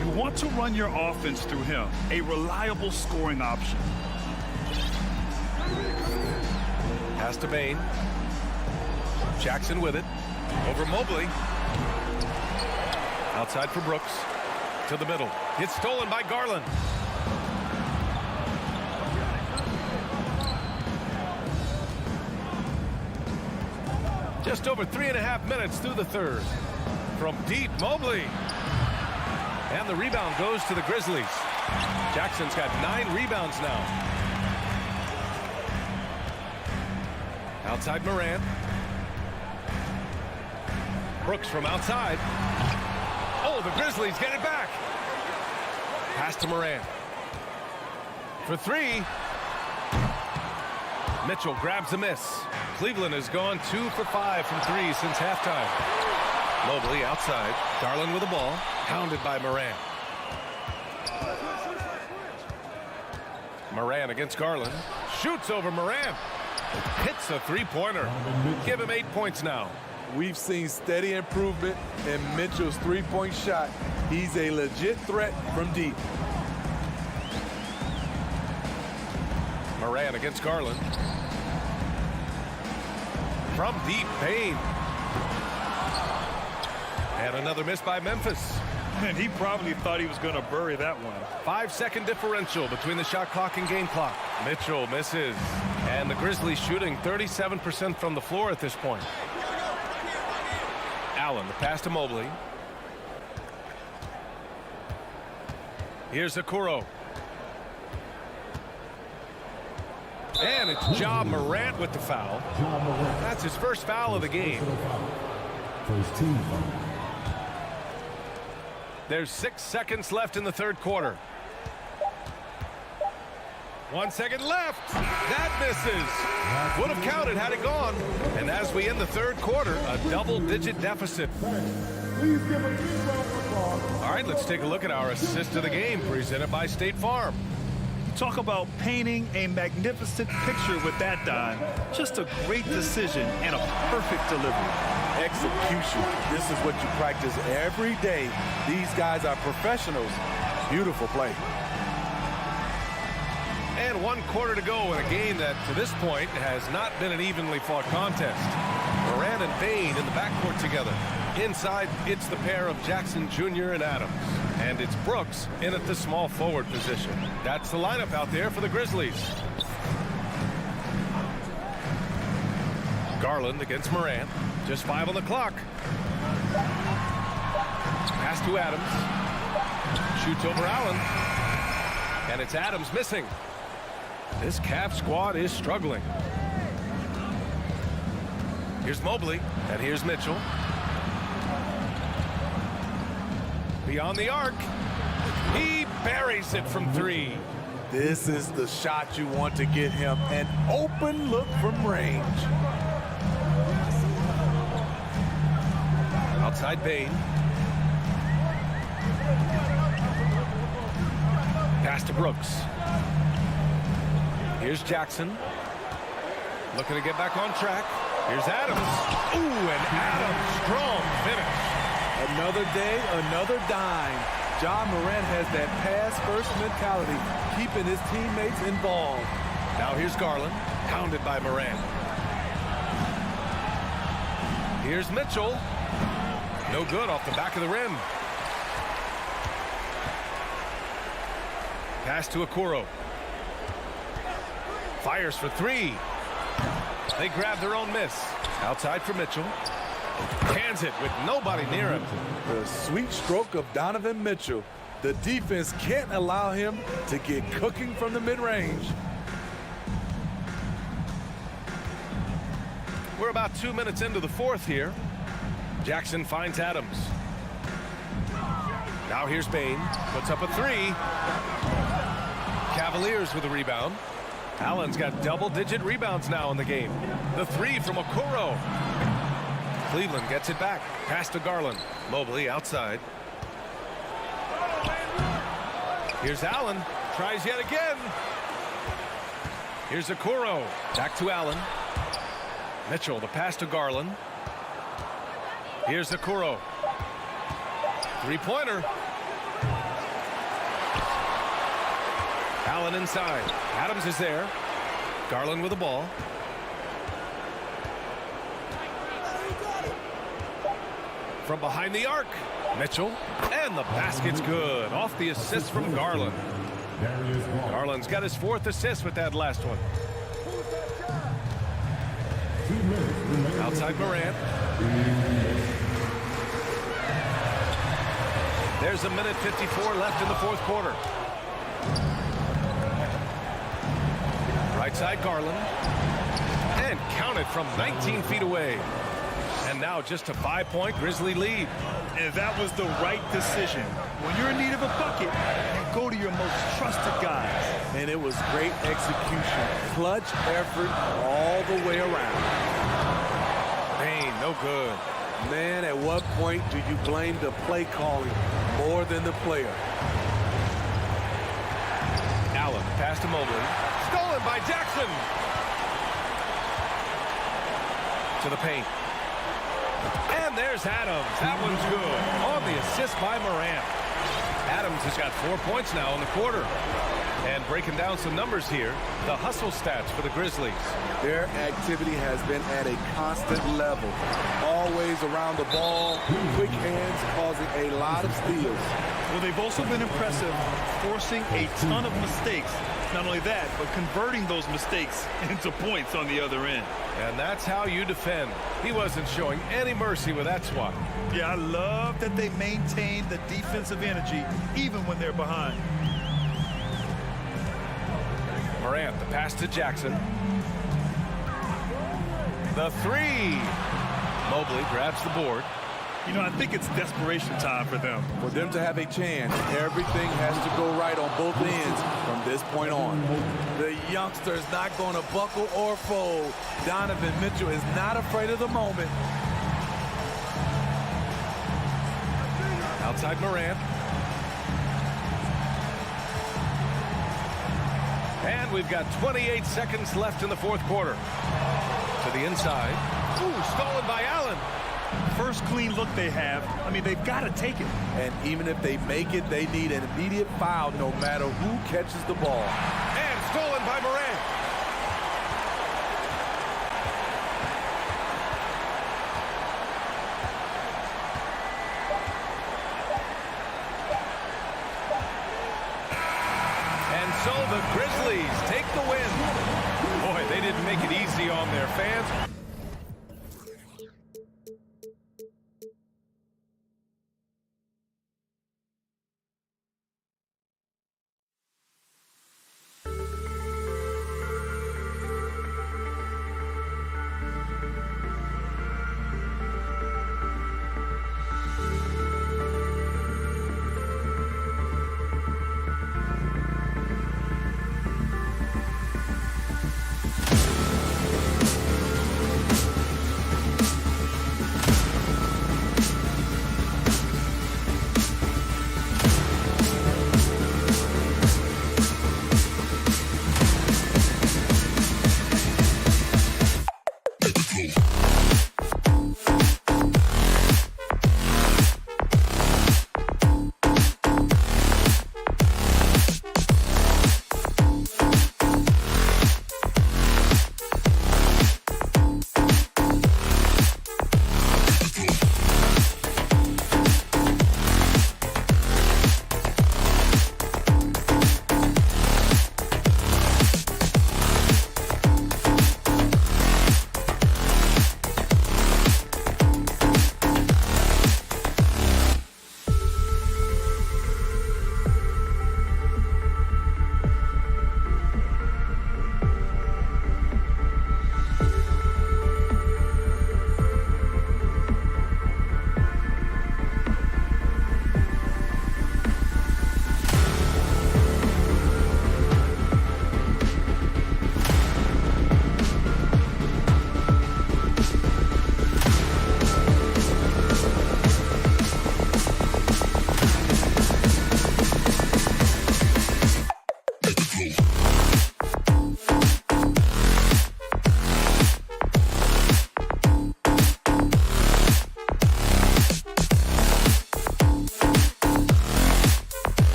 You want to run your offense through him. A reliable scoring option. Pass to Bane. Jackson with it. Over Mobley. Outside for Brooks. To the middle. It's stolen by Garland. Just over 3.5 minutes through the third. From deep, Mobley. And the rebound goes to the Grizzlies. Jackson's got 9 rebounds now. Outside Morant. Brooks from outside. Oh, the Grizzlies get it back. Pass to Morant. For 3. Mitchell grabs a miss. Cleveland has gone 2 for 5 from 3 since halftime. Mobley outside. Garland with the ball. Pounded by Morant. Morant against Garland. Shoots over Morant. Hits a 3-pointer. Give him 8 points now. We've seen steady improvement in Mitchell's 3-point shot. He's a legit threat from deep. Morant against Garland. From deep, Bane. And another miss by Memphis. And he probably thought he was going to bury that one. 5-second differential between the shot clock and game clock. Mitchell misses. And the Grizzlies shooting 37% from the floor at this point. Allen, the pass to Mobley. Here's Okoro. And it's Ja Morant with the foul. That's his first foul of the game. First team foul. There's 6 seconds left in the third quarter. 1 second left. That misses. Would have counted had it gone. And as we end the third quarter, a double-digit deficit. Please give a big round of applause. All right, let's take a look at our assist of the game presented by State Farm. Talk about painting a magnificent picture with that dime. Just a great decision and a perfect delivery. Execution. This is what you practice every day. These guys are professionals. Beautiful play. And 1 quarter to go in a game that, to this point, has not been an evenly fought contest. Morant and Bane in the backcourt together. Inside, it's the pair of Jackson Jr. and Adams. And it's Brooks in at the small forward position. That's the lineup out there for the Grizzlies. Garland against Morant. Just 5 on the clock. Pass to Adams. Shoots over Allen. And it's Adams missing. This Cavs squad is struggling. Here's Mobley, and here's Mitchell. Beyond the arc. He buries it from 3. This is the shot you want to get him. An open look from range. Outside Bane. Pass to Brooks. Here's Jackson. Looking to get back on track. Here's Adams. Ooh, and Adams, strong finish. Another day, another dime. John Morant has that pass-first mentality, keeping his teammates involved. Now here's Garland, pounded by Morant. Here's Mitchell. No good off the back of the rim. Pass to Okoro. Fires for 3. They grab their own miss. Outside for Mitchell. Cans it with nobody near him. The sweet stroke of Donovan Mitchell. The defense can't allow him to get cooking from the mid-range. We're about 2 minutes into the fourth here. Jackson finds Adams. Now here's Bane. Puts up a 3. Cavaliers with a rebound. Allen's got double-digit rebounds now in the game. The 3 from Okoro. Cleveland gets it back. Pass to Garland. Mobley outside. Here's Allen. Tries yet again. Here's Okoro. Back to Allen. Mitchell, the pass to Garland. Here's Okoro. 3-pointer. Allen inside. Adams is there. Garland with the ball. From behind the arc. Mitchell. And the basket's good. Off the assist from Garland. Garland's got his 4th assist with that last one. Outside Morant. There's a minute 54 left in the 4th quarter. Right side Garland. And counted from 19 feet away. And now just a 5-point Grizzly lead. And that was the right decision. When you're in need of a bucket, you go to your most trusted guys. And it was great execution. Clutch effort all the way around. Bane, no good. Man, at what point do you blame the play calling more than the player? Allen, pass to Mobley. Stolen by Jackson. To the paint. And there's Adams. That one's good. On the assist by Morant. Adams has got 4 points now in the quarter. And breaking down some numbers here, the hustle stats for the Grizzlies. Their activity has been at a constant level. Always around the ball, quick hands causing a lot of steals. Well, they've also been impressive, forcing a ton of mistakes. Not only that, but converting those mistakes into points on the other end. And that's how you defend. He wasn't showing any mercy with that swat. Yeah, I love that they maintain the defensive energy even when they're behind. Morant, the pass to Jackson. The 3. Mobley grabs the board. You know, I think it's desperation time for them. For them to have a chance, everything has to go right on both ends from this point on. The youngster is not going to buckle or fold. Donovan Mitchell is not afraid of the moment. Outside Morant. And we've got 28 seconds left in the 4th quarter. To the inside. Ooh, stolen by Allen. First clean look they have. I mean, they've got to take it. And even if they make it, they need an immediate foul no matter who catches the ball. And Stolen by Morant. And so the Grizzlies take the win. Boy, they didn't make it easy on their fans.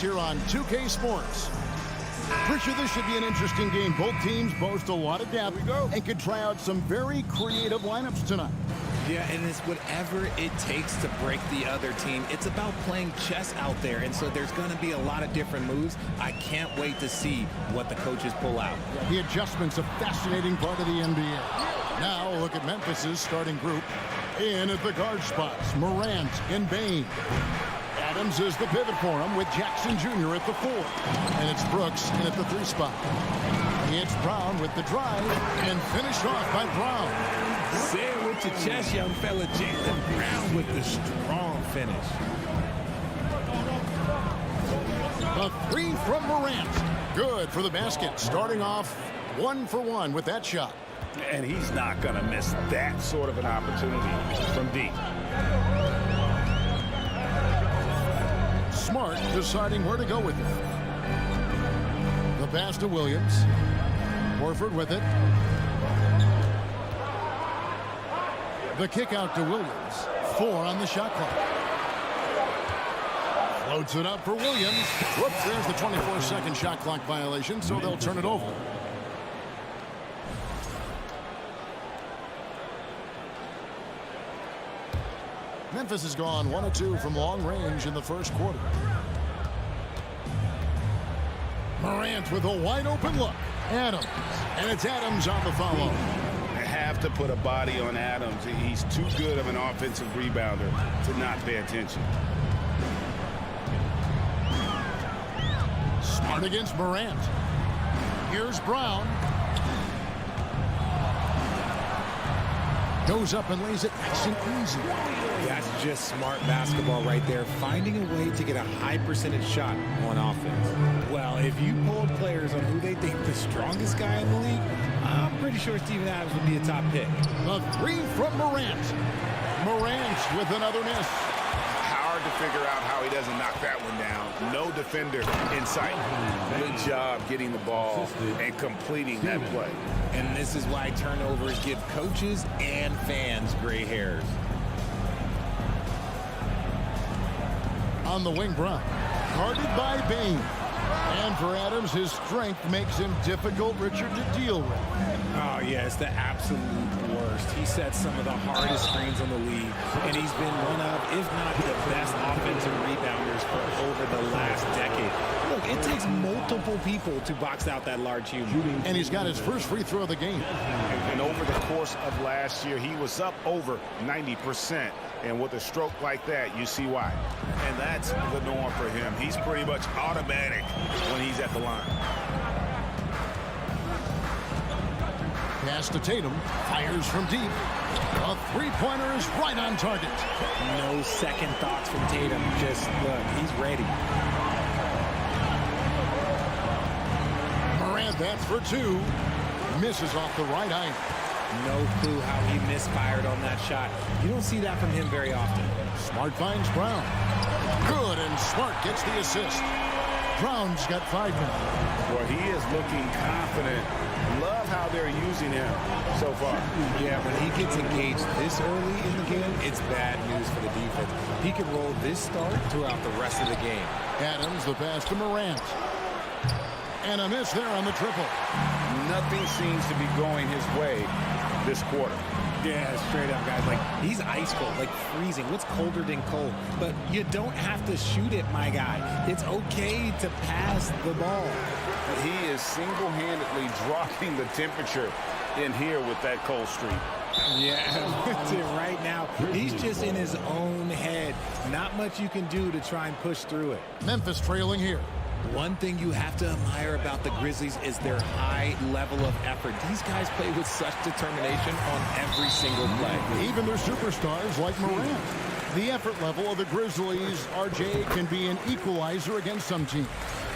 next here on 2K Sports. Richard, this should be an interesting game. Both teams boast a lot of depth and could try out some very creative lineups tonight. Yeah, and it's whatever it takes to break the other team. It's about playing chess out there, and so there's going to be a lot of different moves. I can't wait to see what the coaches pull out. The adjustment's a fascinating part of the NBA. Now look at Memphis's starting group. In at the guard spots, Morant and Bane. Adams is the pivot for him with Jackson Jr. at the 4. And it's Brooks in at the 3 spot. It's Brown with the drive and finished off by Brown. Say it with your chest, young fella. Jaylen Brown with the strong finish. A 3 from Morant. Good for the basket. Starting off 1 for 1 with that shot. And he's not going to miss that sort of an opportunity from deep. Smart deciding where to go with it. The pass to Williams. Horford with it. The kick out to Williams. 4 on the shot clock. Floats it up for Williams. Whoops, there's the 24-second shot clock violation, so they'll turn it over. Memphis has gone 1 of 2 from long range in the first quarter. Morant with a wide open look. Adams. And it's Adams on the follow. They have to put a body on Adams. He's too good of an offensive rebounder to not pay attention. Smart against Morant. Here's Brown. Goes up and lays it nice and easy. That's just smart basketball right there. Finding a way to get a high percentage shot on offense. Well, if you polled players on who they think the strongest guy in the league, I'm pretty sure Steven Adams would be a top pick. The 3 from Morant. Morant with another miss. Hard to figure out how he doesn't knock that one down. No defender in sight. Good job getting the ball and completing that play. And this is why turnovers give coaches and fans gray hairs. On the wing, Brown. Guarded by Bane. And for Adams, his strength makes him difficult, Richard, to deal with. Oh, yeah, it's the absolute worst. He sets some of the hardest screens in the league, and he's been one of, if not the best offensive rebounders for over the last decade. Look, it takes multiple people to box out that large human. And he's got his first free throw of the game. And over the course of last year, he was up over 90%. And with a stroke like that, you see why. And that's the norm for him. He's pretty much automatic when he's at the line. Pass to Tatum. Fires from deep. A three-pointer is right on target. No second thoughts from Tatum. Just look, he's ready. Morant, that's for 2. Misses off the right eye. No clue how he misfired on that shot. You don't see that from him very often. Smart finds Brown. Good, and Smart gets the assist. Brown's got 5 now. Well, he is looking confident. Love how they're using him so far. Yeah, when he gets engaged this early in the game, it's bad news for the defense. He can roll this start throughout the rest of the game. Adams, the pass to Morant. And a miss there on the triple. Nothing seems to be going his way this quarter. Yeah, straight up, guys. Like, he's ice cold, like freezing. What's colder than cold? But you don't have to shoot it, my guy. It's okay to pass the ball. He is single-handedly dropping the temperature in here with that cold streak. Yeah, right now, he's just in his own head. Not much you can do to try and push through it. Memphis trailing here. One thing you have to admire about the Grizzlies is their high level of effort. These guys play with such determination on every single play. Even their superstars like Morant. The effort level of the Grizzlies, RJ, can be an equalizer against some teams.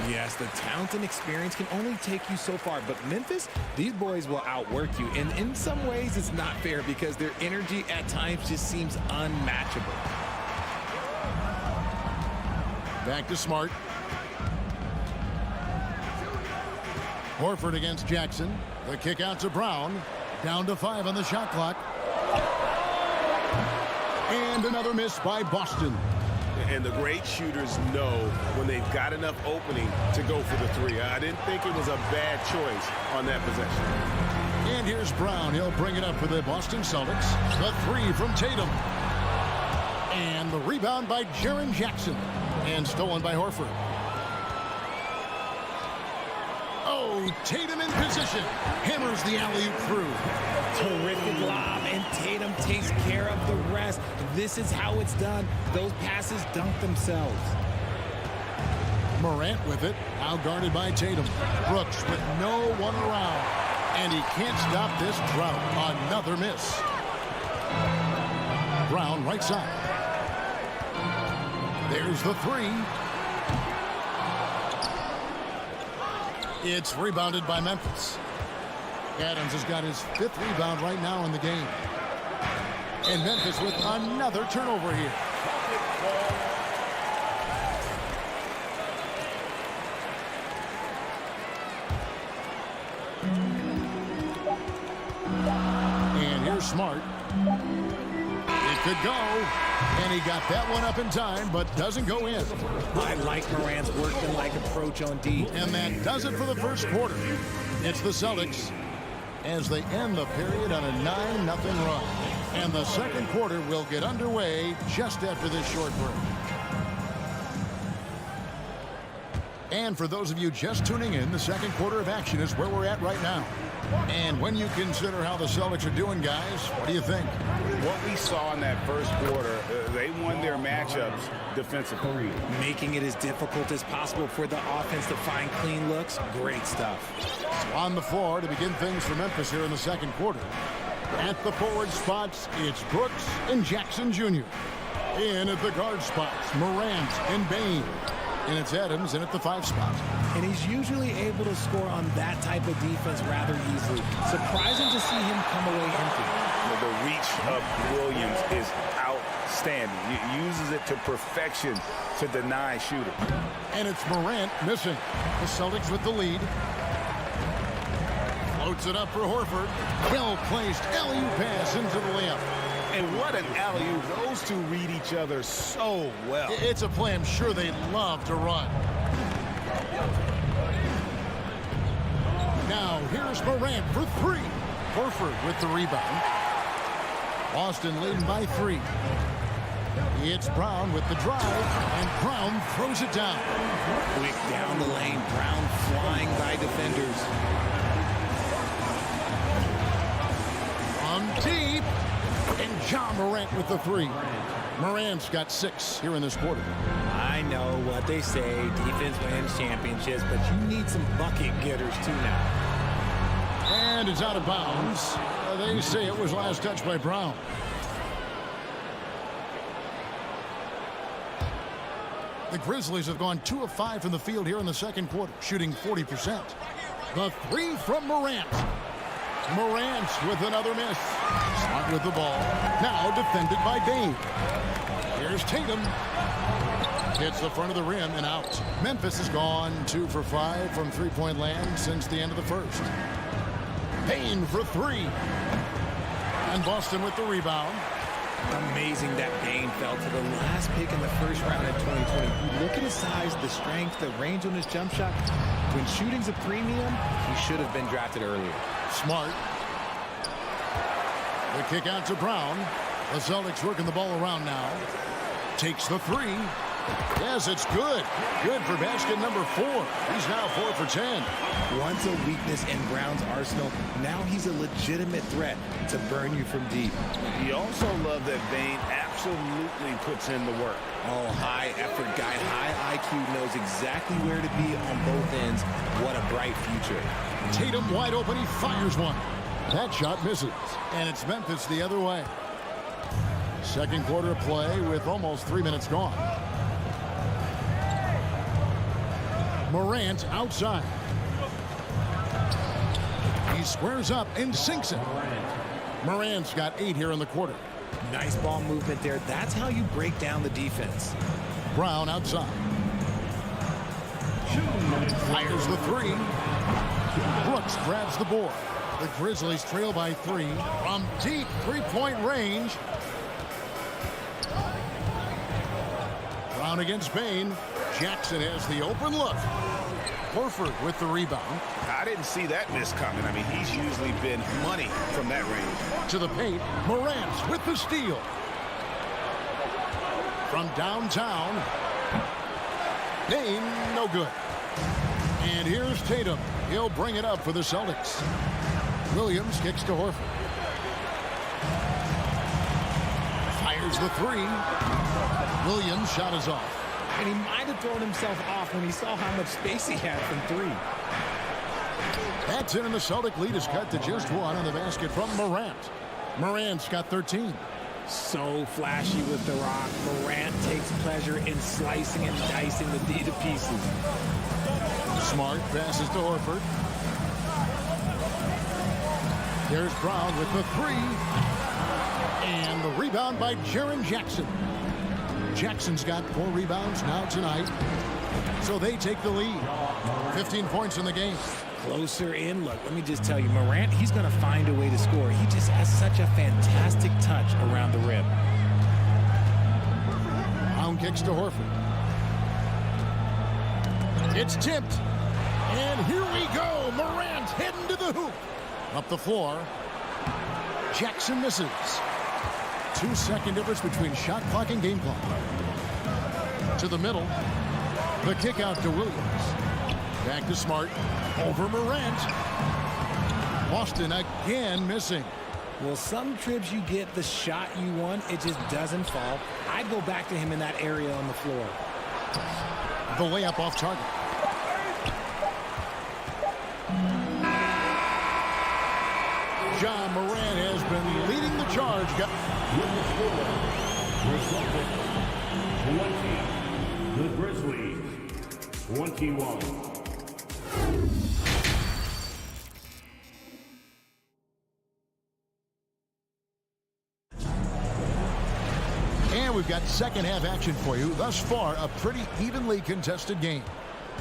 Yes, the talent and experience can only take you so far. But Memphis, these boys will outwork you. And in some ways, it's not fair because their energy at times just seems unmatchable. Back to Smart. Horford against Jackson. The kick out to Brown. Down to 5 on the shot clock. And another miss by Boston. And the great shooters know when they've got enough opening to go for the three. I didn't think it was a bad choice on that possession. And here's Brown. He'll bring it up for the Boston Celtics. The three from Tatum. And the rebound by Jaren Jackson. And stolen by Horford. Oh, Tatum in position. Hammers the alley-oop through. Terrific lob, and Tatum takes care of the rest. This is how it's done. Those passes dunk themselves. Morant with it. Now guarded by Tatum. Brooks with no one around. And he can't stop this drought. Another miss. Brown right side. There's the three. It's rebounded by Memphis. Adams has got his 5th rebound right now in the game. And Memphis with another turnover here. And here's Smart. It could go. And he got that one up in time, but doesn't go in. I like Morant's workman-like approach on D. And that does it for the first quarter. It's the Celtics as they end the period on a 9-0 run. And the second quarter will get underway just after this short break. And for those of you just tuning in, the second quarter of action is where we're at right now. And when you consider how the Celtics are doing, guys, what do you think? What we saw in that first quarter, they won their matchups defensively. Making it as difficult as possible for the offense to find clean looks. Great stuff. On the floor to begin things for Memphis here in the second quarter. At the forward spots, it's Brooks and Jackson Jr. In at the guard spots, Morant and Bain. And it's Adams in at the 5 spot. And he's usually able to score on that type of defense rather easily. Surprising to see him come away empty. The reach of Williams is outstanding. He uses it to perfection to deny shooting. And it's Morant missing. The Celtics with the lead. Floats it up for Horford. Well-placed alley-oop pass into the layup. And what an alley-oop. Those two read each other so well. It's a play I'm sure they love to run. Now here's Morant for 3. Horford with the rebound. Boston leading by 3. It's Brown with the drive, and Brown throws it down. Quick down the lane. Brown flying by defenders. From deep. And John Morant with the 3. Morant's got 6 here in this quarter. I know what they say, defense wins championships, but you need some bucket getters too now. And it's out of bounds. They say it was last touched by Brown. The Grizzlies have gone 2 of 5 from the field here in the second quarter, shooting 40%. The 3 from Morant. Morant with another miss. Smart with the ball. Now defended by Bain. Here's Tatum. Hits the front of the rim and out. Memphis has gone 2 for 5 from three-point land since the end of the first. Bain for 3. And Boston with the rebound. Amazing that Bain fell to the last pick in the first round in 2020. You look at his size, the strength, the range on his jump shot. When shooting's a premium, he should have been drafted earlier. Smart. The kick out to Brown. The Celtics working the ball around now. Takes the 3. Yes, it's good. Good for basket number 4. He's now 4 for 10. Once a weakness in Brown's arsenal, now he's a legitimate threat to burn you from deep. You also love that Bain absolutely puts in the work. Oh, high effort guy, high IQ, knows exactly where to be on both ends. What a bright future. Tatum wide open, he fires one. That shot misses. And it's Memphis the other way. Second quarter of play with almost 3 minutes gone. Morant outside. He squares up and sinks it. Morant's got 8 here in the quarter. Nice ball movement there. That's how you break down the defense. Brown outside. Fires the 3. Brooks grabs the board. The Grizzlies trail by 3 from deep 3-point range. Brown against Bain. Jackson has the open look. Horford with the rebound. I didn't see that miss coming. I mean, he's usually been money from that range. To the paint, Morant with the steal. From downtown, Bain, no good. And here's Tatum. He'll bring it up for the Celtics. Williams kicks to Horford. Fires the three. Williams' shot is off. And he might have thrown himself off when he saw how much space he had from three. That's in, and the Celtic lead is cut to just one on the basket from Morant. Morant's got 13. So flashy with the rock. Morant takes pleasure in slicing and dicing the D to pieces. Smart passes to Horford. There's Brown with the three. And the rebound by Jaren Jackson. Jackson's got 4 rebounds now tonight. So they take the lead. 15 points in the game. Closer in. Look, let me just tell you, Morant, he's going to find a way to score. He just has such a fantastic touch around the rim. Brown kicks to Horford. It's tipped. And here we go. Morant heading to the hoop. Up the floor. Jackson misses. 2-second difference between shot clock and game clock. To the middle. The kick out to Williams. Back to Smart. Over Morant. Boston again missing. Well, some trips you get the shot you want. It just doesn't fall. I'd go back to him in that area on the floor. The layup off target. John Morant has been leading the charge. The Grizzlies, 21. And we've got second half action for you. Thus far, a pretty evenly contested game.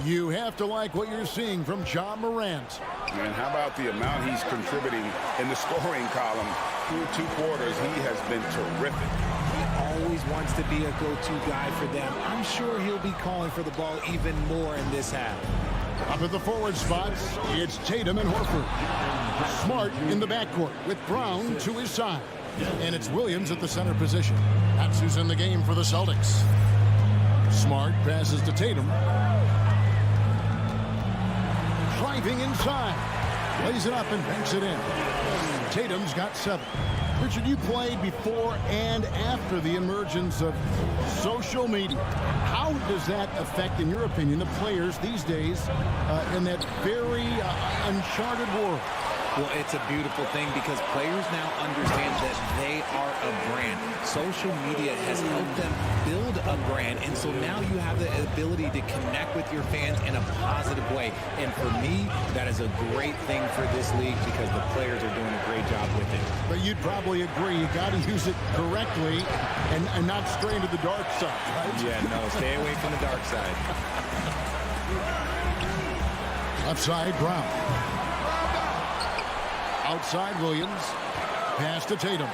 You have to like what you're seeing from John Morant. And how about the amount he's contributing in the scoring column? Through 2 quarters, he has been terrific. He always wants to be a go-to guy for them. I'm sure he'll be calling for the ball even more in this half. Up at the forward spots, it's Tatum and Horford. Smart in the backcourt with Brown to his side. And it's Williams at the center position. That's who's in the game for the Celtics. Smart passes to Tatum. Driving inside. Lays it up and banks it in. Tatum's got 7. Richard, you played before and after the emergence of social media. How does that affect, in your opinion, the players these days in that very uncharted world? Well, it's a beautiful thing because players now understand that they are a brand. Social media has helped them build a brand, and so now you have the ability to connect with your fans in a positive way. And for me, that is a great thing for this league because the players are doing a great job with it. But you'd probably agree you got to use it correctly and not stray into the dark side, right? Yeah, no, stay away from the dark side. Left side, Brown. Outside, Williams. Pass to Tatum.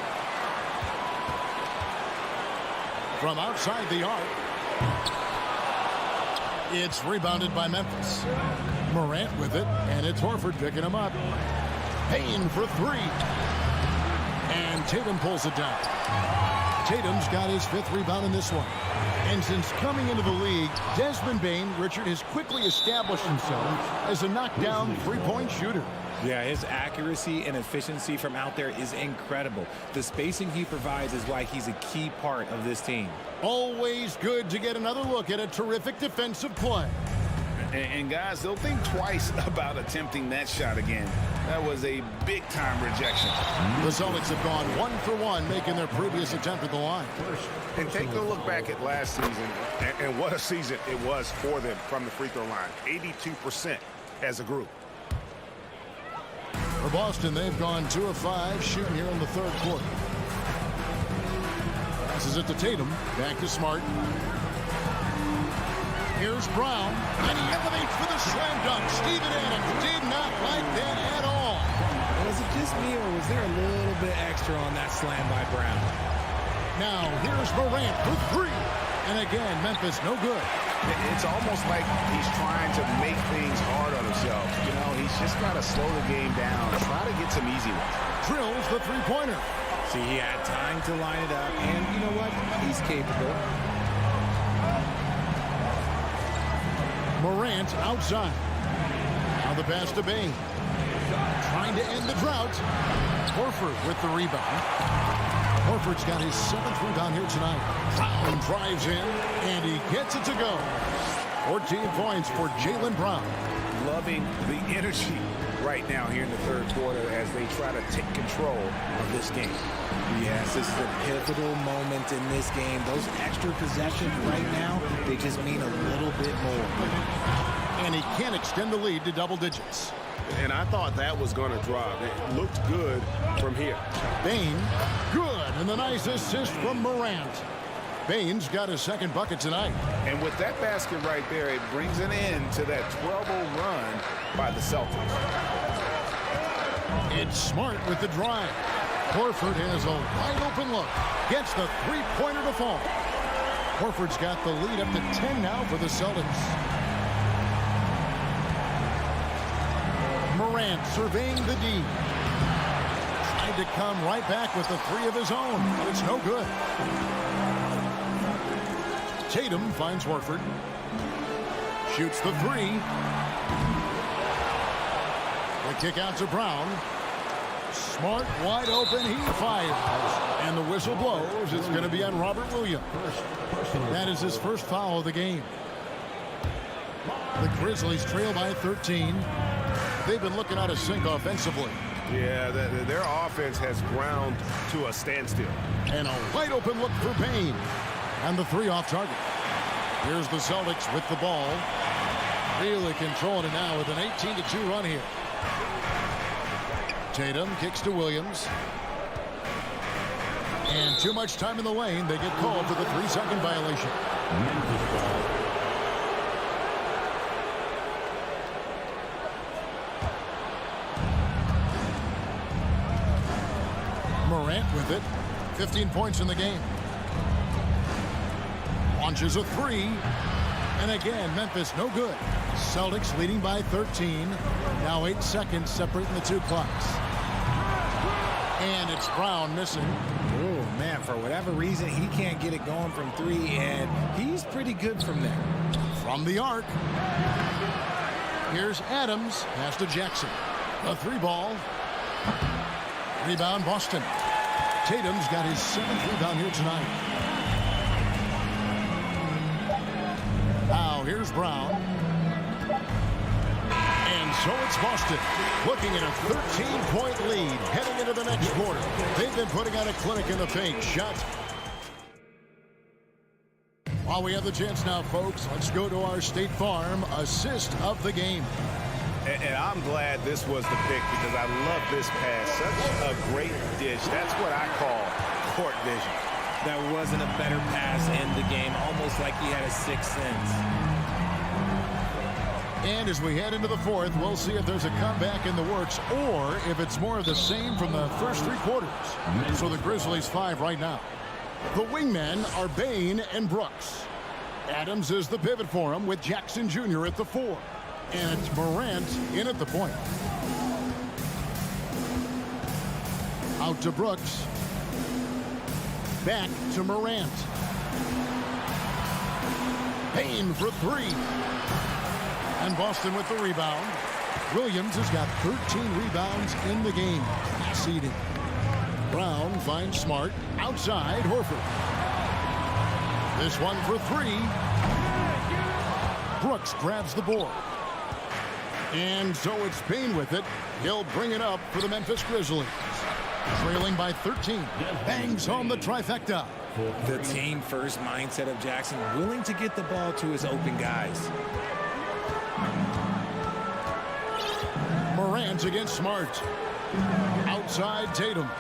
From outside the arc. It's rebounded by Memphis. Morant with it, and it's Horford picking him up. Payne for 3. And Tatum pulls it down. Tatum's got his 5th rebound in this one. And since coming into the league, Desmond Bain, Richard, has quickly established himself as a knockdown 3-point shooter. Yeah, his accuracy and efficiency from out there is incredible. The spacing he provides is why he's a key part of this team. Always good to get another look at a terrific defensive play. And guys, they'll think twice about attempting that shot again. That was a big-time rejection. The Celtics have gone 1 for 1, making their previous attempt at the line. And take a look back at last season, and what a season it was for them from the free throw line. 82% as a group. For Boston, they've gone 2 of 5 shooting here in the 3rd quarter. Passes it to Tatum. Back to Smart. Here's Brown. And he elevates for the slam dunk. Steven Adams did not like that at all. Was it just me, or was there a little bit extra on that slam by Brown? Now, here's Morant for 3. And again, Memphis no good. It's almost like he's trying to make things hard on himself. You know, he's just got to slow the game down, try to get some easy ones. Drills the three-pointer. See, he had time to line it up, and you know what? He's capable. Morant outside. Now the pass to Bain. Trying to end the drought. Horford with the rebound. Horford's got his 7th rebound here tonight. Brown drives in, and he gets it to go. 14 points for Jaylen Brown. Loving the energy right now here in the third quarter as they try to take control of this game. Yes, this is a pivotal moment in this game. Those extra possessions right now, they just mean a little bit more. And he can't extend the lead to double digits. And I thought that was going to drop. It looked good from here. Bain, good, and the nice assist from Morant. Bain's got his 2nd bucket tonight. And with that basket right there, it brings an end to that 12-0 run by the Celtics. It's Smart with the drive. Horford has a wide open look. Gets the three-pointer to fall. Horford's got the lead up to 10 now for the Celtics. Morant surveying the D. Tried to come right back with the 3 of his own, but it's no good. Tatum finds Horford. Shoots the 3. The kick out to Brown. Smart wide open. He fires. And the whistle blows. It's going to be on Robert Williams. That is his first foul of the game. The Grizzlies trail by 13. They've been looking out of sync offensively. Yeah, their offense has ground to a standstill. And a wide open look for Bain. And the 3 off target. Here's the Celtics with the ball. Really controlling it now with an 18-2 run here. Tatum kicks to Williams. And too much time in the lane. They get called for the 3-second violation. Morant with it. 15 points in the game. Launches a 3. And again, Memphis no good. Celtics leading by 13. Now 8 seconds separating the 2 clocks. And it's Brown missing. Oh, man, for whatever reason, he can't get it going from 3, and he's pretty good from there. From the arc. Here's Adams. Pass to Jackson. A 3 ball. Rebound, Boston. Tatum's got his 7th rebound here tonight. Now here's Brown. And so it's Boston looking at a 13-point lead heading into the next quarter. They've been putting out a clinic in the paint. Shots. While we have the chance now, folks, let's go to our State Farm assist of the game. And I'm glad this was the pick because I love this pass. Such a great dish. That's what I call court vision. That wasn't a better pass in the game, almost like he had a 6th sense. And as we head into the 4th, we'll see if there's a comeback in the works or if it's more of the same from the first 3 quarters. So the Grizzlies 5 right now. The wingmen are Bain and Brooks. Adams is the pivot for him with Jackson Jr. at the 4. And it's Morant in at the point. Out to Brooks. Back to Morant. Bain for 3. And Boston with the rebound. Williams has got 13 rebounds in the game. Seeding. Brown finds Smart. Outside, Horford. This one for 3. Brooks grabs the board. And so it's Bain with it. He'll bring it up for the Memphis Grizzlies. Trailing by 13. Bangs home the trifecta. The team-first mindset of Jackson, willing to get the ball to his open guys. Morant against Smart. Outside Tatum.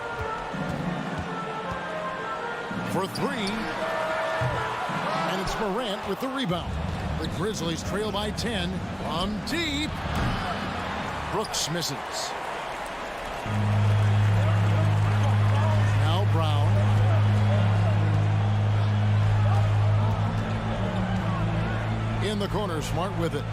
For 3. And it's Morant with the rebound. The Grizzlies trail by 10. From deep. Brooks misses. Now Brown. the corner, Smart with it.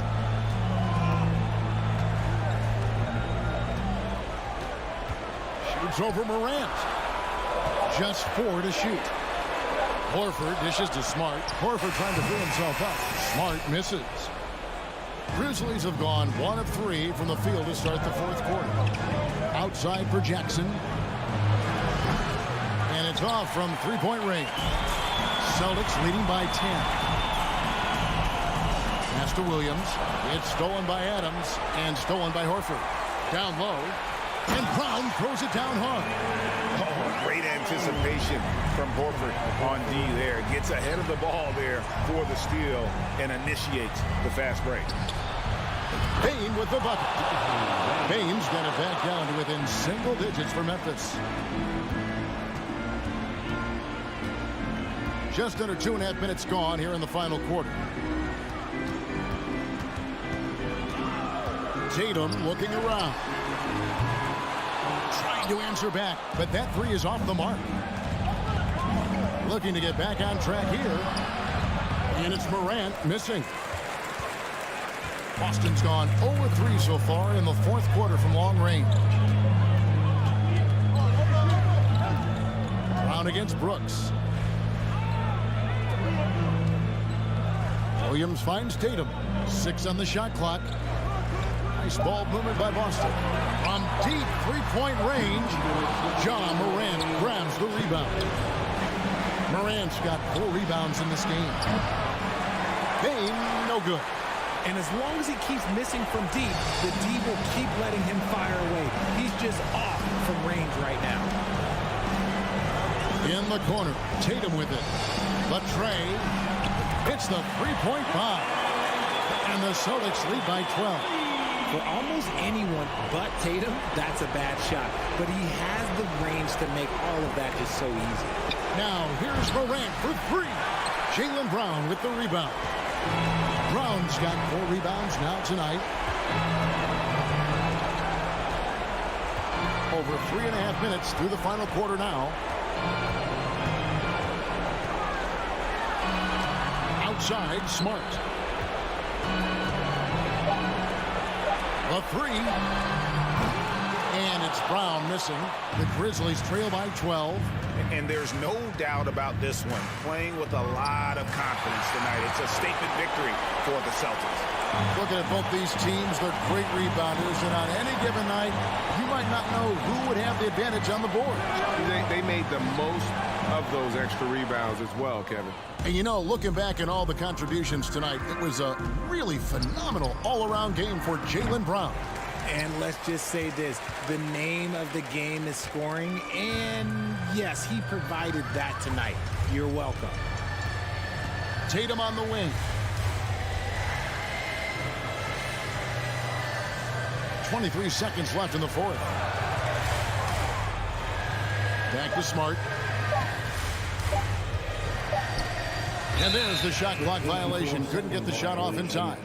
Shoots over Morant. Just 4 to shoot. Horford dishes to Smart. Horford trying to free himself up. Smart misses. Grizzlies have gone 1 of 3 from the field to start the fourth quarter. Outside for Jackson. And it's off from three-point range. Celtics leading by 10. Pass to Williams. It's stolen by Adams and stolen by Horford. Down low. And Brown throws it down hard. Oh, great anticipation from Horford on D there. Gets ahead of the ball there for the steal and initiates the fast break. Payne with the bucket. Payne's got it back down to within single digits for Memphis. Just under 2.5 minutes gone here in the final quarter. Tatum looking around. Trying to answer back, but that three is off the mark. Looking to get back on track here. And it's Morant missing. Boston's gone 0-3 so far in the fourth quarter from long range. Brown against Brooks. Williams finds Tatum. 6 on the shot clock. Nice ball movement by Boston. From deep three-point range, John Morant grabs the rebound. Morant's got 4 rebounds in this game. Payne, no good. And as long as he keeps missing from deep, the D will keep letting him fire away. He's just off from range right now. In the corner, Tatum with it. The tray. It's the three-point bomb. And the Celtics lead by 12. For almost anyone but Tatum, that's a bad shot. But he has the range to make all of that just so easy. Now, here's Morant for 3. Jaylen Brown with the rebound. Brown's got 4 rebounds now tonight. Over 3.5 minutes through the final quarter now. Outside, Smart. A 3. And it's Brown missing. The Grizzlies trail by 12. And there's no doubt about this one. Playing with a lot of confidence tonight. It's a statement victory for the Celtics. Looking at both these teams, they're great rebounders. And on any given night, you might not know who would have the advantage on the board. They made the most of those extra rebounds as well, Kevin. And you know, looking back at all the contributions tonight, it was a really phenomenal all-around game for Jaylen Brown. And let's just say this, the name of the game is scoring, and yes, he provided that tonight. You're welcome. Tatum on the wing. 23 seconds left in the fourth. Back to Smart. And there's the shot clock violation. Couldn't get the shot off in time.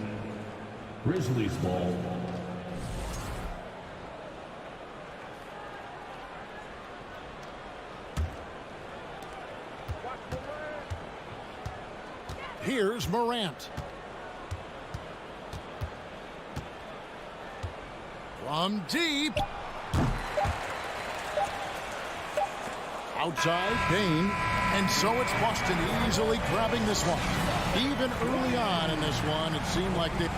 Grizzlies ball. Here's Morant. From deep. Outside, Payne. And so it's Boston easily grabbing this one. Even early on in this one, it seemed like they...